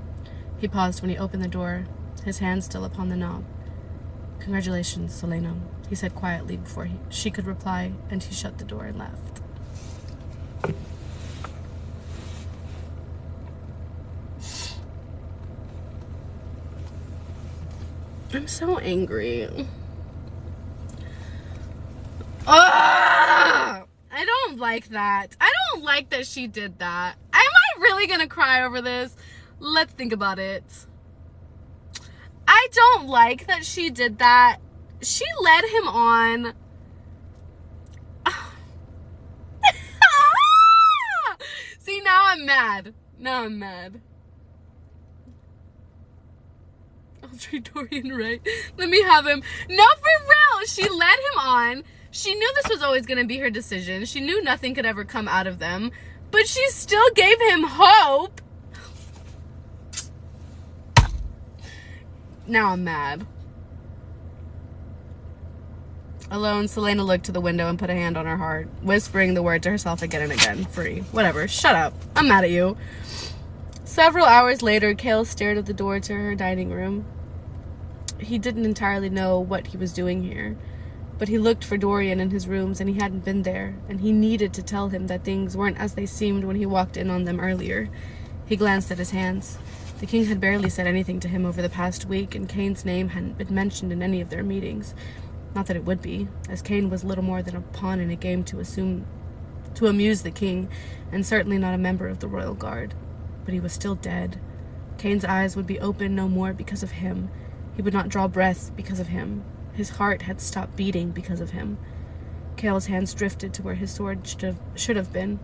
A: He paused when he opened the door, his hand still upon the knob. Congratulations, Selena, he said quietly before she could reply, and he shut the door and left. I'm so angry. I don't like that. I don't like that she did that. Am I really gonna cry over this? Let's think about it. I don't like that she did that. She led him on. See, now I'm mad. Now I'm mad. I'll treat Dorian right. Let me have him. No, for real. She led him on. She knew this was always going to be her decision. She knew nothing could ever come out of them. But she still gave him hope. Now I'm mad. Alone, Selena looked to the window and put a hand on her heart, whispering the word to herself again and again. Free. Whatever. Shut up. I'm mad at you. Several hours later, Cale stared at the door to her dining room. He didn't entirely know what he was doing here, but he looked for Dorian in his rooms and he hadn't been there, and he needed to tell him that things weren't as they seemed when he walked in on them earlier. He glanced at his hands. The king had barely said anything to him over the past week, and Cain's name hadn't been mentioned in any of their meetings. Not that it would be, as Cain was little more than a pawn in a game to amuse the king, and certainly not a member of the royal guard. But he was still dead. Cain's eyes would be open no more because of him. He would not draw breath because of him. His heart had stopped beating because of him. Cale's hands drifted to where his sword should have been.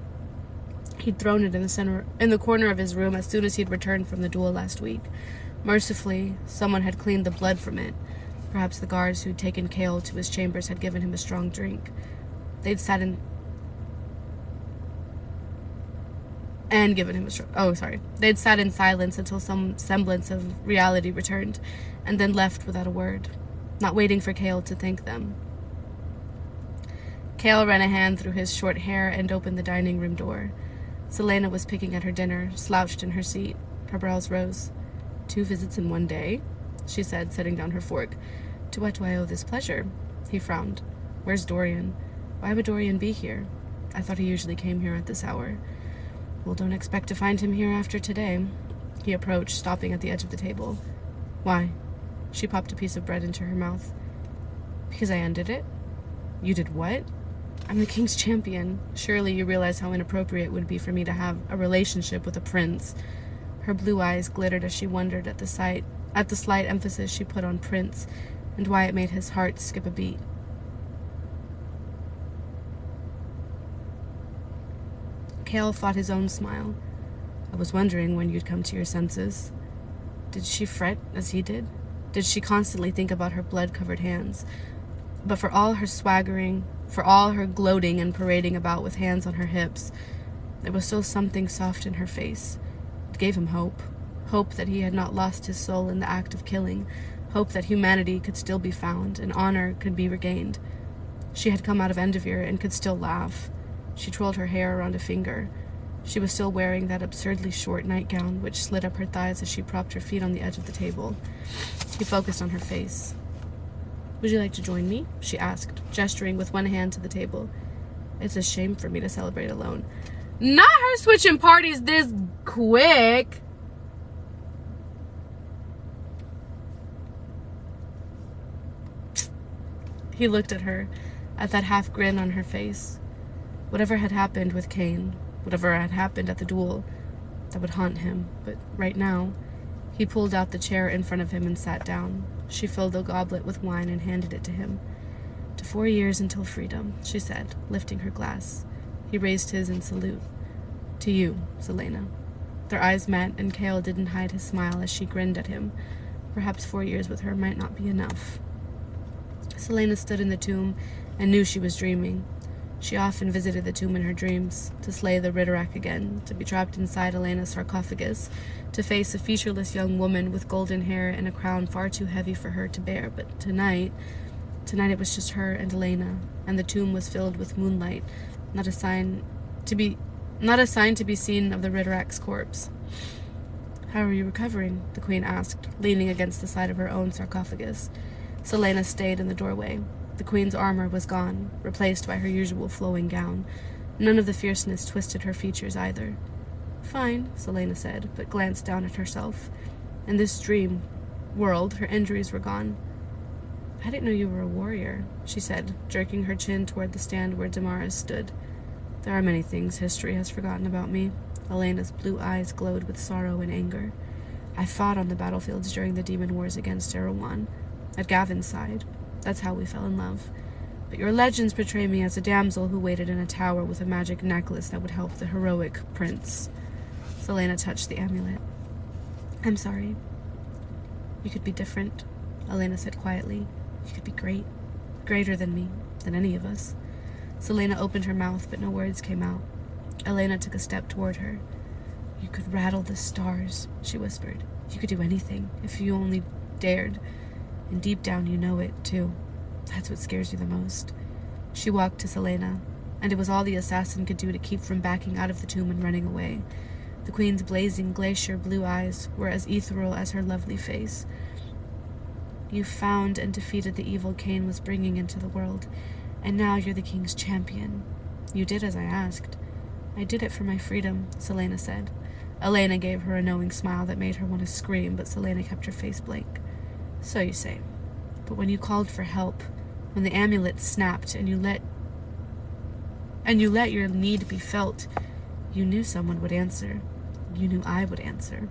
A: He'd thrown it in the corner of his room as soon as he'd returned from the duel last week. Mercifully, someone had cleaned the blood from it. Perhaps the guards who'd taken Cale to his chambers had given him a strong drink. They'd sat in silence until some semblance of reality returned, and then left without a word, not waiting for Cale to thank them. Cale ran a hand through his short hair and opened the dining room door. Selena was picking at her dinner, slouched in her seat. Her brows rose. 2 visits in one day, she said, setting down her fork. To what do I owe this pleasure? He frowned. Where's Dorian? Why would Dorian be here? I thought he usually came here at this hour. Well, don't expect to find him here after today. He approached, stopping at the edge of the table. Why? She popped a piece of bread into her mouth. Because I undid it? You did what? I'm the king's champion. Surely you realize how inappropriate it would be for me to have a relationship with a prince. Her blue eyes glittered as she wondered at the slight emphasis she put on prince, and why it made his heart skip a beat. Cale fought his own smile. I was wondering when you'd come to your senses. Did she fret as he did? Did she constantly think about her blood-covered hands? But for all her swaggering, for all her gloating and parading about with hands on her hips, there was still something soft in her face. It gave him hope. Hope that he had not lost his soul in the act of killing. Hope that humanity could still be found and honor could be regained. She had come out of Endervere and could still laugh. She twirled her hair around a finger. She was still wearing that absurdly short nightgown which slid up her thighs as she propped her feet on the edge of the table. He focused on her face. Would you like to join me? She asked, gesturing with one hand to the table. It's a shame for me to celebrate alone. Not her switching parties this quick. He looked at her, at that half grin on her face. Whatever had happened with Cain, whatever had happened at the duel, that would haunt him. But right now, he pulled out the chair in front of him and sat down. She filled a goblet with wine and handed it to him. "To 4 years until freedom," she said, lifting her glass. He raised his in salute. "To you, Selena." Their eyes met, and Cale didn't hide his smile as she grinned at him. Perhaps 4 years with her might not be enough. Selena stood in the tomb and knew she was dreaming. She often visited the tomb in her dreams, to slay the Ridderak again, to be trapped inside Elena's sarcophagus, to face a featureless young woman with golden hair and a crown far too heavy for her to bear. But tonight it was just her and Elena, and the tomb was filled with moonlight, not a sign to be seen of the Ridderak's corpse. "How are you recovering?" the queen asked, leaning against the side of her own sarcophagus. Selena stayed in the doorway. The queen's armor was gone, replaced by her usual flowing gown. None of the fierceness twisted her features either. "Fine," Selena said, but glanced down at herself. In this dream world, her injuries were gone. "I didn't know you were a warrior," she said, jerking her chin toward the stand where Damaris stood. "There are many things history has forgotten about me." Elena's blue eyes glowed with sorrow and anger. "I fought on the battlefields during the demon wars against Erewhon, at Gavin's side. That's how we fell in love. But your legends portray me as a damsel who waited in a tower with a magic necklace that would help the heroic prince." Selena touched the amulet. "I'm sorry. You could be different," Elena said quietly. "You could be great. Greater than me, than any of us." Selena opened her mouth, but no words came out. Elena took a step toward her. "You could rattle the stars," she whispered. "You could do anything, if you only dared. And deep down you know it, too. That's what scares you the most." She walked to Selena, and it was all the assassin could do to keep from backing out of the tomb and running away. The queen's blazing glacier blue eyes were as ethereal as her lovely face. "You found and defeated the evil Cain was bringing into the world, and now you're the king's champion. You did as I asked." "I did it for my freedom," Selena said. Elena gave her a knowing smile that made her want to scream, but Selena kept her face blank. "So you say. But when you called for help, when the amulet snapped and you let your need be felt, you knew someone would answer. You knew I would answer."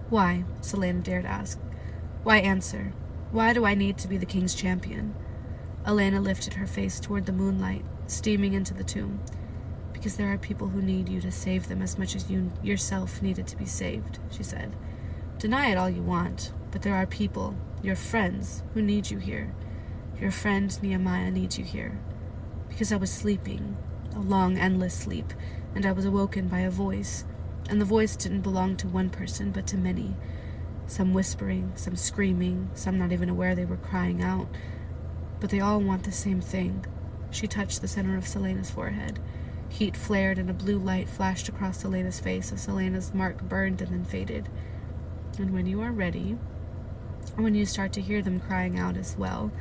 A: "Why?" Selena dared ask. "Why answer? Why do I need to be the king's champion?" Elena lifted her face toward the moonlight, steaming into the tomb. "Because there are people who need you to save them as much as you yourself needed to be saved," she said. "Deny it all you want, but there are people, your friends, who need you here. Your friend Nehemiah needs you here. Because I was sleeping, a long, endless sleep, and I was awoken by a voice, and the voice didn't belong to one person, but to many. Some whispering, some screaming, some not even aware they were crying out. But they all want the same thing." She touched the center of Selena's forehead. Heat flared and a blue light flashed across Selena's face as Selena's mark burned and then faded. "And when you are ready, when you start to hear them crying out as well,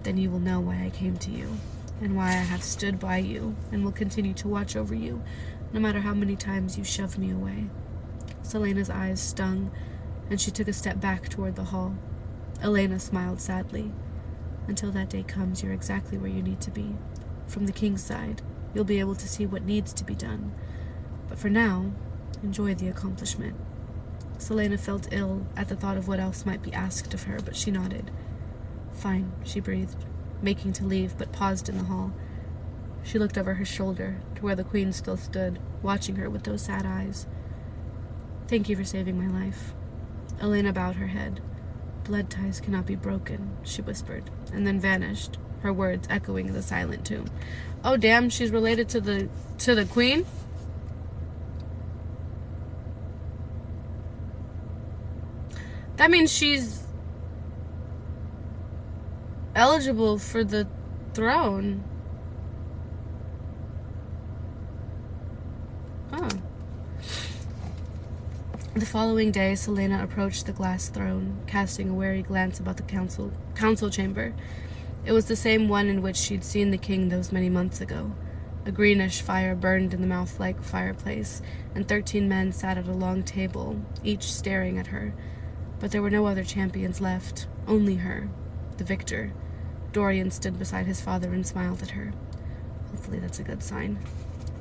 A: then you will know why I came to you, and why I have stood by you and will continue to watch over you, no matter how many times you shove me away." Selena's eyes stung, and she took a step back toward the hall. Elena smiled sadly. "Until that day comes, you're exactly where you need to be. From the king's side, you'll be able to see what needs to be done. But for now, enjoy the accomplishment." Selena felt ill at the thought of what else might be asked of her, but she nodded. "Fine," she breathed, making to leave, but paused in the hall. She looked over her shoulder to where the queen still stood, watching her with those sad eyes. "Thank you for saving my life." Elena bowed her head. "Blood ties cannot be broken," she whispered, and then vanished, her words echoing in the silent tomb. "Oh, damn, she's related to the queen?" That means she's eligible for the throne. Oh. The following day, Selena approached the glass throne, casting a wary glance about the council chamber. It was the same one in which she'd seen the king those many months ago. A greenish fire burned in the mouth-like fireplace, and 13 men sat at a long table, each staring at her. But there were no other champions left, only her, the victor. Dorian stood beside his father and smiled at her. Hopefully that's a good sign.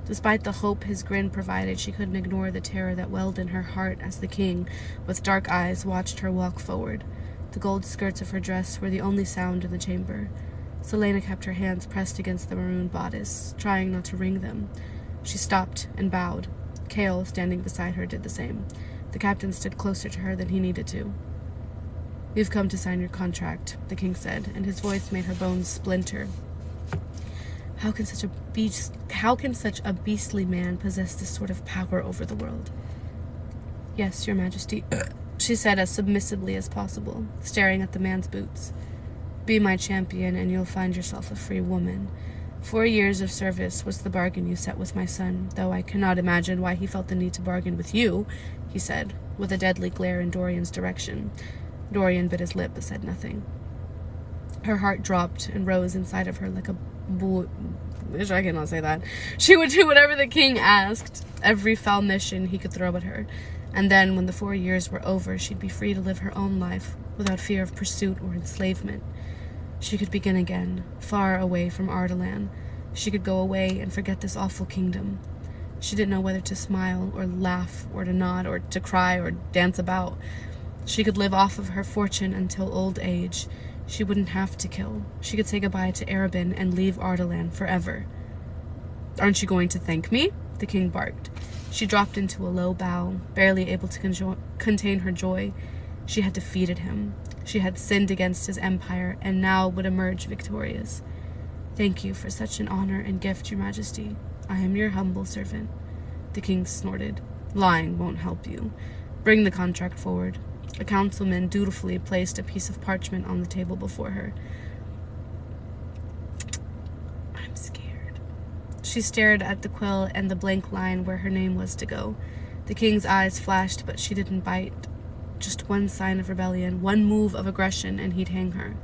A: Despite the hope his grin provided, she couldn't ignore the terror that welled in her heart as the king, with dark eyes, watched her walk forward. The gold skirts of her dress were the only sound in the chamber. Celaena kept her hands pressed against the maroon bodice, trying not to wring them. She stopped and bowed. Chaol, standing beside her, did the same. The captain stood closer to her than he needed to. "You've come to sign your contract," the king said, and his voice made her bones splinter. How can such a beastly man possess this sort of power over the world?" "Yes, your majesty," she said as submissively as possible, staring at the man's boots. "Be my champion, and you'll find yourself a free woman. 4 years of service was the bargain you set with my son, though I cannot imagine why he felt the need to bargain with you," he said, with a deadly glare in Dorian's direction. Dorian bit his lip but said nothing. Her heart dropped and rose inside of her like a I cannot say that. She would do whatever the king asked, every foul mission he could throw at her. And then, when the 4 years were over, she'd be free to live her own life, without fear of pursuit or enslavement. She could begin again, far away from Ardalan. She could go away and forget this awful kingdom. She didn't know whether to smile, or laugh, or to nod, or to cry, or dance about. She could live off of her fortune until old age. She wouldn't have to kill. She could say goodbye to Arobynn and leave Ardalan forever. "Aren't you going to thank me?" the king barked. She dropped into a low bow, barely able to contain her joy. She had defeated him. She had sinned against his empire, and now would emerge victorious. "Thank you for such an honor and gift, your majesty. I am your humble servant." The king snorted. "Lying won't help you. Bring the contract forward." A councilman dutifully placed a piece of parchment on the table before her. "I'm scared." She stared at the quill and the blank line where her name was to go. The king's eyes flashed, but she didn't bite. Just one sign of rebellion, one move of aggression, and he'd hang her.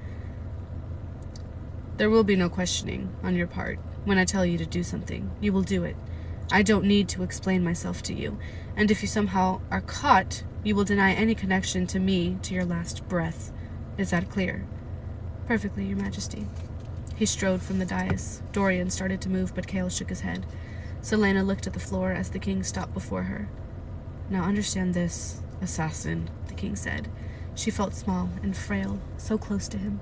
A: "There will be no questioning on your part. When I tell you to do something, you will do it. I don't need to explain myself to you, and if you somehow are caught, you will deny any connection to me to your last breath. Is that clear?" "Perfectly, your majesty." He strode from the dais. Dorian started to move, but Chaol shook his head. Celaena looked at the floor as the king stopped before her. "Now understand this, assassin," the king said. She felt small and frail, so close to him.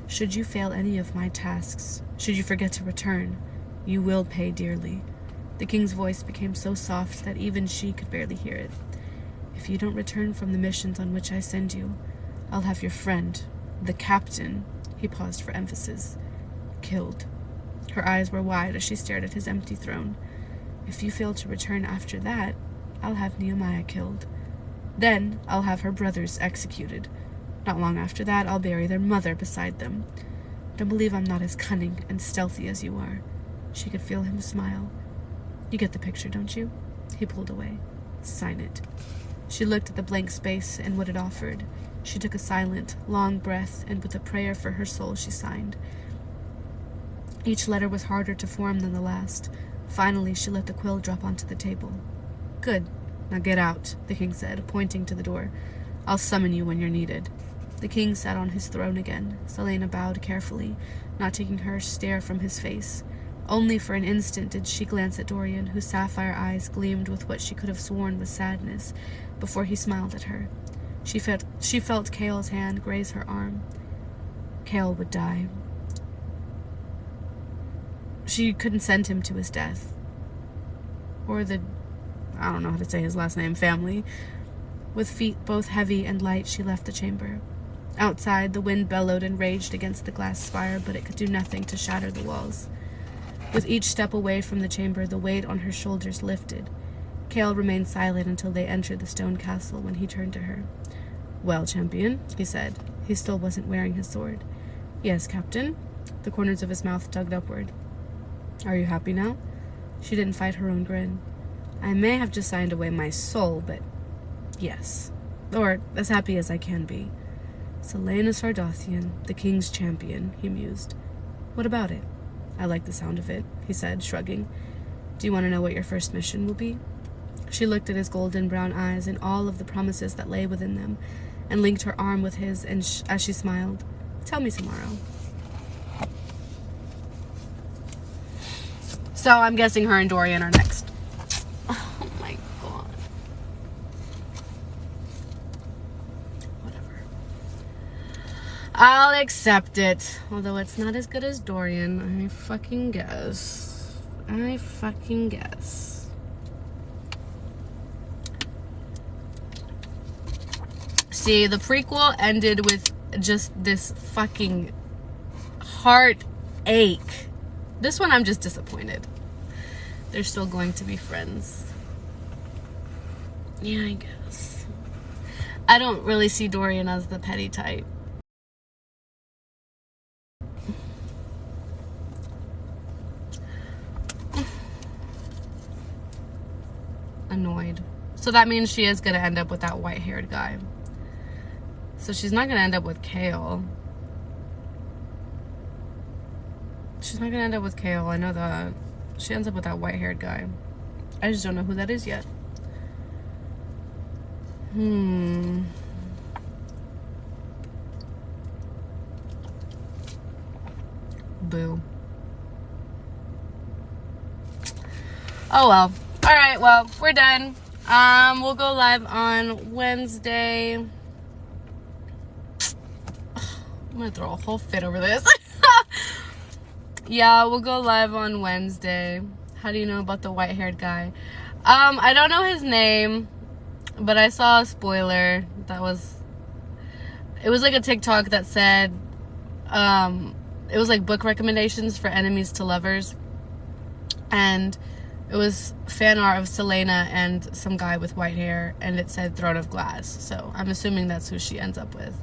A: "Should you fail any of my tasks, should you forget to return, you will pay dearly." The king's voice became so soft that even she could barely hear it. "If you don't return from the missions on which I send you, I'll have your friend, the captain," he paused for emphasis, "killed." Her eyes were wide as she stared at his empty throne. "If you fail to return after that, I'll have Nehemiah killed. Then I'll have her brothers executed. Not long after that, I'll bury their mother beside them. Don't believe I'm not as cunning and stealthy as you are." She could feel him smile. "You get the picture, don't you?" He pulled away. "Sign it." She looked at the blank space and what it offered. She took a silent, long breath, and with a prayer for her soul, she signed. Each letter was harder to form than the last. Finally, she let the quill drop onto the table. "Good. Now get out," the king said, pointing to the door. "I'll summon you when you're needed." The king sat on his throne again. Celaena bowed carefully, not taking her stare from his face. Only for an instant did she glance at Dorian, whose sapphire eyes gleamed with what she could have sworn was sadness, before he smiled at her. She felt Chaol's hand graze her arm. Chaol would die. She couldn't send him to his death. Or I don't know how to say his last name, family. With feet both heavy and light, she left the chamber. Outside, the wind bellowed and raged against the glass spire, but it could do nothing to shatter the walls. With each step away from the chamber, the weight on her shoulders lifted. Chaol remained silent until they entered the stone castle when he turned to her. "Well, champion," he said. He still wasn't wearing his sword. "Yes, captain." The corners of his mouth tugged upward. "Are you happy now?" She didn't fight her own grin. "I may have just signed away my soul, but yes. Or as happy as I can be." "Celaena Sardothien, the king's champion," he mused. "What about it?" "I like the sound of it," he said, shrugging. "Do you want to know what your first mission will be?" She looked at his golden brown eyes and all of the promises that lay within them, and linked her arm with his as she smiled. "Tell me tomorrow." So I'm guessing her and Dorian are next. Oh my god. Whatever. I'll accept it. Although it's not as good as Dorian. I fucking guess. See, the prequel ended with just this fucking heartache. This one, I'm just disappointed. They're still going to be friends. Yeah, I guess. I don't really see Dorian as the petty type. Annoyed. So that means she is going to end up with that white-haired guy. So she's not going to end up with Chaol. She's not gonna end up with Chaol, I know that. She ends up with that white-haired guy. I just don't know who that is yet. Boo. Oh well. Alright, well, we're done. We'll go live on Wednesday. I'm gonna throw a whole fit over this. Yeah, we'll go live on Wednesday. How do you know about the white-haired guy? I don't know his name, but I saw a spoiler it was like a TikTok that said, it was like book recommendations for enemies to lovers, and it was fan art of Celaena and some guy with white hair, and it said Throne of Glass, so I'm assuming that's who she ends up with,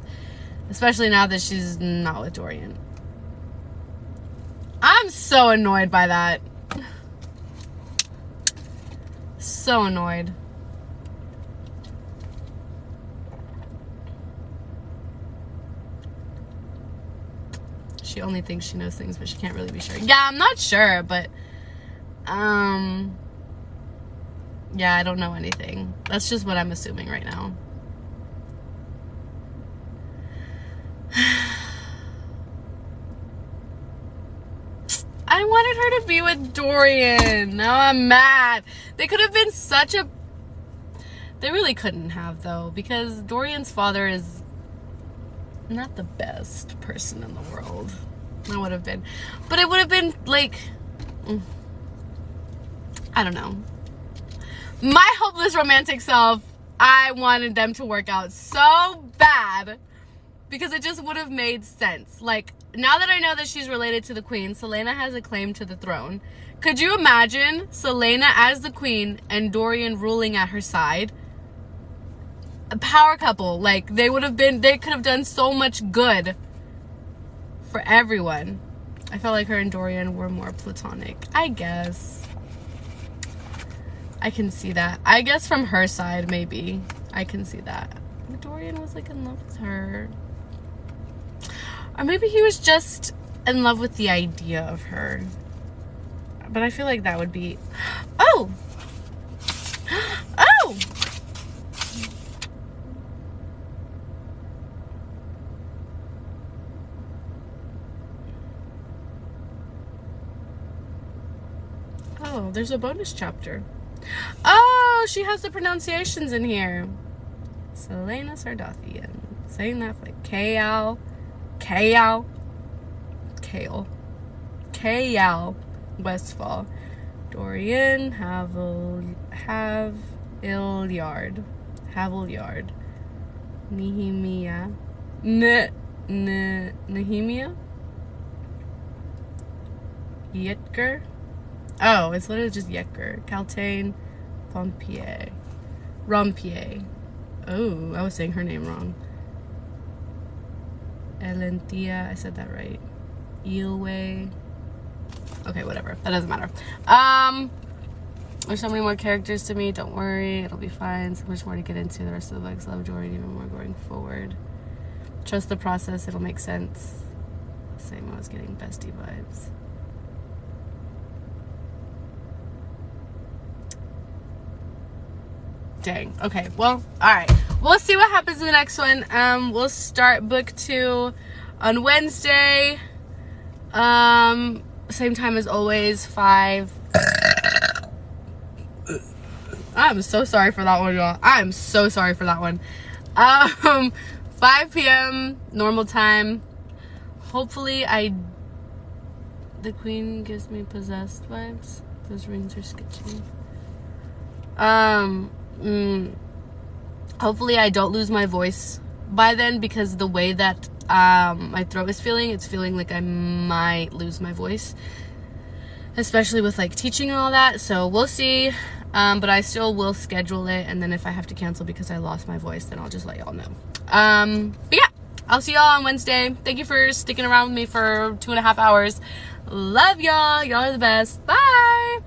A: especially now that she's not with Dorian. I'm so annoyed by that. So annoyed. She only thinks she knows things, but she can't really be sure. Yeah, I'm not sure, but yeah, I don't know anything. That's just what I'm assuming right now. I wanted her to be with Dorian. Now I'm mad. They could have been such a... They really couldn't have, though, because Dorian's father is not the best person in the world. That would have been. But it would have been, like... I don't know. My hopeless romantic self, I wanted them to work out so bad because it just would have made sense. Like, now that I know that she's related to the queen, Celaena has a claim to the throne. Could you imagine Celaena as the queen and Dorian ruling at her side? A power couple. Like, they could have done so much good for everyone. I felt like her and Dorian were more platonic. I guess. I can see that. I guess from her side, maybe. I can see that. Dorian was, like, in love with her. Or maybe he was just in love with the idea of her. But I feel like that would be... Oh! Oh! Oh, there's a bonus chapter. Oh, she has the pronunciations in here. Celaena Sardathian. Saying that like Chaol. Westfall. Dorian Havelyard. Nehemia. Nehemia? Yetker? Oh, it's literally just Yetker. Kaltain Rompier. Oh, I was saying her name wrong. Elentia, I said that right. Eelway. Okay, whatever. That doesn't matter. There's so many more characters to meet. Don't worry, it'll be fine. So much more to get into. The rest of the books. Love Dorian even more going forward. Trust the process. It'll make sense. Same. I was getting bestie vibes. Dang. Okay. Well, all right. We'll see what happens in the next one. We'll start book 2 on Wednesday. Same time as always, 5 I'm so sorry for that one, y'all. I'm so sorry for that one. 5 p.m. normal time. Hopefully the queen gives me possessed vibes. Those rings are sketchy. Hopefully I don't lose my voice by then, because the way that my throat is feeling, it's feeling like I might lose my voice, especially with like teaching and all that. So we'll see. But I still will schedule it, and then if I have to cancel because I lost my voice, then I'll just let y'all know. But yeah, I'll see y'all on Wednesday. Thank you for sticking around with me for 2.5 hours. Love y'all. Y'all are the best. Bye.